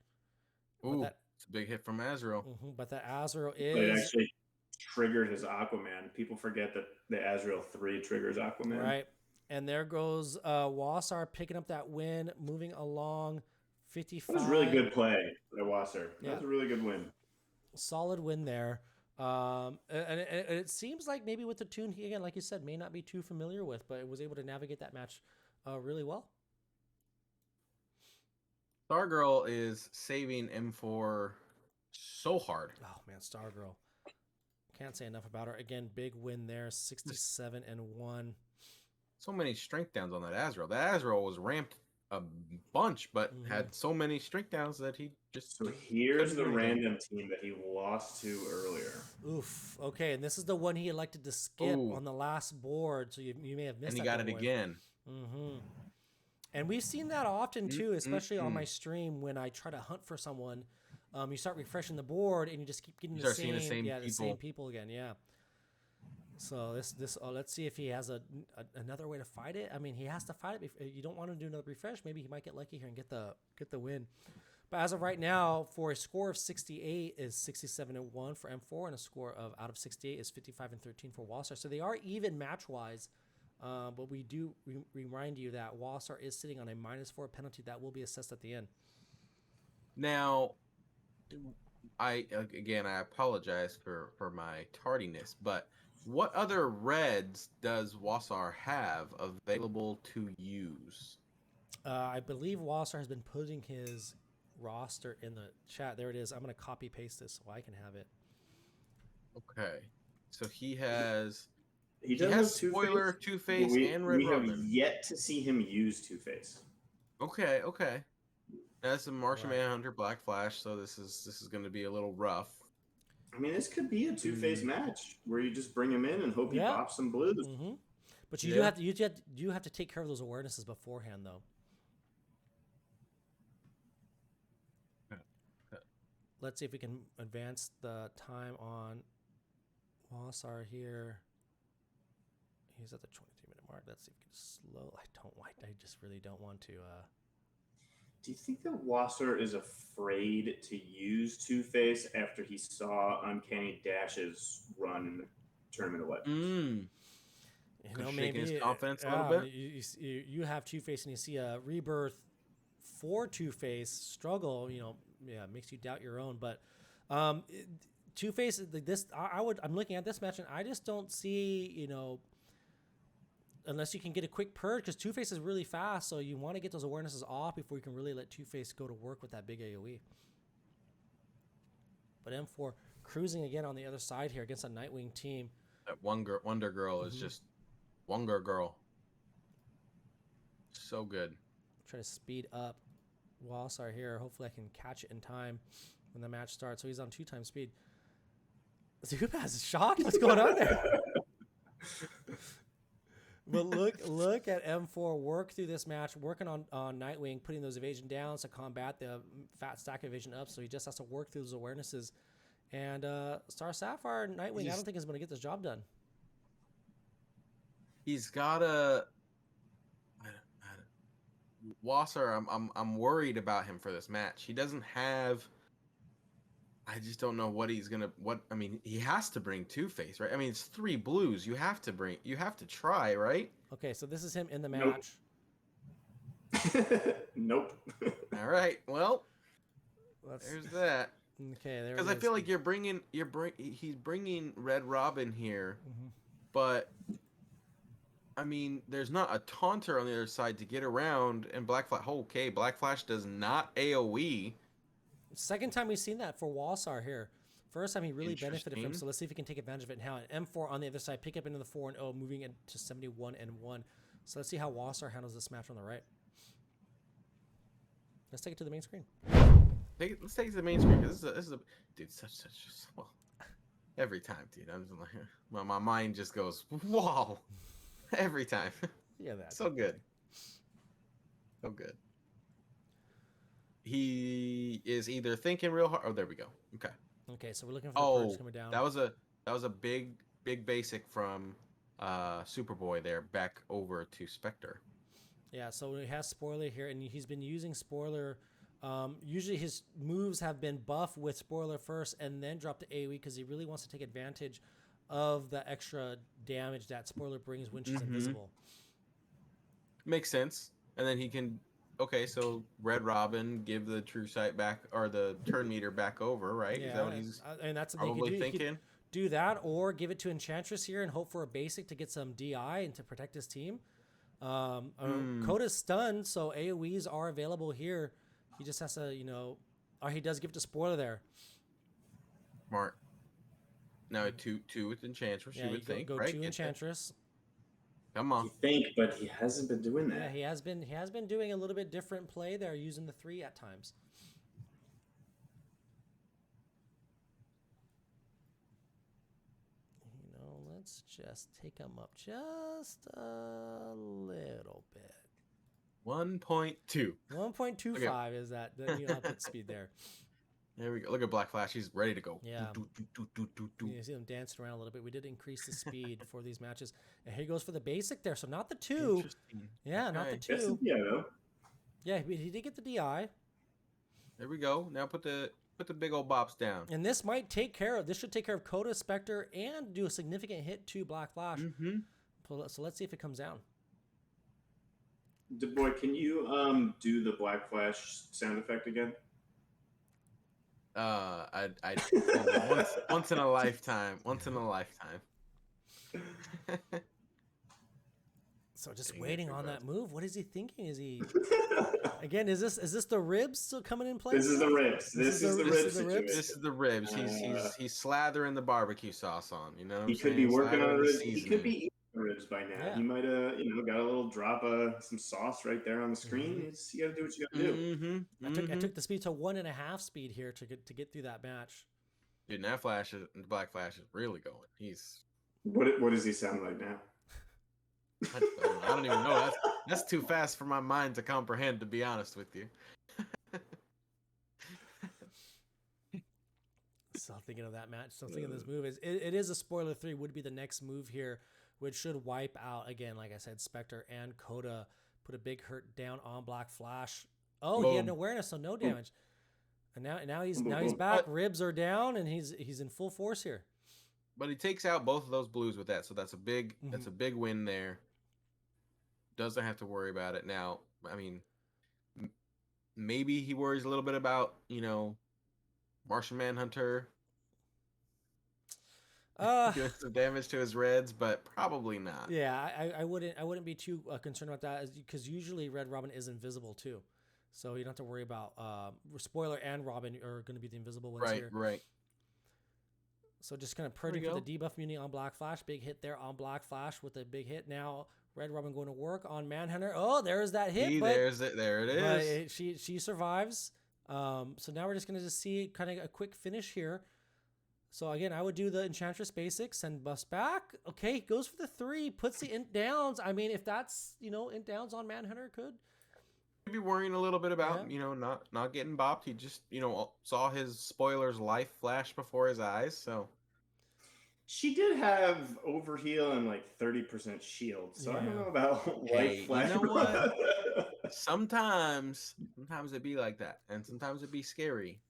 Ooh, it's a big hit from Azrael. But that Azrael is... It actually triggered his Aquaman. People forget that the Azrael 3 triggers Aquaman. Right. And there goes Wasar picking up that win, moving along 55. That was a really good play by Wasar. That was a really good win. Solid win there. And it seems like maybe with the tune, he, again, like you said, may not be too familiar with, but it was able to navigate that match really well. Stargirl is saving M4 so hard. Oh man, Stargirl. Can't say enough about her. Again, big win there, 67-1. So many strength downs on that Azrael. That Azrael was ramped a bunch, but had so many strength downs that he just. So here's the random team that he lost to earlier. Oof. Okay, and this is the one he elected to skip on the last board, so you may have missed. And he got it again. And we've seen that often too, especially on my stream when I try to hunt for someone. You start refreshing the board, and you just keep getting the same people again. Yeah. So this let's see if he has another way to fight it. I mean, he has to fight it. You don't want to do another refresh. Maybe he might get lucky here and get the win. But as of right now, for a score of 68 is 67-1 for M4, and a score of out of 68 is 55-13 for Wasar. So they are even match wise. But we do remind you that Wasar is sitting on a -4 penalty that will be assessed at the end. Now, I apologize for my tardiness, but what other reds does Wasar have available to use? I believe Wasar has been putting his roster in the chat. There it is. I'm going to copy paste this so I can have it. Okay. So he has... He has Spoiler, Two-Face, and Red Robin. We have yet to see him use Two-Face. Okay. That's a Martian Manhunter Black Flash, so this is going to be a little rough. I mean, this could be a Two-Face match where you just bring him in and hope he pops some blues. But you do have to take care of those awarenesses beforehand, though. Let's see if we can advance the time on Wasar here. He's at the 23-minute mark. Let's see if we can slow. I just really don't want to. Do you think that Wasser is afraid to use Two-Face after he saw Uncanny Dash's run in the Tournament of Legends? Maybe his confidence a little bit. You have Two-Face and you see a rebirth for Two-Face struggle. Makes you doubt your own. But Two-Face, I'm looking at this match and I just don't see unless you can get a quick purge, because Two-Face is really fast, so you want to get those awarenesses off before you can really let Two-Face go to work with that big AoE. But M4 cruising again on the other side here against a Nightwing team. That Wonder Girl is just Wonder Girl. So good. Try to speed up Wasar here. Hopefully I can catch it in time when the match starts. So he's on 2x speed. Zubaz is shocked. What's going on there? But look at M4 work through this match, working on Nightwing, putting those evasion downs to combat the fat stack evasion up. So he just has to work through those awarenesses. And Star Sapphire Nightwing, I don't think is going to get this job done. He's got a Wasser. I'm worried about him for this match. He doesn't have. I just don't know what he's gonna. I mean, he has to bring Two-Face, right? I mean, it's 3 blues. You have to try, right? Okay, so this is him in the match. Nope. All right. Well, there's that. Okay, there. Because I feel like he's bringing Red Robin here, but I mean, there's not a taunter on the other side to get around, and Black Flash. Okay, Black Flash does not AoE. Second time we've seen that for Wasar here. First time he really benefited from him, so let's see if we can take advantage of it now. And M4 on the other side, pick up into the 4-0, moving it to 71-1. So let's see how Wasar handles this match on the right. Let's take it to the main screen. Let's take it to the main screen. This is a dude. Such well, every time, dude. I'm just like, my mind just goes whoa, every time. Yeah, that. So good. So good. He is either thinking real hard. Oh, there we go. Okay, so we're looking for the purge coming down. That was a big basic from Superboy there back over to Spectre. Yeah, so he has Spoiler here, and he's been using Spoiler. Usually his moves have been buff with Spoiler first and then drop to AoE because he really wants to take advantage of the extra damage that Spoiler brings when she's invisible. Makes sense. And then he can... Okay, so Red Robin, give the True Sight back, or the turn meter back over, right? Yeah, Is that what he's and that's probably thinking? He could do that, or give it to Enchantress here and hope for a basic to get some DI and to protect his team. Coda's stunned, so AoEs are available here. He just has to, or he does give it to Spoiler there. Smart. No, two with Enchantress. Yeah, you would think, go right? 2 Enchantress. Come on. You think, but he hasn't been doing that. Yeah, he has been doing a little bit different play there, using the 3 at times. Let's just take him up just a little bit. 1.2. 1.25 is that the output speed there. There we go. Look at Black Flash. He's ready to go. Yeah. Do. You see him dancing around a little bit. We did increase the speed for these matches. And here he goes for the basic there. So not the 2. Interesting. Yeah, Okay. not the 2. Yeah, though. Yeah, he did get the DI. There we go. Now put the big old bops down. And this should take care of Coda, Spectre, and do a significant hit to Black Flash. Mm-hmm. So let's see if it comes down. DaBoy, can you do the Black Flash sound effect again? I once in a lifetime. Once in a lifetime. So just waiting on that move. What is he thinking? Is he again? Is this the ribs still coming in place? This is the ribs. This is the ribs. This is the ribs. He's slathering the barbecue sauce on. You know, he could be working on ribs. He could be eating the ribs by now. Yeah. He might have got a little drop of some sauce right there on the screen. Mm-hmm. You got to do what you got to do. I took the speed to 1.5 speed here to get through that match. Dude, that Black Flash is really going. He's what does he sound like now? I don't even know. That's too fast for my mind to comprehend, to be honest with you. Still thinking of that match. Still thinking of this move. It is a spoiler 3. Would be the next move here, which should wipe out again. Like I said, Spectre and Coda put a big hurt down on Black Flash. Oh, Boom. He had an awareness, so no damage. And now he's back. Ribs are down, and he's in full force here. But he takes out both of those blues with that, so that's a big win there. Doesn't have to worry about it now. I mean, maybe he worries a little bit about Martian Manhunter doing some damage to his reds, but probably not. Yeah, I wouldn't be too concerned about that, because usually Red Robin is invisible too, so you don't have to worry about Spoiler and Robin are going to be the invisible ones here. Right. So just kind of purging for the debuff immunity on Black Flash. Big hit there on Black Flash with a big hit. Now Red Robin going to work on Manhunter. Oh, there's that hit. There it is. She survives. So now we're just going to see kind of a quick finish here. So again, I would do the Enchantress basics and bust back. Okay, goes for the 3, puts the int downs. I mean, if that's, int downs on Manhunter, could be worrying a little bit about, not getting bopped. He just, saw his Spoiler's life flash before his eyes. So she did have overheal and like 30% shield. So I don't know about life flash. You know what? Sometimes it'd be like that, and sometimes it'd be scary.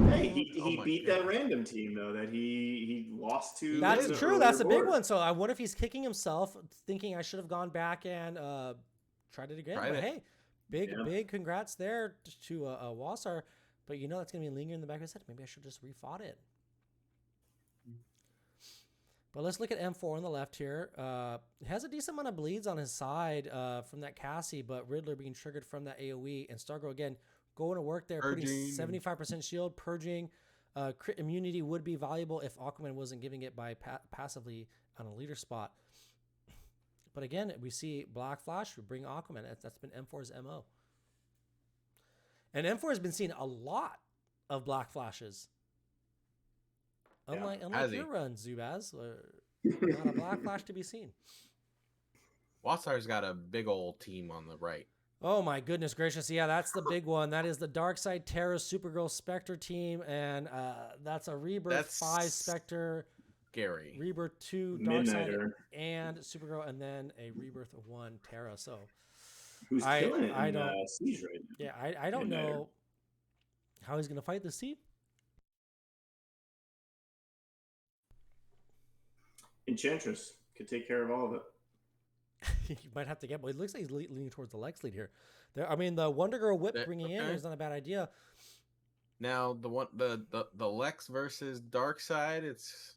Hey, he beat that random team though that he lost to. That's true. That's a big one. So I wonder if he's kicking himself, thinking I should have gone back and tried it again. But hey, big congrats there to Wasar. But that's gonna be lingering in the back of his head. Maybe I should just refought it. But let's look at M4 on the left here. It has a decent amount of bleeds on his side from that Cassie, but Riddler being triggered from that AoE, and Stargirl again going to work there, putting 75% shield, purging. Crit immunity would be valuable if Aquaman wasn't giving it by passively on a leader spot. But again, we see Black Flash bring Aquaman. That's been M4's MO. And M4 has been seeing a lot of Black Flashes. Unlike your run, Zubaz, not a Black Flash to be seen. Wasar's got a big old team on the right. Oh my goodness gracious! Yeah, that's the big one. That is the Darkseid, Terra, Supergirl, Spectre team, and that's a Rebirth 5 Spectre, Gary, Rebirth 2 Darkseid, and Supergirl, and then a Rebirth 1 Terra. So who's killing it in Siege right now? Yeah, I don't know how he's gonna fight this team. Enchantress could take care of all of it. You might have to get. Well, it looks like he's leaning towards the Lex lead here. The Wonder Girl whip bringing in is not a bad idea. Now the Lex versus Darkseid, it's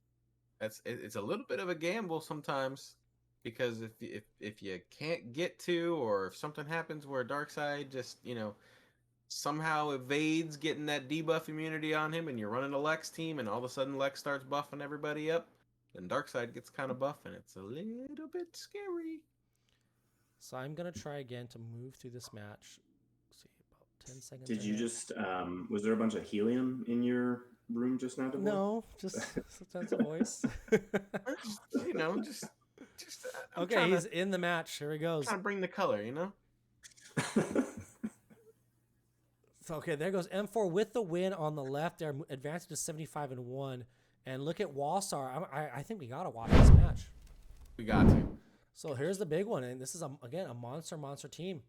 a little bit of a gamble sometimes, because if you can't get to, or if something happens where Darkseid just somehow evades getting that debuff immunity on him, and you're running a Lex team, and all of a sudden Lex starts buffing everybody up, then Darkseid gets kind of buff, and it's a little bit scary. So I'm gonna try again to move through this match. Let's see, about 10 seconds. Did you just? Was there a bunch of helium in your room just now, DaBoy? No, just sometimes a voice. just. Okay, he's in the match. Here he goes. Trying to bring the color, So, okay, there goes M4 with the win on the left. They're advancing to 75-1. And look at Wasar. I think we gotta watch this match. We got to. So here's the big one, and this is again a monster team.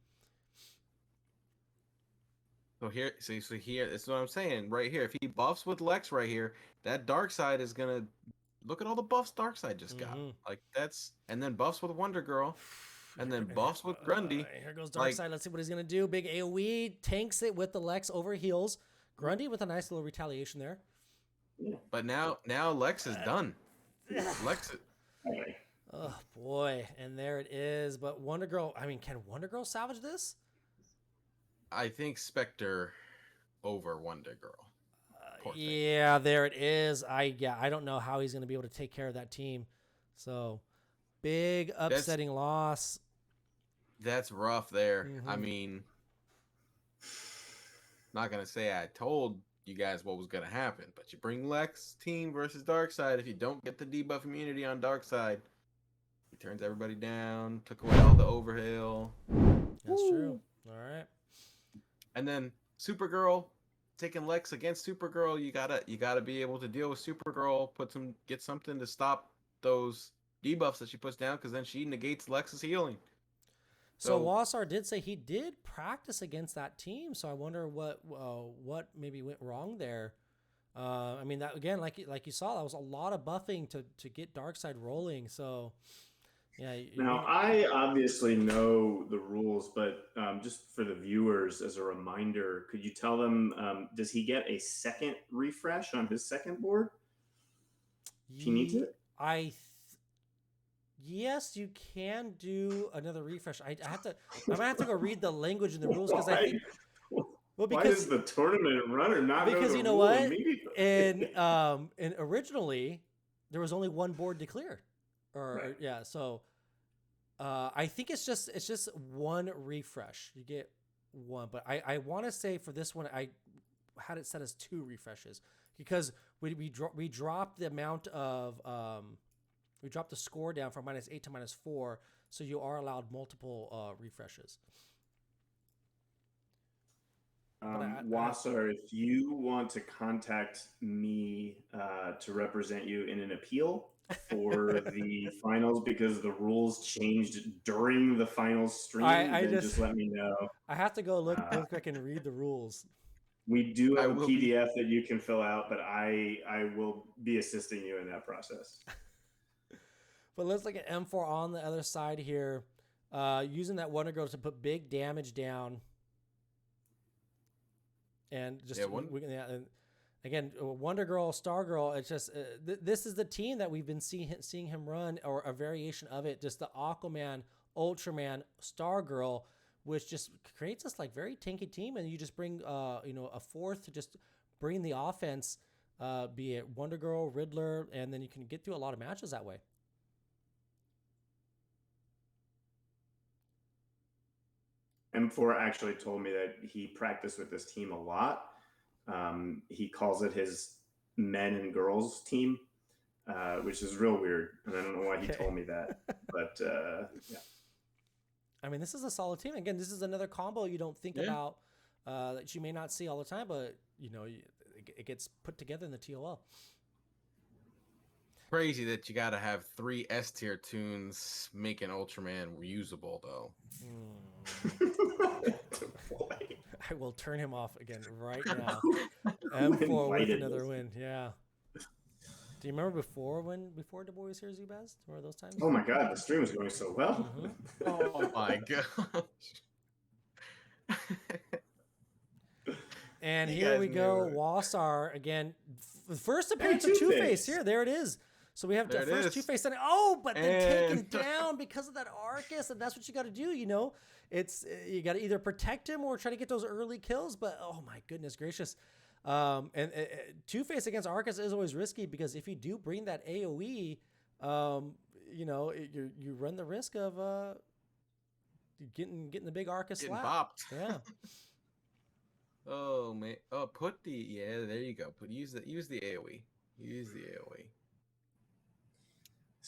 So here, here, this is what I'm saying right here. If he buffs with Lex right here, that Darkseid is gonna look at all the buffs Darkseid just got. Like and then buffs with Wonder Girl, and then buffs with Grundy. Here goes Darkseid. Let's see what he's gonna do. Big AOE tanks it with the Lex over heals. Grundy with a nice little retaliation there. But now Lex is done. Lex. Oh boy, and there it is. But Wonder Girl. I mean, can Wonder Girl salvage this? I think Spectre over Wonder Girl. Yeah, there it is. I don't know how he's going to be able to take care of that team. So, big upsetting loss. That's rough there. I mean, not going to say I told you guys what was going to happen, but you bring Lex team versus Darkseid. If you don't get the debuff immunity on Darkseid, he turns everybody down, took away all the overhill. That's true. All right. And then Supergirl taking Lex against Supergirl, you gotta be able to deal with Supergirl, get something to stop those debuffs that she puts down, because then she negates Lex's healing. So Wasar did say he did practice against that team, so I wonder what maybe went wrong there. I mean, that again, like you saw, that was a lot of buffing to get Darkseid rolling. So yeah. Now I obviously know the rules, but just for the viewers, as a reminder, could you tell them? Does he get a second refresh on his second board? If he needs it. Yes, you can do another refresh. I'm gonna have to go read the language in the rules because I think. Well, because why does the tournament runner not know the because you know rule what? Immediately? And originally there was only one board to clear, So I think it's just one refresh. You get one, but I want to say for this one I had it set as 2 refreshes because we dropped the amount of we dropped the score down from -8 to -4, so you are allowed multiple refreshes. Wasar, if you want to contact me to represent you in an appeal for the finals because the rules changed during the finals stream, then just let me know. I have to go look if I can read the rules. We do have a PDF that you can fill out, but I will be assisting you in that process. But let's look at M4 on the other side here, using that Wonder Girl to put big damage down. And just and again, Wonder Girl, Stargirl. It's just this is the team that we've been seeing him run, or a variation of it. Just the Aquaman, Ultraman, Stargirl, which just creates this like very tanky team, and you just bring a fourth to just bring the offense, be it Wonder Girl, Riddler, and then you can get through a lot of matches that way. M4 actually told me that he practiced with this team a lot. He calls it his men and girls team, which is real weird. And I don't know why he told me that. But yeah. I mean, this is a solid team. Again, this is another combo you don't think about that you may not see all the time, but it gets put together in the TOL. Crazy that you got to have 3 S tier tunes making Ultraman usable, though. I will turn him off again right now. M4 with another win. Yeah. Do you remember before DaBoy was here, Zubaz? Remember those times? Oh my God, the stream was going so well. Oh my gosh. And here we go. Wasar again. First appearance of Two-Face here. There it is. So we have There the it first is. Two-Face standing. Oh, but then taken And- down because of that Arcus, and that's what you got to do. You know, it's you got to either protect him or try to get those early kills. But oh my goodness gracious, and Two-Face against Arcus is always risky because if you do bring that AOE, you know, you run the risk of getting the big Arcus Getting slap. bopped. Yeah. Oh man. Oh, put the there you go. Use the AOE. Use the AOE.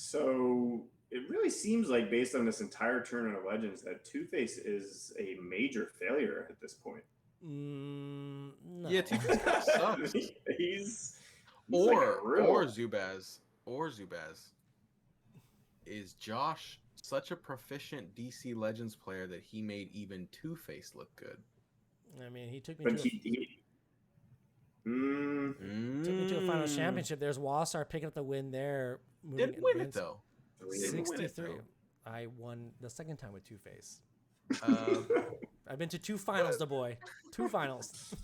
So it really seems like, based on this entire Tournament of Legends, that Two-Face is a major failure at this point. No. Yeah, Two-Face kind of sucks. he's Or like Zubaz. Is Josh such a proficient DC Legends player that he made even Two-Face look good? I mean, he took me But to he took me to a final championship. There's Wasar picking up the win there. Didn't win it though. 63. I won the second time with Two-Face. Uh, I've been to 2 finals, DaBoy. 2 finals.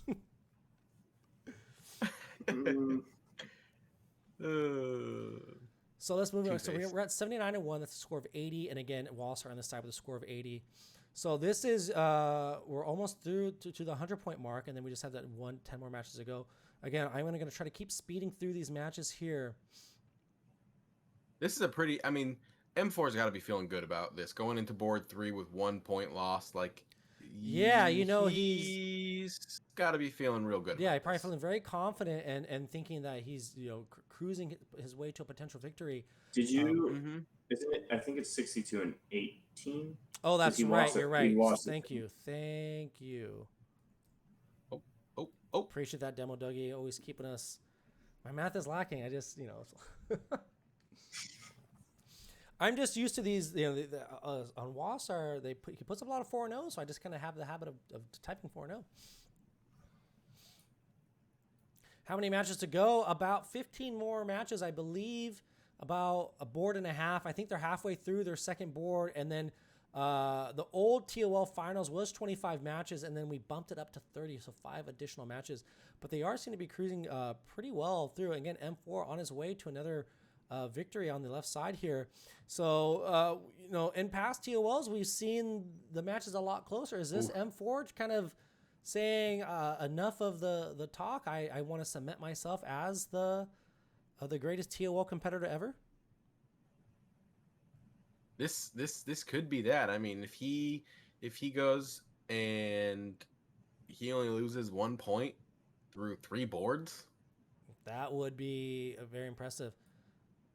So let's move on. So we're at 79-1. That's a score of 80. And again, Wasser on the side with a score of 80. So this is, we're almost through to the 100-point mark. And then we just have that 10 more matches to go. Again, I'm going to try to keep speeding through these matches here. This is a pretty, I mean, M4's got to be feeling good about this. Going into board 3 with 1 point lost. Like, yeah, you know, he's got to be feeling real good. Yeah, he's probably feeling very confident and thinking that he's, you know, cruising his way to a potential victory. Did you? Isn't it? I think it's 62-18. Oh, that's right. You're right. Thank you. Oh. Appreciate that demo, Dougie. Always keeping us. My math is lacking. I just, you know. I'm just used to these, you know, on Wasar, he puts up a lot of 4-0, so I just kind of have the habit of typing 4-0. How many matches to go? About 15 more matches, I believe. About a board and a half. I think they're halfway through their second board, and then the old TOL finals was 25 matches, and then we bumped it up to 30, so 5 additional matches. But they are seem to be cruising pretty well through. Again, M4 on his way to another victory on the left side here. So, you know, in past TOLs, we've seen the matches a lot closer. Is this M4 kind of saying enough of the talk? I want to cement myself as the greatest TOL competitor ever? This could be that. I mean, if he goes and he only loses 1 point through 3 boards, that would be very impressive.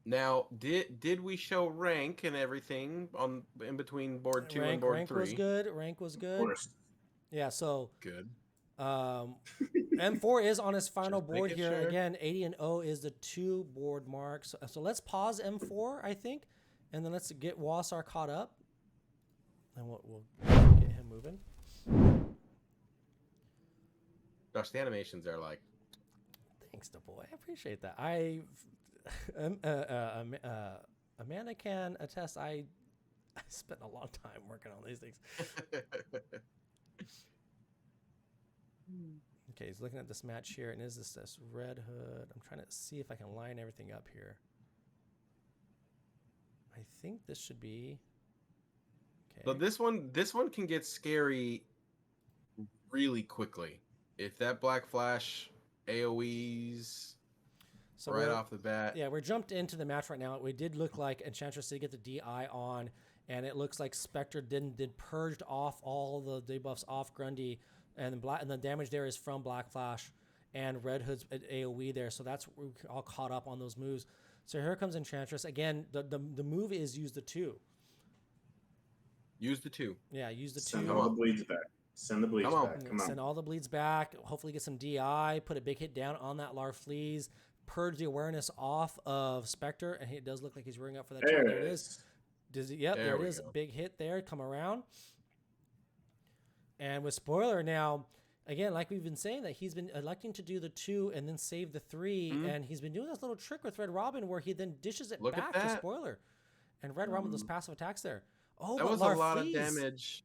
Now, did we show rank and everything in between board 2 and board 3? Rank was good. Of course. Yeah, so good. M4 is on his final board here. Sure. Again, 80-0 is the 2 board mark. So let's pause M4, I think, and then let's get Wasar caught up, and we'll get him moving. Gosh, the animations are like. Thanks, DaBoy. I appreciate that. Amanda can attest. I spent a long time working on these things. Okay, he's looking at this match here, and is this Red Hood? I'm trying to see if I can line everything up here. I think this should be okay. But this one can get scary really quickly if that Black Flash AOE's so right off the bat. Yeah, we're jumped into the match right now. We did look like Enchantress did get the DI on, and it looks like Spectre did purged off all the debuffs off Grundy, and the damage there is from Black Flash and Red Hood's AOE there. So that's we're all caught up on those moves. So here comes Enchantress again. The move is use the 2. Use the 2. Yeah, use the 2. Send all the bleeds back. Send the bleeds back. Come on. Send all the bleeds back. Hopefully get some DI. Put a big hit down on that Larfleeze. Purge the awareness off of Spectre, and it does look like he's ring up for that. There it is. Yep, there it is. Big hit there. Come around. And with Spoiler now, again, like we've been saying, that he's been electing to do the 2 and then save the 3, and he's been doing this little trick with Red Robin where he then dishes it back to Spoiler. And Red Robin with those passive attacks there. Oh, that was a lot of damage.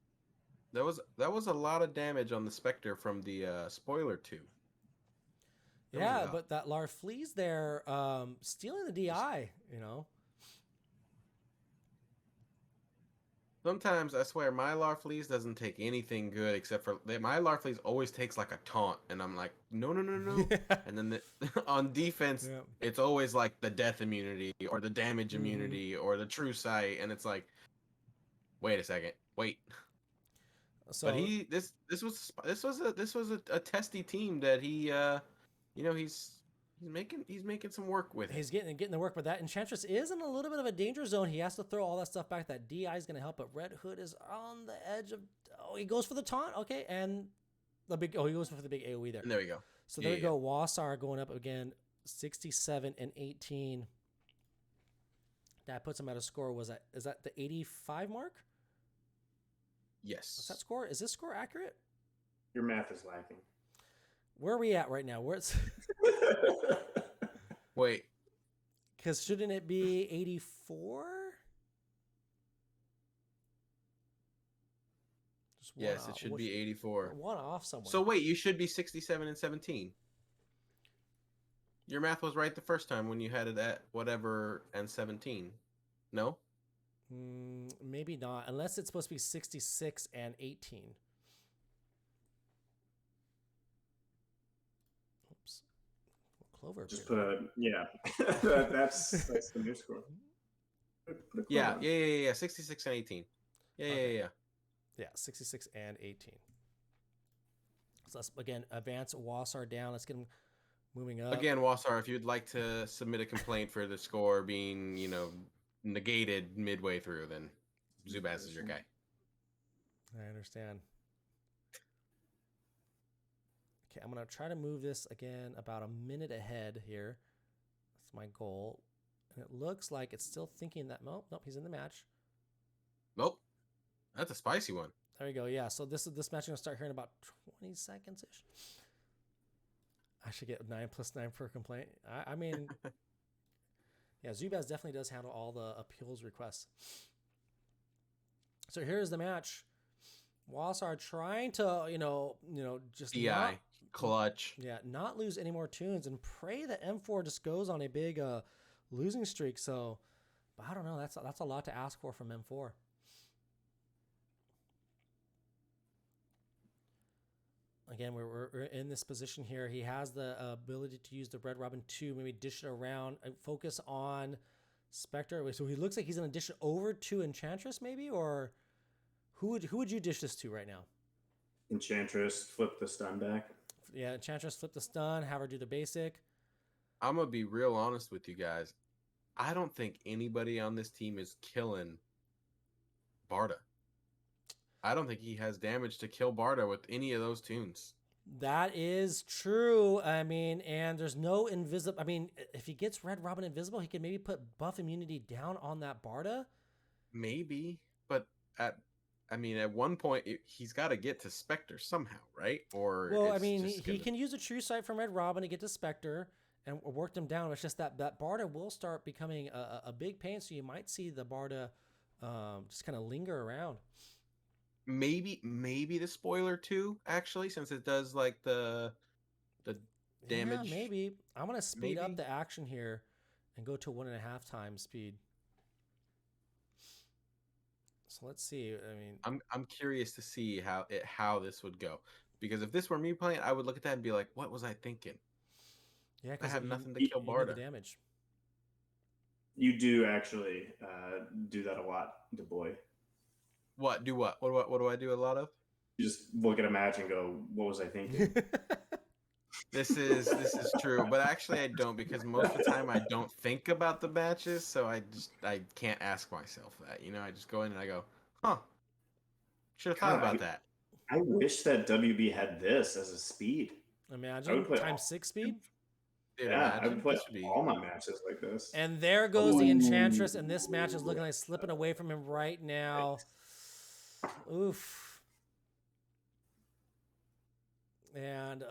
That was a lot of damage on the Spectre from the Spoiler 2. Yeah, but that Larfleeze there, stealing the DI, you know. Sometimes I swear my Larfleeze doesn't take anything good except for my Larfleeze always takes like a taunt, and I'm like, no. And then on defense, it's always like the death immunity or the damage immunity or the true sight, and it's like, wait a second, wait. So, but this was a testy team that he he's making some work with it. He's getting the work, but that Enchantress is in a little bit of a danger zone. He has to throw all that stuff back. That DI is going to help, but Red Hood is on the edge of. Oh, he goes for the taunt. Okay, and the big. Oh, he goes for the big AOE there. And there we go. So there we go. Wasar going up again, 67 and 18. That puts him at a score. Is that the 85 mark? Yes. What's that score? Is this score accurate? Your math is lacking. Where are we at right now? Where's Wait. Because shouldn't it be 84? Yes, it should be 84. One off somewhere. So wait, you should be 67 and 17. Your math was right the first time when you had it at whatever and 17. No? Maybe not, unless it's supposed to be 66 and 18. Oops. Clover. Just put that's the new score. Yeah. 66 and 18. Yeah. Yeah, 66 and 18. So let's again advance Wasar down. Let's get him moving up. Again, Wasar, if you'd like to submit a complaint for the score being, negated midway through, then Zubaz is your guy. I understand. Okay, I'm going to try to move this again about a minute ahead here. That's my goal. And it looks like it's still thinking that, nope, he's in the match. Nope. That's a spicy one. There you go. Yeah, so this match is going to start here in about 20 seconds-ish. I should get 9+9 per complaint. I mean... Yeah, Zubaz definitely does handle all the appeals requests. So here's the match. Wasar trying to, just DI, clutch. Yeah, not lose any more tunes and pray that M4 just goes on a big losing streak. So, but I don't know. That's a lot to ask for from M4. Again, we're in this position here. He has the ability to use the Red Robin 2, maybe dish it around, focus on Spectre. So he looks like he's going to dish it over to Enchantress, maybe? Or who would you dish this to right now? Enchantress, flip the stun back. Yeah, Enchantress, flip the stun, have her do the basic. I'm going to be real honest with you guys. I don't think anybody on this team is killing Barda. I don't think he has damage to kill Barda with any of those tunes. That is true. I mean, and there's no invisible. I mean, if he gets Red Robin invisible, he can maybe put buff immunity down on that Barda. Maybe, but at one point he's got to get to Spectre somehow, right? Or he can use a true sight from Red Robin to get to Spectre and work them down. It's just that Barda will start becoming a big pain, so you might see the Barda just kind of linger around. Maybe the spoiler too, actually, since it does like the damage. Yeah, maybe. I'm gonna speed up the action here and go to 1.5 times speed. So let's see. I mean, I'm curious to see how this would go, because if this were me playing, I would look at that and be like, what was I thinking? Yeah, I because have nothing to kill Barda. The damage. You do actually do that a lot, DaBoy. What? Do what? What do I do a lot of? You just look at a match and go, what was I thinking? This is true, but actually I don't, because most of the time I don't think about the matches, so I can't ask myself that. I just go in and I go, huh, should have thought about that. I wish that WB had this as a speed. Imagine times 6 speed. Yeah, I would play all my matches like this. And there goes the Enchantress, and this match is looking like slipping away from him right now. Oof. And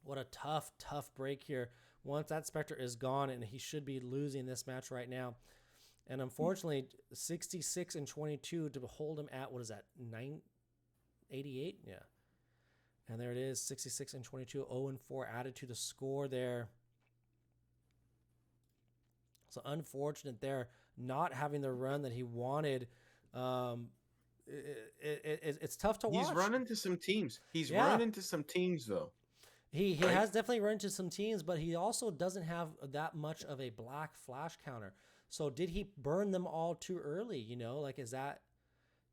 what a tough break here. Once that Spectre is gone, and he should be losing this match right now. And unfortunately, 66 and 22 to hold him at, what is that, 988? Yeah. And there it is, 66 and 22, 0 and 4 added to the score there. So unfortunate there, not having the run that he wanted. It's tough to watch. He's run into some teams. He's run into some teams though. He has definitely run into some teams, but he also doesn't have that much of a black flash counter. So did he burn them all too early? You know, like is that,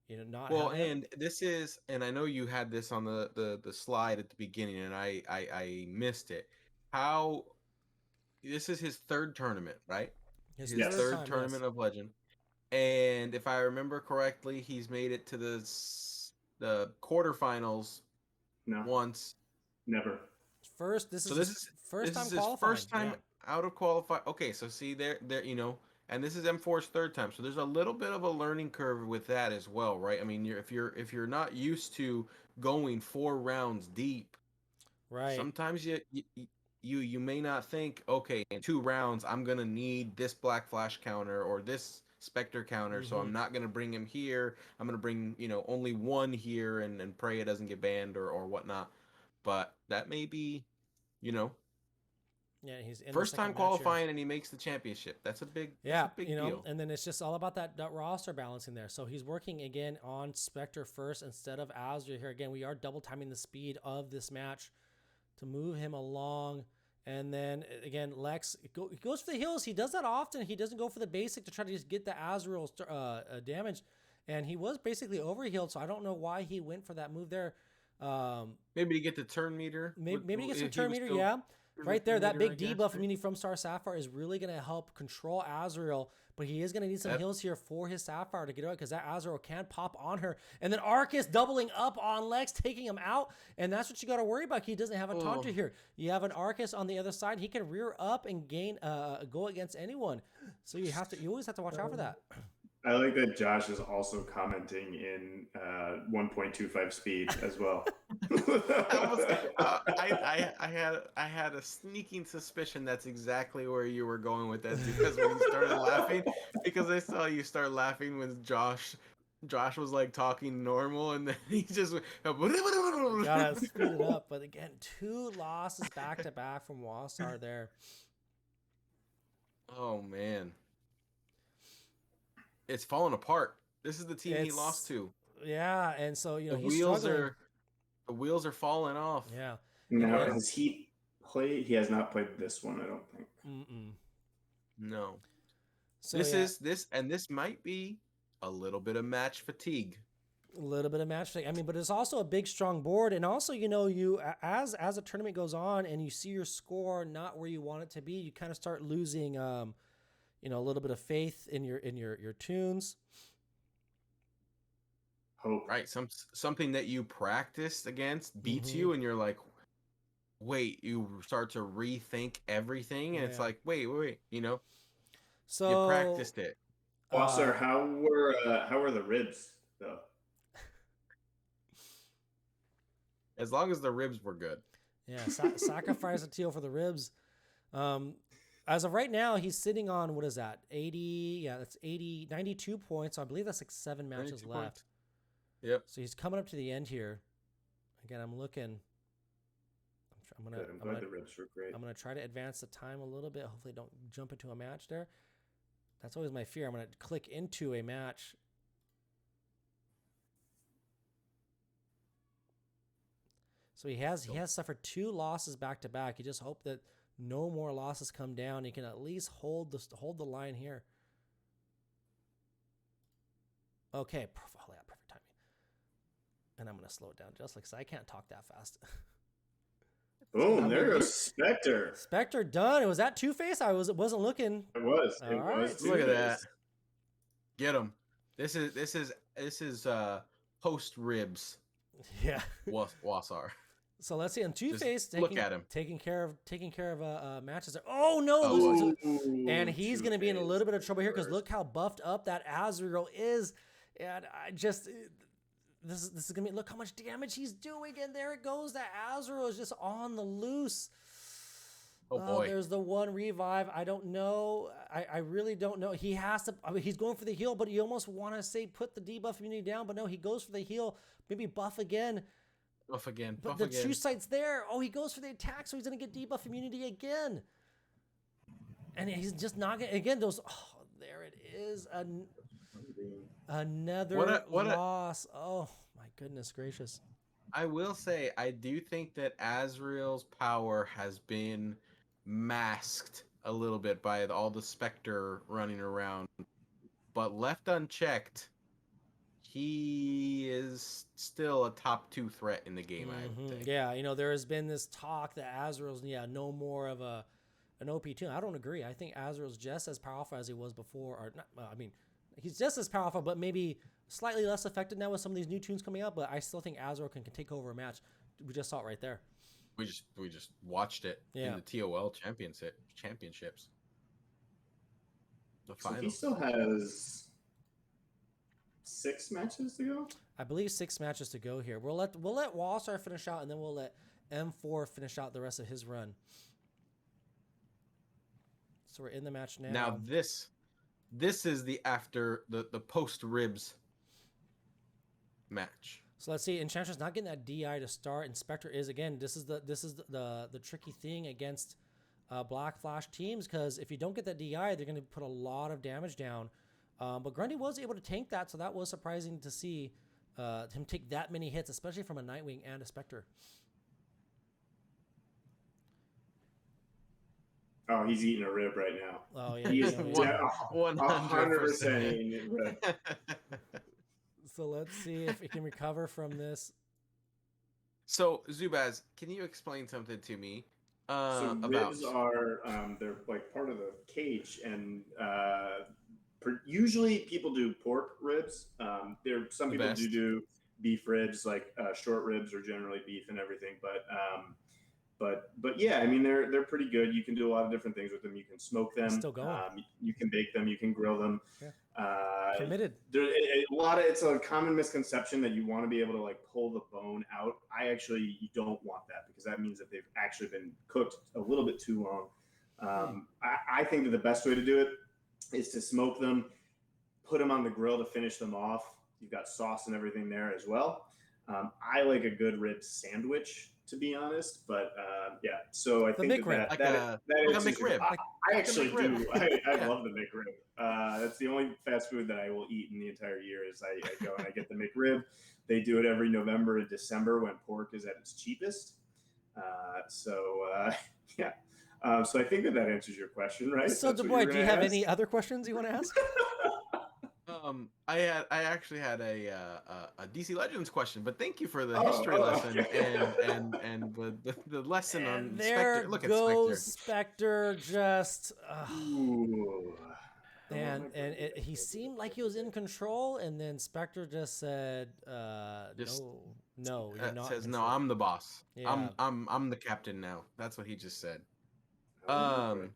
you know, not well? And this is, and I know you had this on the slide at the beginning, and I missed it. How this is his third tournament, right? His third tournament of Legend. And if I remember correctly, he's made it to the quarterfinals once. Never. This is his first time out of qualify. Okay, so see there, you know, and this is M4's third time, so there's a little bit of a learning curve with that as well, right? I mean, if you're not used to going 4 rounds deep, right? Sometimes you may not think, okay, in 2 rounds I'm gonna need this black flash counter or this Spectre counter, so I'm not gonna bring him here. I'm gonna bring, you know, only one here and pray it doesn't get banned or whatnot. But that may be, you know, he's in first time qualifying and he makes the championship. That's a big deal. And then it's just all about that roster balancing there. So he's working again on Spectre first instead of Azure here. Again, we are double timing the speed of this match to move him along. And then again, Lex he goes for the heals. He does that often. He doesn't go for the basic to try to just get the Azrael damage. And he was basically overhealed, so I don't know why he went for that move there. Maybe to get the turn meter. Maybe to get some turn meter, right there. That big debuff immunity from Star Sapphire is really going to help control Azrael, but he is going to need some heals here for his Sapphire to get out because that Azrael can pop on her. And then Arcus doubling up on Lex, taking him out, and that's what you got to worry about. He doesn't have a Taunter here. You have an Arcus on the other side. He can rear up and gain go against anyone. So you always have to watch out for that. I like that Josh is also commenting in 1.25 speed as well. I had a sneaking suspicion that's exactly where you were going with that, because when you started laughing, because I saw you start laughing when Josh was like talking normal, and then he just went, gotta speed it up. But again, 2 losses back to back from Wasar there. Oh man. It's falling apart. This is the team he lost to. Yeah, and so you know the wheels are falling off. Yeah. Now has he played? He has not played this one, I don't think. No. So this might be a little bit of match fatigue. A little bit of match fatigue. I mean, but it's also a big, strong board, and also you as a tournament goes on and you see your score not where you want it to be, you kind of start losing a little bit of faith in your tunes. Hope. Right. Something that you practiced against beats you, and you're like, wait, you start to rethink everything, and it's like, wait, you know, so you practiced it. Wasar, how were the ribs though? As long as the ribs were good. Yeah, sacrifice a teal for the ribs. As of right now, he's sitting on, what is that? 80, that's 92 points. So I believe that's like 7 matches left. Points. Yep. So he's coming up to the end here. Again, I'm looking. I'm glad the ribs were great. I'm gonna try to advance the time a little bit. Hopefully, don't jump into a match there. That's always my fear. I'm gonna click into a match. So he has suffered 2 losses back to back. You just hope that no more losses come down. He can at least hold the line here. Okay, perfect timing. And I'm gonna slow it down just because I can't talk that fast. Boom! There goes Spectre. Spectre done. Was that Two-Face? I wasn't looking. It was. All right. Look at that. Get him. This is post ribs. Yeah. Wasar. So let's see. And Two-Face look at him taking care of matches. Oh no! And he's going to be in a little bit of trouble here because look how buffed up that Azrael is, and I just this is going to be, look how much damage he's doing, and there it goes. That Azrael is just on the loose. Oh boy! There's the one revive. I don't know. I really don't know. He has to. I mean, he's going for the heal, but you almost want to say put the debuff immunity down, but no, he goes for the heal. Maybe buff again. Buff again. But Buff the again. true sight's there. Oh, he goes for the attack, so he's going to get debuff immunity again. And he's just not going to... Again, those... Oh, there it is. Another loss. Oh, my goodness gracious. I will say, I do think that Azrael's power has been masked a little bit by all the Spectre running around. But left unchecked, he is still a top 2 threat in the game, I would think. Yeah, you know, there has been this talk that Azrael's, no more of an OP2. I don't agree. I think Azrael's just as powerful as he was before. Or not, well, I mean, he's just as powerful, but maybe slightly less effective now with some of these new tunes coming out. But I still think Azrael can take over a match. We just saw it right there. We just watched it in the TOL championships. The finals. So he still has 6 matches to go? I believe 6 matches to go here. We'll let Wasar finish out, and then we'll let M4 finish out the rest of his run. So we're in the match now. Now this is the post ribs match. So let's see. Enchantress not getting that DI to start. Inspector is again. This is the tricky thing against Black Flash teams, because if you don't get that DI, they're going to put a lot of damage down. But Grundy was able to tank that, so that was surprising to see him take that many hits, especially from a Nightwing and a Spectre. Oh, he's eating a rib right now. Oh yeah, He is 100% eating a rib. So let's see if he can recover from this. So Zubaz, can you explain something to me? So About ribs are they're like part of the cage, and usually people do pork ribs. Some people do beef ribs, like short ribs are generally beef and everything. But yeah, I mean they're pretty good. You can do a lot of different things with them. You can smoke them. Still going. You can bake them. You can grill them. Yeah. Committed. It's a common misconception that you want to be able to like pull the bone out. You don't want that, because that means that they've actually been cooked a little bit too long. I think that the best way to do it is to smoke them, put them on the grill to finish them off. You've got sauce and everything there as well. I like a good rib sandwich, to be honest, but yeah. So I think that a McRib. I actually do. I love the McRib. That's the only fast food that I will eat in the entire year. Is I go and I get the McRib. They do it every November and December when pork is at its cheapest. Yeah. So I think that answers your question, right? So DaBoy, do you have any other questions you want to ask? I actually had a DC Legends question, but thank you for the history lesson and the lesson on there Spectre. Look goes at Spectre just Ooh. he seemed like he was in control, and then Spectre just said no, you're not. Says no, I'm the boss. Yeah. I'm the captain now. That's what he just said. And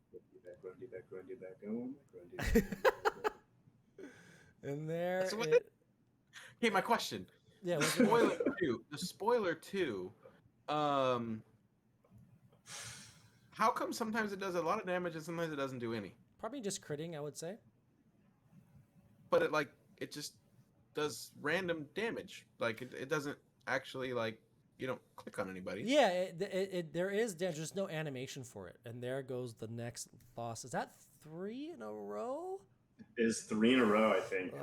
there Okay, my question. Yeah, The spoiler 2. How come sometimes it does a lot of damage and sometimes it doesn't do any? probably just critting, I would say. But it just does random damage. Like it doesn't actually you don't click on anybody. Yeah, there is there's no animation for it, and there goes the next loss. Is that 3 in a row? Is 3 in a row, I think.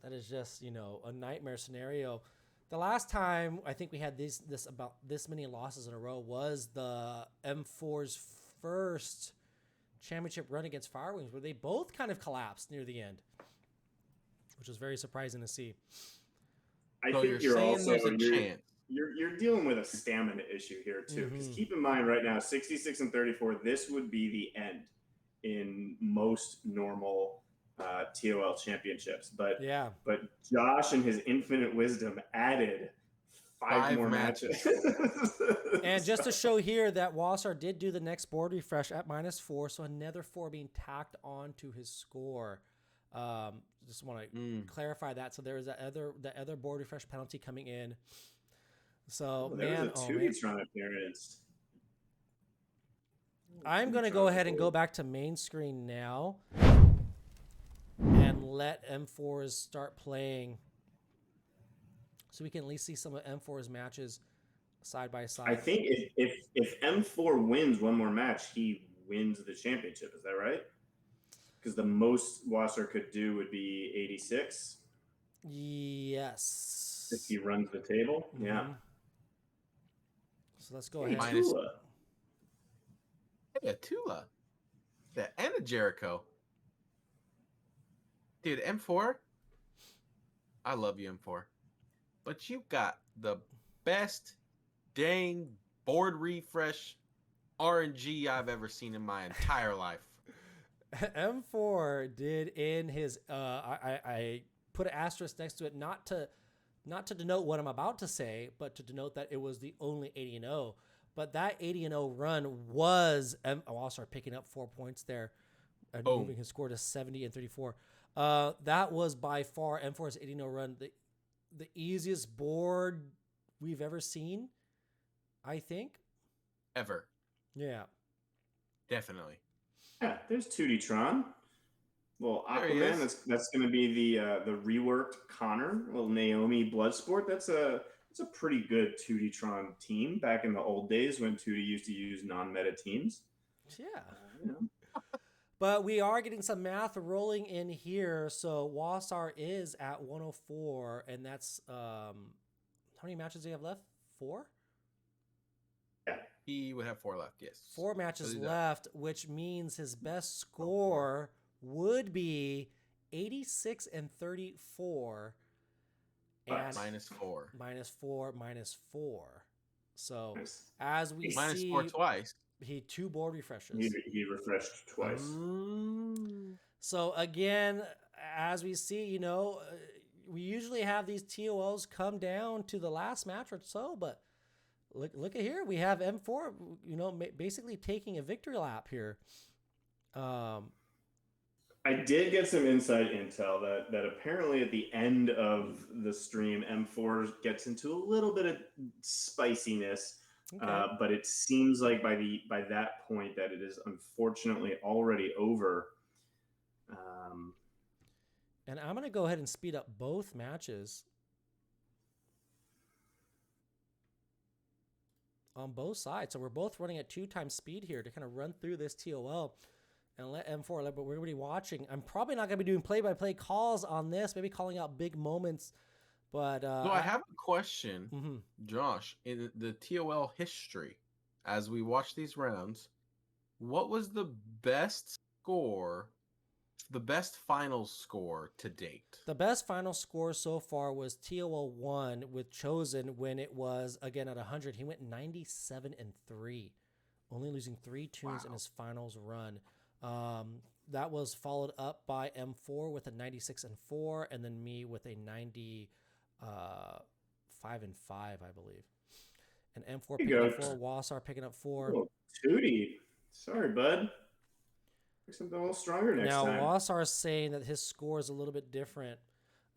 That is just a nightmare scenario. The last time I think we had about this many losses in a row was the M4's first championship run against Firewings, where they both kind of collapsed near the end, which was very surprising to see. I think you're dealing with a stamina issue here too, because keep in mind right now, 66 and 34, this would be the end in most normal TOL championships, but Josh and his infinite wisdom added 5 more matches. And just to show here that Wasar did do the next board refresh at -4, so another 4 being tacked onto his score. Just want to clarify that. So there is the other board refresh penalty coming in. So there was a 2 appearance. I'm going to go ahead and go back to main screen now and let M4s start playing, so we can at least see some of M4's matches side by side. I think if M4 wins one more match, he wins the championship. Is that right? Because the most Wasser could do would be 86. Yes. If he runs the table, yeah. So let's go ahead. Tula. Yeah, Tula. Yeah, and a Jericho. Dude, M4. I love you, M4. But you got the best dang board refresh RNG I've ever seen in my entire life. M4 did in his I put an asterisk next to it not to denote what I'm about to say, but to denote that it was the only 80-0. But that 80-0 run was I'll start picking up 4 points there and moving his score to 70 and 34. That was by far M4's 80-0 run the easiest board we've ever seen, I think. Ever. Yeah. Definitely. Yeah, there's 2D Tron. Well, Aquaman, that's going to be the reworked Connor. Little Naomi Bloodsport. That's a pretty good 2D Tron team back in the old days when 2D used to use non-meta teams. Yeah. But we are getting some math rolling in here. So Wasar is at 104, and that's how many matches do you have left? 4? Yeah. He would have 4 left, yes. 4 matches left, which means his best score would be 86 and 34. And -4. -4. So as we see, -4 twice. He 2 board refreshes. He refreshed twice. So again, as we see, we usually have these TOLs come down to the last match or so, but look at here. We have M4, basically taking a victory lap here. I did get some inside intel that apparently at the end of the stream, M4 gets into a little bit of spiciness. Okay. But it seems like by that point that it is unfortunately already over. And I'm going to go ahead and speed up both matches on both sides. So we're both running at 2 times speed here to kind of run through this TOL and let M4, but we're going to be watching. I'm probably not going to be doing play-by-play calls on this, maybe calling out big moments. But I have a question, Josh. In the TOL history, as we watch these rounds, what was the best score, the best final score to date? The best final score so far was TOL 1 with Chosen when it was, again, at 100. He went 97 and 3, only losing 3 tunes in his finals run. That was followed up by M4 with a 96 and 4, and then me with a 90. 5 and 5, I believe. And M4 picking up 4, Wasar picking up 4. Oh, Tootie. Sorry, bud. Make something a little stronger next time. Now, Wasar is saying that his score is a little bit different.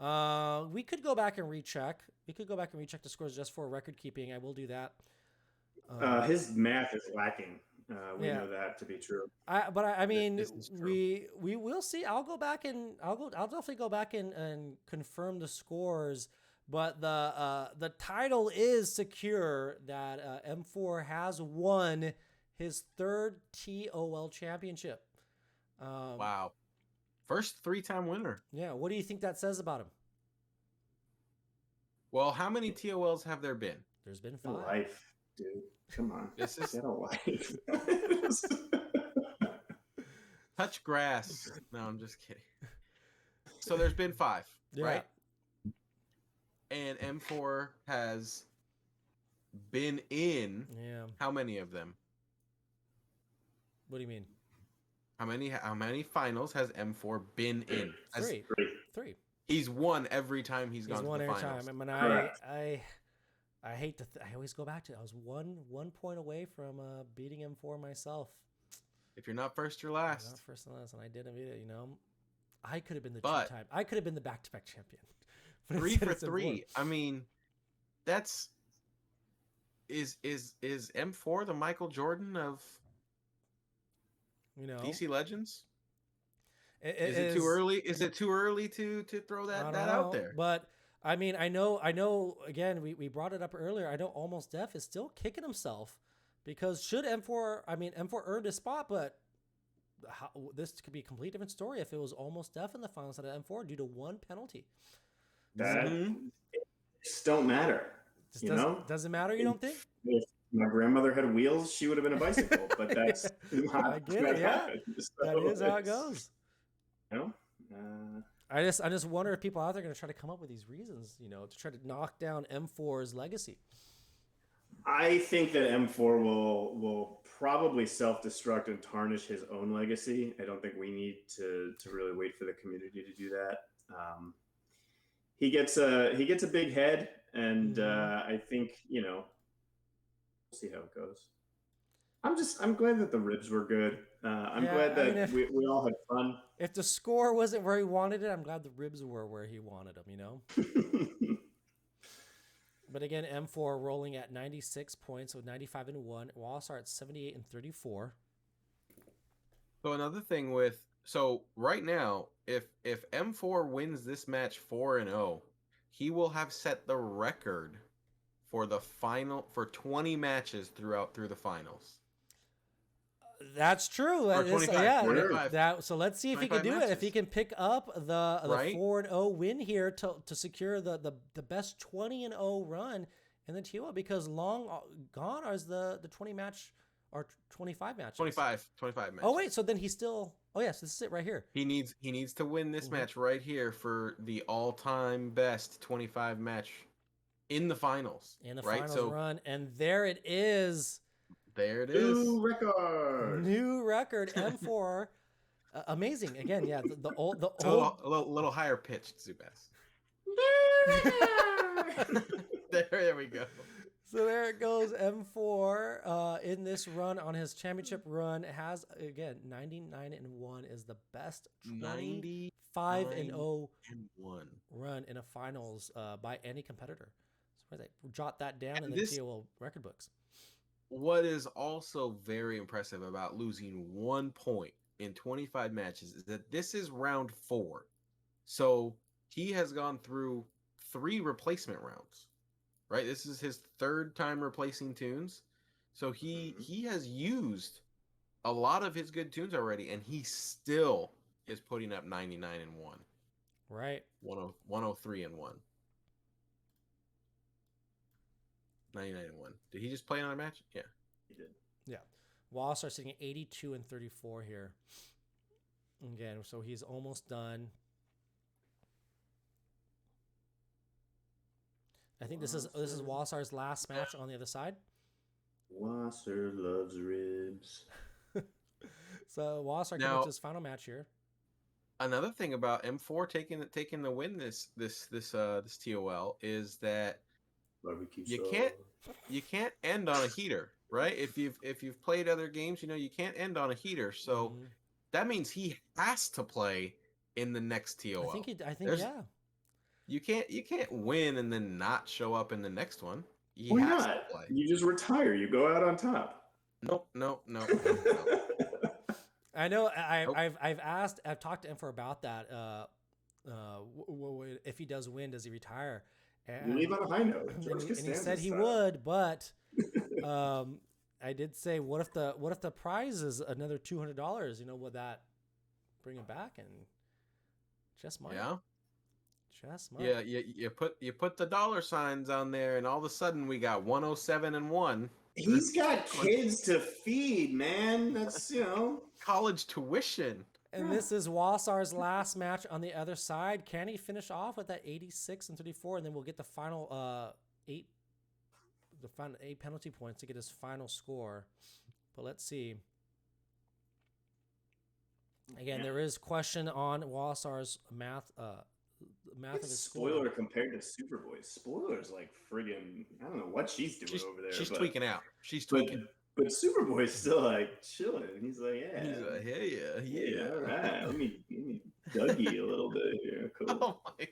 We could go back and recheck. The scores just for record keeping. I will do that. His math is lacking. We know that to be true. I mean, we will see. I'll go back and I'll definitely go back and confirm the scores. But the title is secure that M4 has won his 3rd TOL championship. Wow. First 3-time winner. Yeah. What do you think that says about him? Well, how many TOLs have there been? There's been 5. Life, dude. Come on. This is get a life. Touch grass. No, I'm just kidding. So there's been 5, right? And M4 has been in how many of them? What do you mean? How many finals has M4 been in? 3. He's won every time he's gone to the finals. Time. I mean, I hate to. I always go back to it. I was one point away from beating M4 myself. If you're not first, you're last. Not first and last, and I didn't beat it. I could have been the 2-time. I could have been the back-to-back champion. 3 for 3. I mean, that's is M4 the Michael Jordan of DC Legends? Is it too early? Is it too early to throw that out there? But I mean, I know. Again, we brought it up earlier. I know Almost Deaf is still kicking himself because should M4, I mean, M4 earned his spot, but this could be a complete different story if it was Almost Deaf in the finals at M4 due to one penalty. That just don't matter. Doesn't matter. You don't think? If my grandmother had wheels, she would have been a bicycle. But that's not. I get it. Yeah, that is how it goes. You know. I just wonder if people out there are going to try to come up with these reasons, to try to knock down M4's legacy. I think that M4 will probably self-destruct and tarnish his own legacy. I don't think we need to really wait for the community to do that. He gets a big head, and I think we'll see how it goes. I'm glad that the ribs were good. I'm glad that we all had fun. If the score wasn't where he wanted it, I'm glad the ribs were where he wanted them, But again, M4 rolling at 96 points with 95-1. Wasar at 78-34. So another thing right now, if M4 wins this match 4-0, he will have set the record for the final for 20 matches through the finals. That's true. Or 25. So let's see if he can do it. If he can pick up the 4-0 win here to secure the best 20-0 run in the TOL, because long gone is the 20 match or 25 matches. 25 matches. Oh wait, so then he's still. Oh yes, this is it right here. He needs to win this match right here for the all-time best 25 match in the finals. In the finals run, and there it is. There it is. New record. M4. Amazing. Again, yeah. The old. A little higher pitched, Zubaz. There we go. So there it goes. M4 in this run on his championship run has again 99-1 is the best 25-0 run in a finals by any competitor. So jot that down in the TOL record books. What is also very impressive about losing 1 point in 25 matches is that this is round 4. So he has gone through 3 replacement rounds, right? This is his 3rd time replacing tunes. So he has used a lot of his good tunes already, and he still is putting up 99-1. Right. 103-1. 99-1. Did he just play another match? Yeah, he did. Yeah, Wasar sitting at 82-34 here. Again, so he's almost done. I think this is Wasar's last match on the other side. Wasar loves ribs. So Wasar coming to his final match here. Another thing about M4 taking the win this TOL is that you can't end on a heater, right? If you've played other games, you can't end on a heater. So that means he has to play in the next TOL. I think yeah. You can't win and then not show up in the next one. Why not? You just retire. You go out on top. Nope. I know. I've talked to M4 about that. If he does win, does he retire? And, leave on a high note. And he said he would, but I did say, what if the prize is another $200? Would that bring it back? And just money. Yeah. Just money. Yeah. You put the dollar signs on there, and all of a sudden we got 107-1. He's got kids to feed, man. That's college tuition. And this is Wasar's last match on the other side. Can he finish off with that 86-34, and then we'll get the final 8 penalty points to get his final score. But let's see. Again, there is question on Wasar's math of his score. Spoiler compared to Superboy. Spoiler's like friggin', I don't know what she's doing over there. She's tweaking out. She's tweaking. But Superboy's still like chilling. He's like, yeah. He's like, hey, yeah. All right. Let me Dougie a little bit here. Cool. Oh my.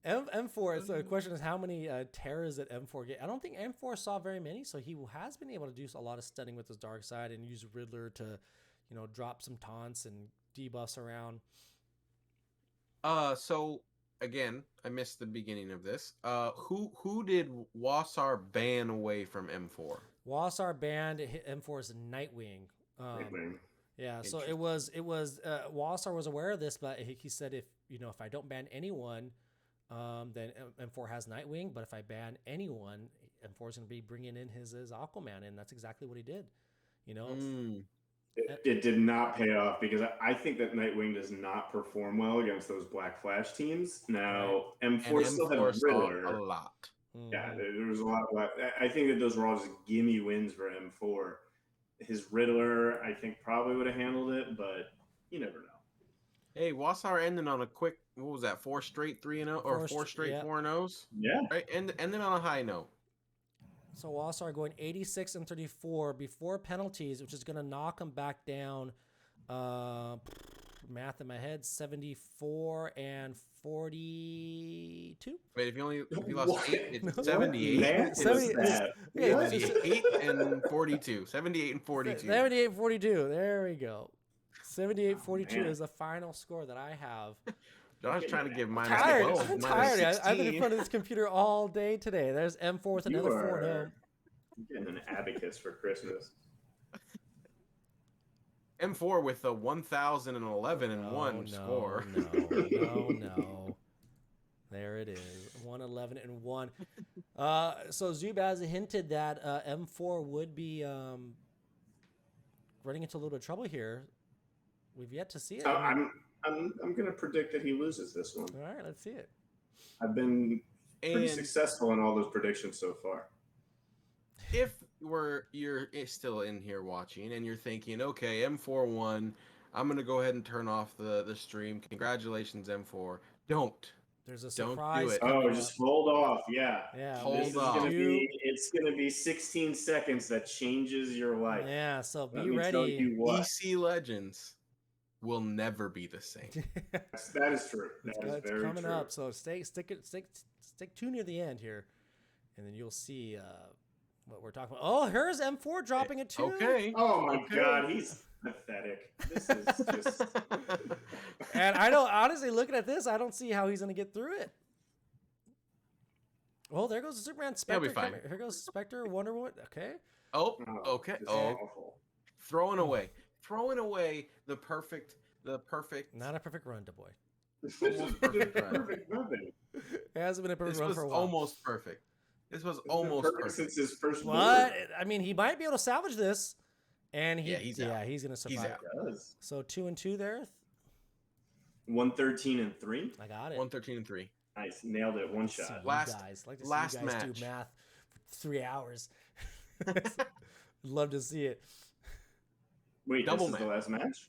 M4. So the question is, how many terrors did M4 get? I don't think M4 saw very many. So he has been able to do a lot of stunning with his dark side and use Riddler to, drop some taunts and debuffs around. So again, I missed the beginning of this. Who did Wasar ban away from M4? Wasar banned M4's Nightwing. Nightwing. Yeah, so it was Wasar was aware of this, but he said if I don't ban anyone, then M4 has Nightwing. But if I ban anyone, M4 is going to be bringing in his Aquaman, and that's exactly what he did. You know, It did not pay off because I think that Nightwing does not perform well against those Black Flash teams. Now, M4 still had a Riddler. A lot. Yeah, there was a lot of Black. I think that those were all just gimme wins for M4. His Riddler, I think, probably would have handled it, but you never know. Hey, Wasar ended on a quick, what was that, 4 straight 3-0 or 4 straight 4-0s? Yeah. Right, and then on a high note. So Wasar going 86-34 before penalties, which is going to knock him back down. Math in my head, 74 and 42. Wait, if you lost 8, it's What? 78. Man, 70 Yeah, 8 and 42. 78 and 42. 78-42. There we go. 78-42 is the final score that I have. John's trying to give minus Tired. 12. I'm minus tired. 16. I've been in front of this computer all day today. There's M4 with another 4-0. Getting an abacus for Christmas. M4 with a 1,011 and 1 score. No. There it is. 111 and 1. So Zubaz hinted that M4 would be running into a little bit of trouble here. We've yet to see it. I'm gonna predict that he loses this one. All right, let's see it. I've been pretty successful in all those predictions so far. If you're still in here watching and you're thinking, okay, M4 won, I'm gonna go ahead and turn off the stream. Congratulations, M4. Don't. There's a Don't surprise. do it. Oh, just hold off. Yeah. Hold off. It's gonna be 16 seconds that changes your life. Yeah, so Let be me tell ready. you what. DC Legends will never be the same. That is true. That is It's very coming true. up, so stick tuned near the end here, and then you'll see what we're talking about. Oh, here's M4 dropping it too. Okay. Oh my God, he's pathetic. This is just. And I don't honestly looking at this, I don't see how he's gonna get through it. Oh, there goes the Superman Spectre. He'll be fine. Here goes Spectre, Wonder Woman. Okay. Oh, okay. This is Oh, awful. throwing away the perfect. Not a perfect run, DaBoy. This is perfect nothing. It hasn't been a perfect This run was for a while. almost perfect. This was It's been almost perfect. since his first. But I mean, he might be able to salvage this, and he's out. he's gonna survive. He's out. Does. So 2-2 there. 113 and 3. I got it. 113 and 3. Nice, nailed it. One See shot. you Last- guys. Like to last see you guys match. do math for 3 hours. Love to see it. Wait, Double this is the last match?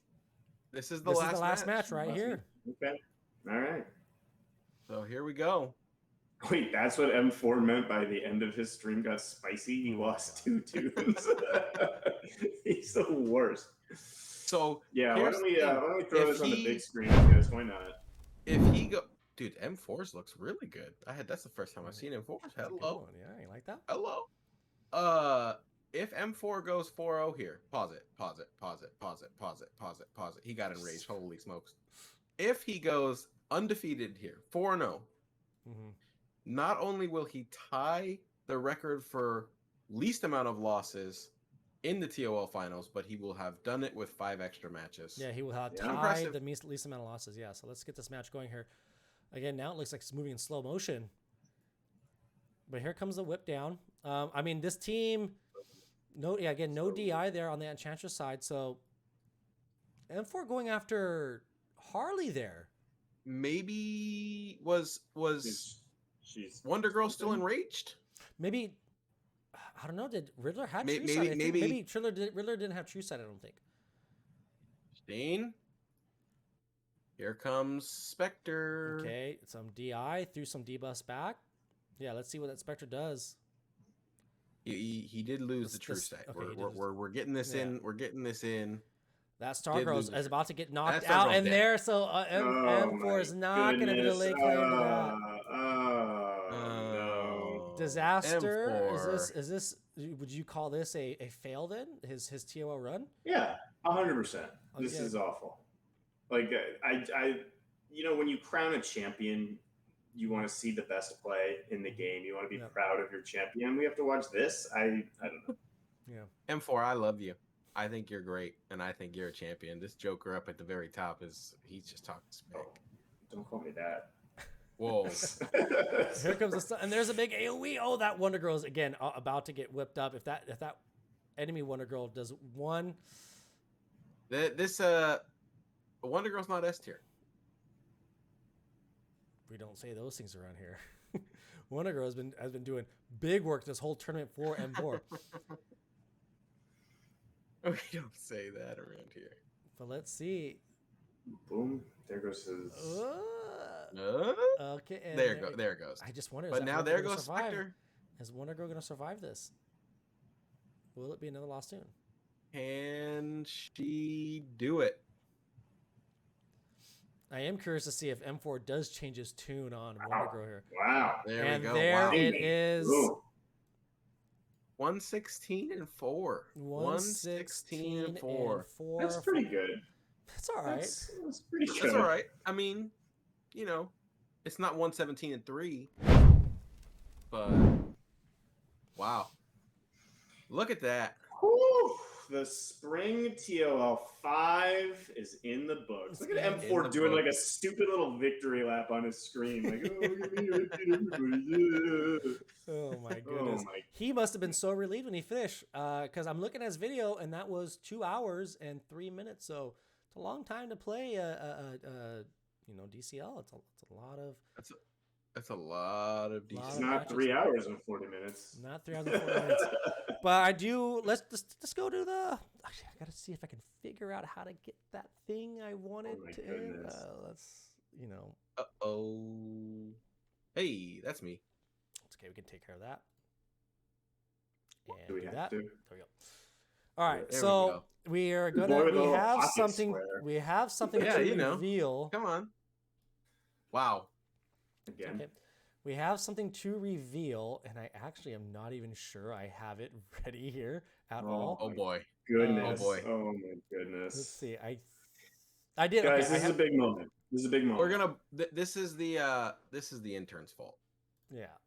This is the This last is the last match match. right here. Okay. All right. So here we go. Wait, that's what M4 meant by the end of his stream got spicy? He lost 2 tunes. He's the worst. So Yeah, why here's don't we the thing. throw If this on the he- big screen, guys? Why not? If he go, dude, M4's looks really good. That's the first time I've seen M4's. That's a good Hello, one. Yeah, you like that? hello. If M4 goes 4-0 here, pause it. He got enraged. Holy smokes! If he goes undefeated here, 4-0, Mm-hmm. not only will he tie the record for least amount of losses in the TOL finals, but he will have done it with 5 extra matches. Yeah, he will have Yeah. tied Impressive. the least amount of losses. Yeah, so let's get this match going here. Again, now it looks like it's moving in slow motion. But here comes the whip down. I mean, this team, no DI there on the Enchantress side. So M4 going after Harley there. Maybe was She's Wonder Girl still enraged? Maybe, I don't know. Did Riddler have May- True maybe- Sight? I think maybe- maybe Riddler didn't have True Sight. I don't think. Steen. Here comes Spectre. Okay, some DI threw some D-bus back. Yeah, let's see what that Spectre does. He did lose This- the true this- sight. okay, he did We're getting this Yeah. in. We're getting this in. That Stargirl lose is it. about to get knocked That out, Stargirl's and dead. there, so M4 is not going to be able to lay claim to that. No. Disaster. M4. Is this? Would you call this a fail then? His TOL run? Yeah, 100%. Oh, This yeah. is awful. Like when you crown a champion, you want to see the best play in the game. You want to be proud of your champion. We have to watch this. I don't know. Yeah. M4, I love you. I think you're great, and I think you're a champion. This Joker up at the very top he's just talking smack. Oh, don't call me that. Whoa. Here comes the sun, and there's a big AoE. Oh, that Wonder Girl is again about to get whipped up. If that enemy Wonder Girl does one, this Wonder Girl's not S tier. We don't say those things around here. Wonder Girl has been doing big work this whole tournament for M4. We don't say that around here. But let's see. Boom! There goes his. Okay. And there it goes. I just wonder. But now there goes Spectre. Is Wonder Girl gonna survive this? Will it be another lost tune? Can she do it? I am curious to see if M4 does change his tune on Wonder Girl here. Wow. There and we go. There wow. it is. Ooh. 116-4. 116-4. That's pretty good. That's all right. That's pretty good. That's all right. I mean, it's not 117-3. But wow. Look at that. Whew. The spring TOL 5 is in the books. Look at M4 doing like a stupid little victory lap on his screen. Like, oh, oh my goodness. He must have been so relieved when he finished. Because I'm looking at his video, and that was 2 hours and 3 minutes. So it's a long time to play DCL. It's a lot of. That's a lot of DCL. It's not 3 hours and 40 minutes. Not 3 hours and 40 minutes. But I do. Let's go to the. Actually, I gotta see if I can figure out how to get that thing I wanted to. Let's. Uh-oh. Hey, that's me. It's okay. We can take care of that. And do we have to? There we go. All right, there so we are gonna. We have something. Square. We have something Yeah, to reveal. Come on. Wow. Again. Okay. We have something to reveal, and I actually am not even sure I have it ready here at all. Oh boy. Goodness. Oh boy. Oh my goodness. Let's see. I did. Guys, okay, this is a big moment. This is a big moment. We're gonna. This is the intern's fault. Yeah.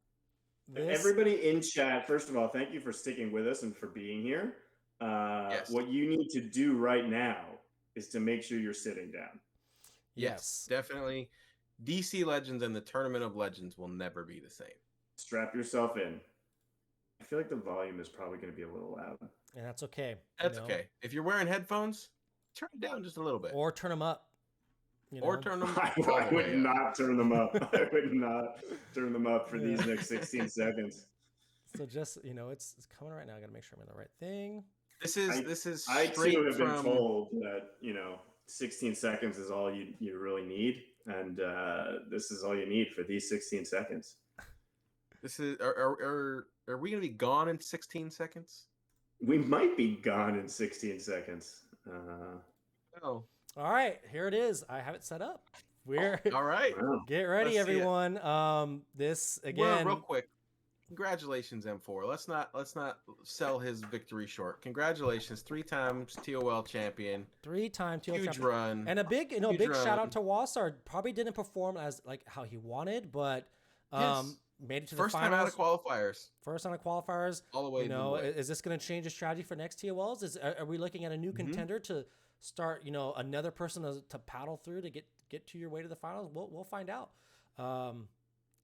Everybody in chat, first of all, thank you for sticking with us and for being here. Yes. What you need to do right now is to make sure you're sitting down. Yes, definitely. DC Legends and the Tournament of Legends will never be the same. Strap yourself in. I feel like the volume is probably going to be a little loud. And that's okay. That's okay. If you're wearing headphones, turn it down just a little bit. Or turn them up. Or turn them I would not turn them up. I would not turn them up for these next 16 seconds. So just, it's coming right now. I got to make sure I'm in the right thing. This is I straight too have from... been told that, 16 seconds is all you really need. And this is all you need for these 16 seconds. This is are we going to be gone in 16 seconds? We might be gone in 16 seconds. Oh. All right, here it is. I have it set up. We're all right. Get ready, everyone. This again. Well, real quick. Congratulations, M4. Let's not sell his victory short. Congratulations, 3 times TOL champion. 3-time TOL huge champion. run. And a big, shout out to Wasar. Probably didn't perform as how he wanted, but made it to the finals. First time out of qualifiers. First time out of qualifiers. All the way. Is this going to change the strategy for next TOLs? Are we looking at a new contender to start? Another person to paddle through to get to your way to the finals. We'll find out.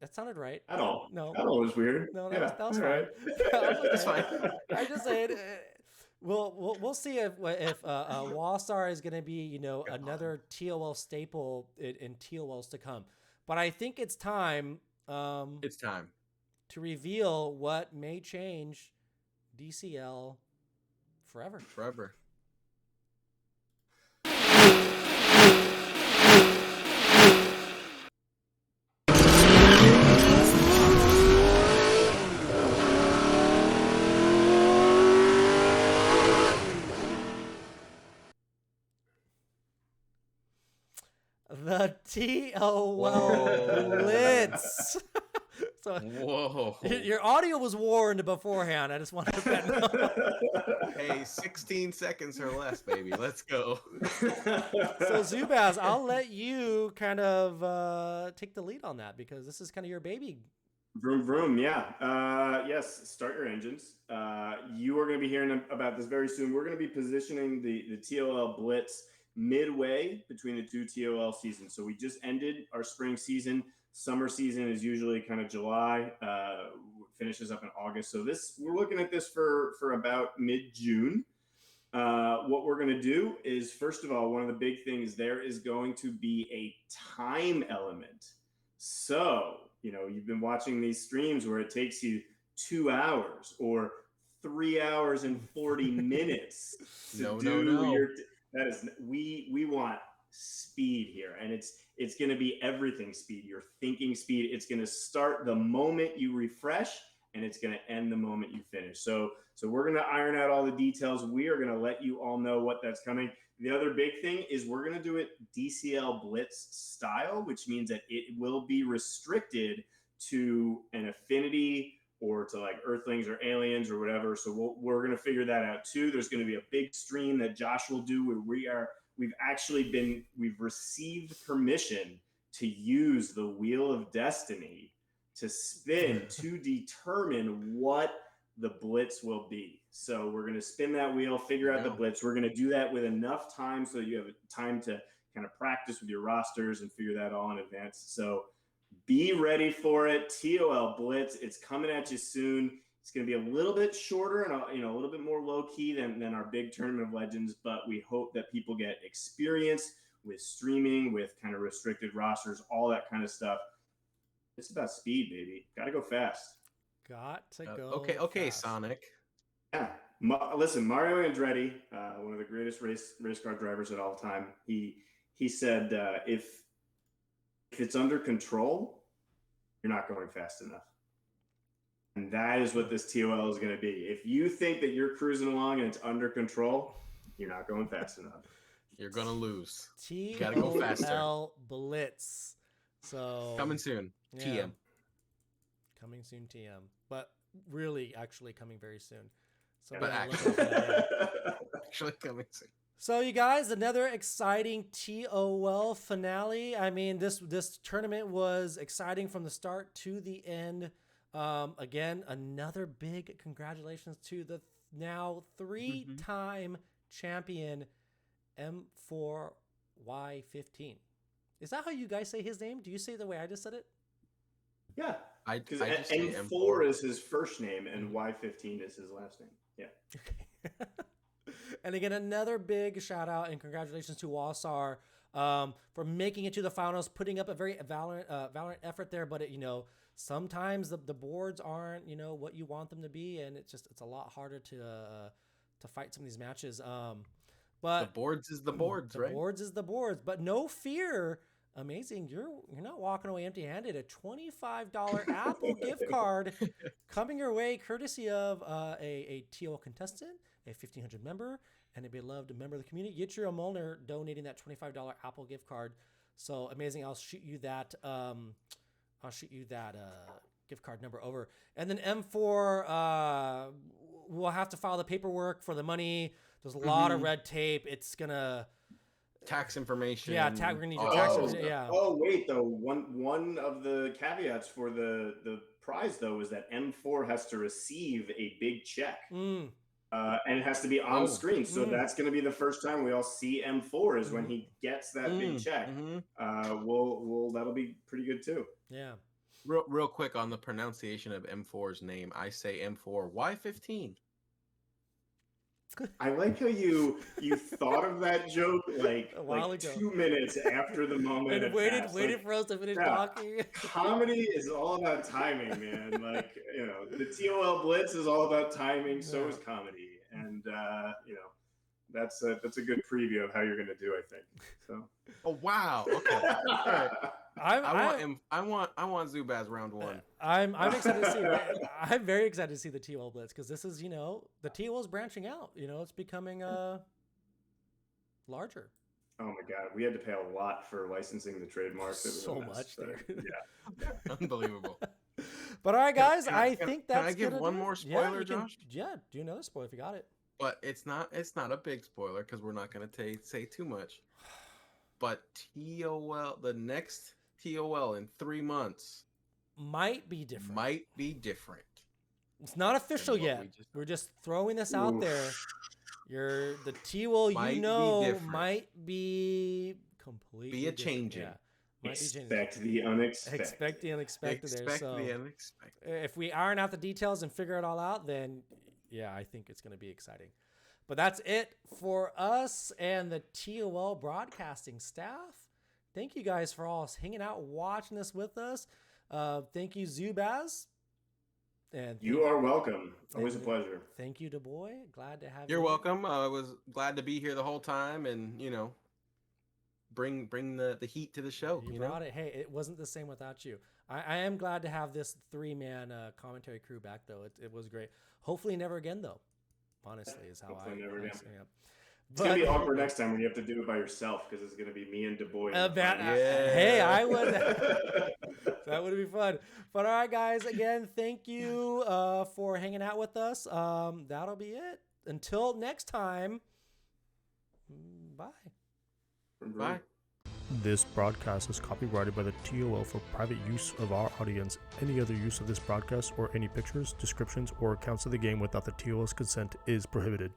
That sounded right. At all. No. That was weird. No, that was fine. Right. That's fine. I just said we'll see if Wasar is going to be another TOL staple in TOLs to come. But I think it's time. It's time to reveal what may change DCL forever. Forever. The TOL Blitz. So Whoa. your audio was warned beforehand. I just wanted to let know. Hey, 16 seconds or less, baby. Let's go. So Zubaz, I'll let you kind of take the lead on that because this is kind of your baby. Vroom, vroom. Yeah. Yes. Start your engines. You are going to be hearing about this very soon. We're going to be positioning the TOL Blitz midway between the two TOL seasons. So we just ended our spring season. Summer season is usually kind of July, finishes up in August. So we're looking at this for about mid-June. What we're going to do is, first of all, one of the big things there is going to be a time element. So, you've been watching these streams where it takes you 2 hours or 3 hours and 40 minutes to do that is, we want speed here, and it's going to be everything speed, your thinking speed. It's going to start the moment you refresh, and it's going to end the moment you finish. So we're going to iron out all the details. We are going to let you all know what that's coming. The other big thing is we're going to do it DCL Blitz style, which means that it will be restricted to an affinity or to like Earthlings or aliens or whatever. So we're going to figure that out too. There's going to be a big stream that Josh will do where we've received permission to use the Wheel of Destiny to spin to determine what the blitz will be. So we're going to spin that wheel, figure out the blitz. We're going to do that with enough time so you have time to kind of practice with your rosters and figure that all in advance. So be ready for it. TOL Blitz, it's coming at you soon. It's going to be a little bit shorter and a little bit more low key than our big Tournament of Legends, but we hope that people get experience with streaming, with kind of restricted rosters, all that kind of stuff. It's about speed, baby. Got to go fast. Got to go. Okay, fast. Sonic. Yeah. Listen, Mario Andretti, one of the greatest race car drivers at all time. He said, if it's under control, you're not going fast enough. And that is what this TOL is going to be. If you think that you're cruising along and it's under control, you're not going fast enough. You're going to lose. You got to go faster. TOL Blitz. So coming soon. Yeah. TM. Coming soon, TM. But really, actually coming very soon. So actually coming soon. So you guys, another exciting TOL finale. I mean, this tournament was exciting from the start to the end. Again, another big congratulations to the now 3-time champion M4Y15. Is that how you guys say his name? Do you say it the way I just said it? Yeah. Because M4 M4 is his first name and Y15 is his last name. Yeah. Okay. And again, another big shout out and congratulations to Wasar for making it to the finals, putting up a very valiant effort there. But sometimes the boards aren't what you want them to be, and it's a lot harder to fight some of these matches. But the boards is the boards, right? The boards is the boards, but no fear. Amazing, you're not walking away empty-handed. A $25 Apple gift card coming your way, courtesy of a TOL contestant, a 1,500 member, and a beloved member of the community. Yichiro Molnar donating that $25 Apple gift card. So amazing! I'll shoot you that. Gift card number over, and then M4. We'll have to file the paperwork for the money. There's a lot of red tape. It's gonna. Tax information. Yeah, we're gonna need your tax. Yeah. Oh wait, though one of the caveats for the prize though is that M4 has to receive a big check, and it has to be on screen. So that's going to be the first time we all see M4 is when he gets that big check. That'll be pretty good too. Yeah. Real quick on the pronunciation of M4's name, I say M4Y15. I like how you thought of that joke like a while ago. 2 minutes after the moment and waited for us to finish talking. Comedy is all about timing, man. Like, the TOL Blitz is all about timing. So is comedy, and that's a good preview of how you're going to do, I think. So. Oh wow! Okay. All right. I want Zubaz round one. I'm excited to see that. I'm very excited to see the TOL Blitz because this is the TOL is branching out. It's becoming larger. Oh my God, we had to pay a lot for licensing the trademark. So much there. Yeah. Unbelievable. But all right, guys, Can I think that's. Can I give gonna one do it. more Yeah, spoiler, you can- Josh? Yeah, do another spoiler if you got it. But it's not a big spoiler because we're not going to say too much. But TOL, the next TOL in 3 months Might be different. might be different. It's not official what yet. we just- We're just throwing this out Oof. there. The T-Will, Might you be know, different. might be completely Be a different. changing. Yeah, might be changing. Expect the unexpected. Expect the unexpected there. Expect So the unexpected. if we iron out the details and figure it all out, then yeah, I think it's going to be exciting. But that's it for us and the TOL broadcasting staff. Thank you guys for all hanging out, watching this with us. Thank you, Zubaz. And You are welcome. Always a pleasure. Thank you, DaBoy. Glad to have you. You're welcome. I was glad to be here the whole time, and bring the heat to the show. You brought it. Hey, it wasn't the same without you. I am glad to have this 3-man commentary crew back, though. It was great. Hopefully, never again, though. Honestly, is how Hopefully never again. Yeah. It's gonna be awkward next time when you have to do it by yourself because it's gonna be me and DaBoy. Hey, I would. That would be fun. But all right, guys. Again, thank you for hanging out with us. That'll be it. Until next time. Bye. Bye. This broadcast is copyrighted by the TOL for private use of our audience. Any other use of this broadcast or any pictures, descriptions, or accounts of the game without the TOL's consent is prohibited.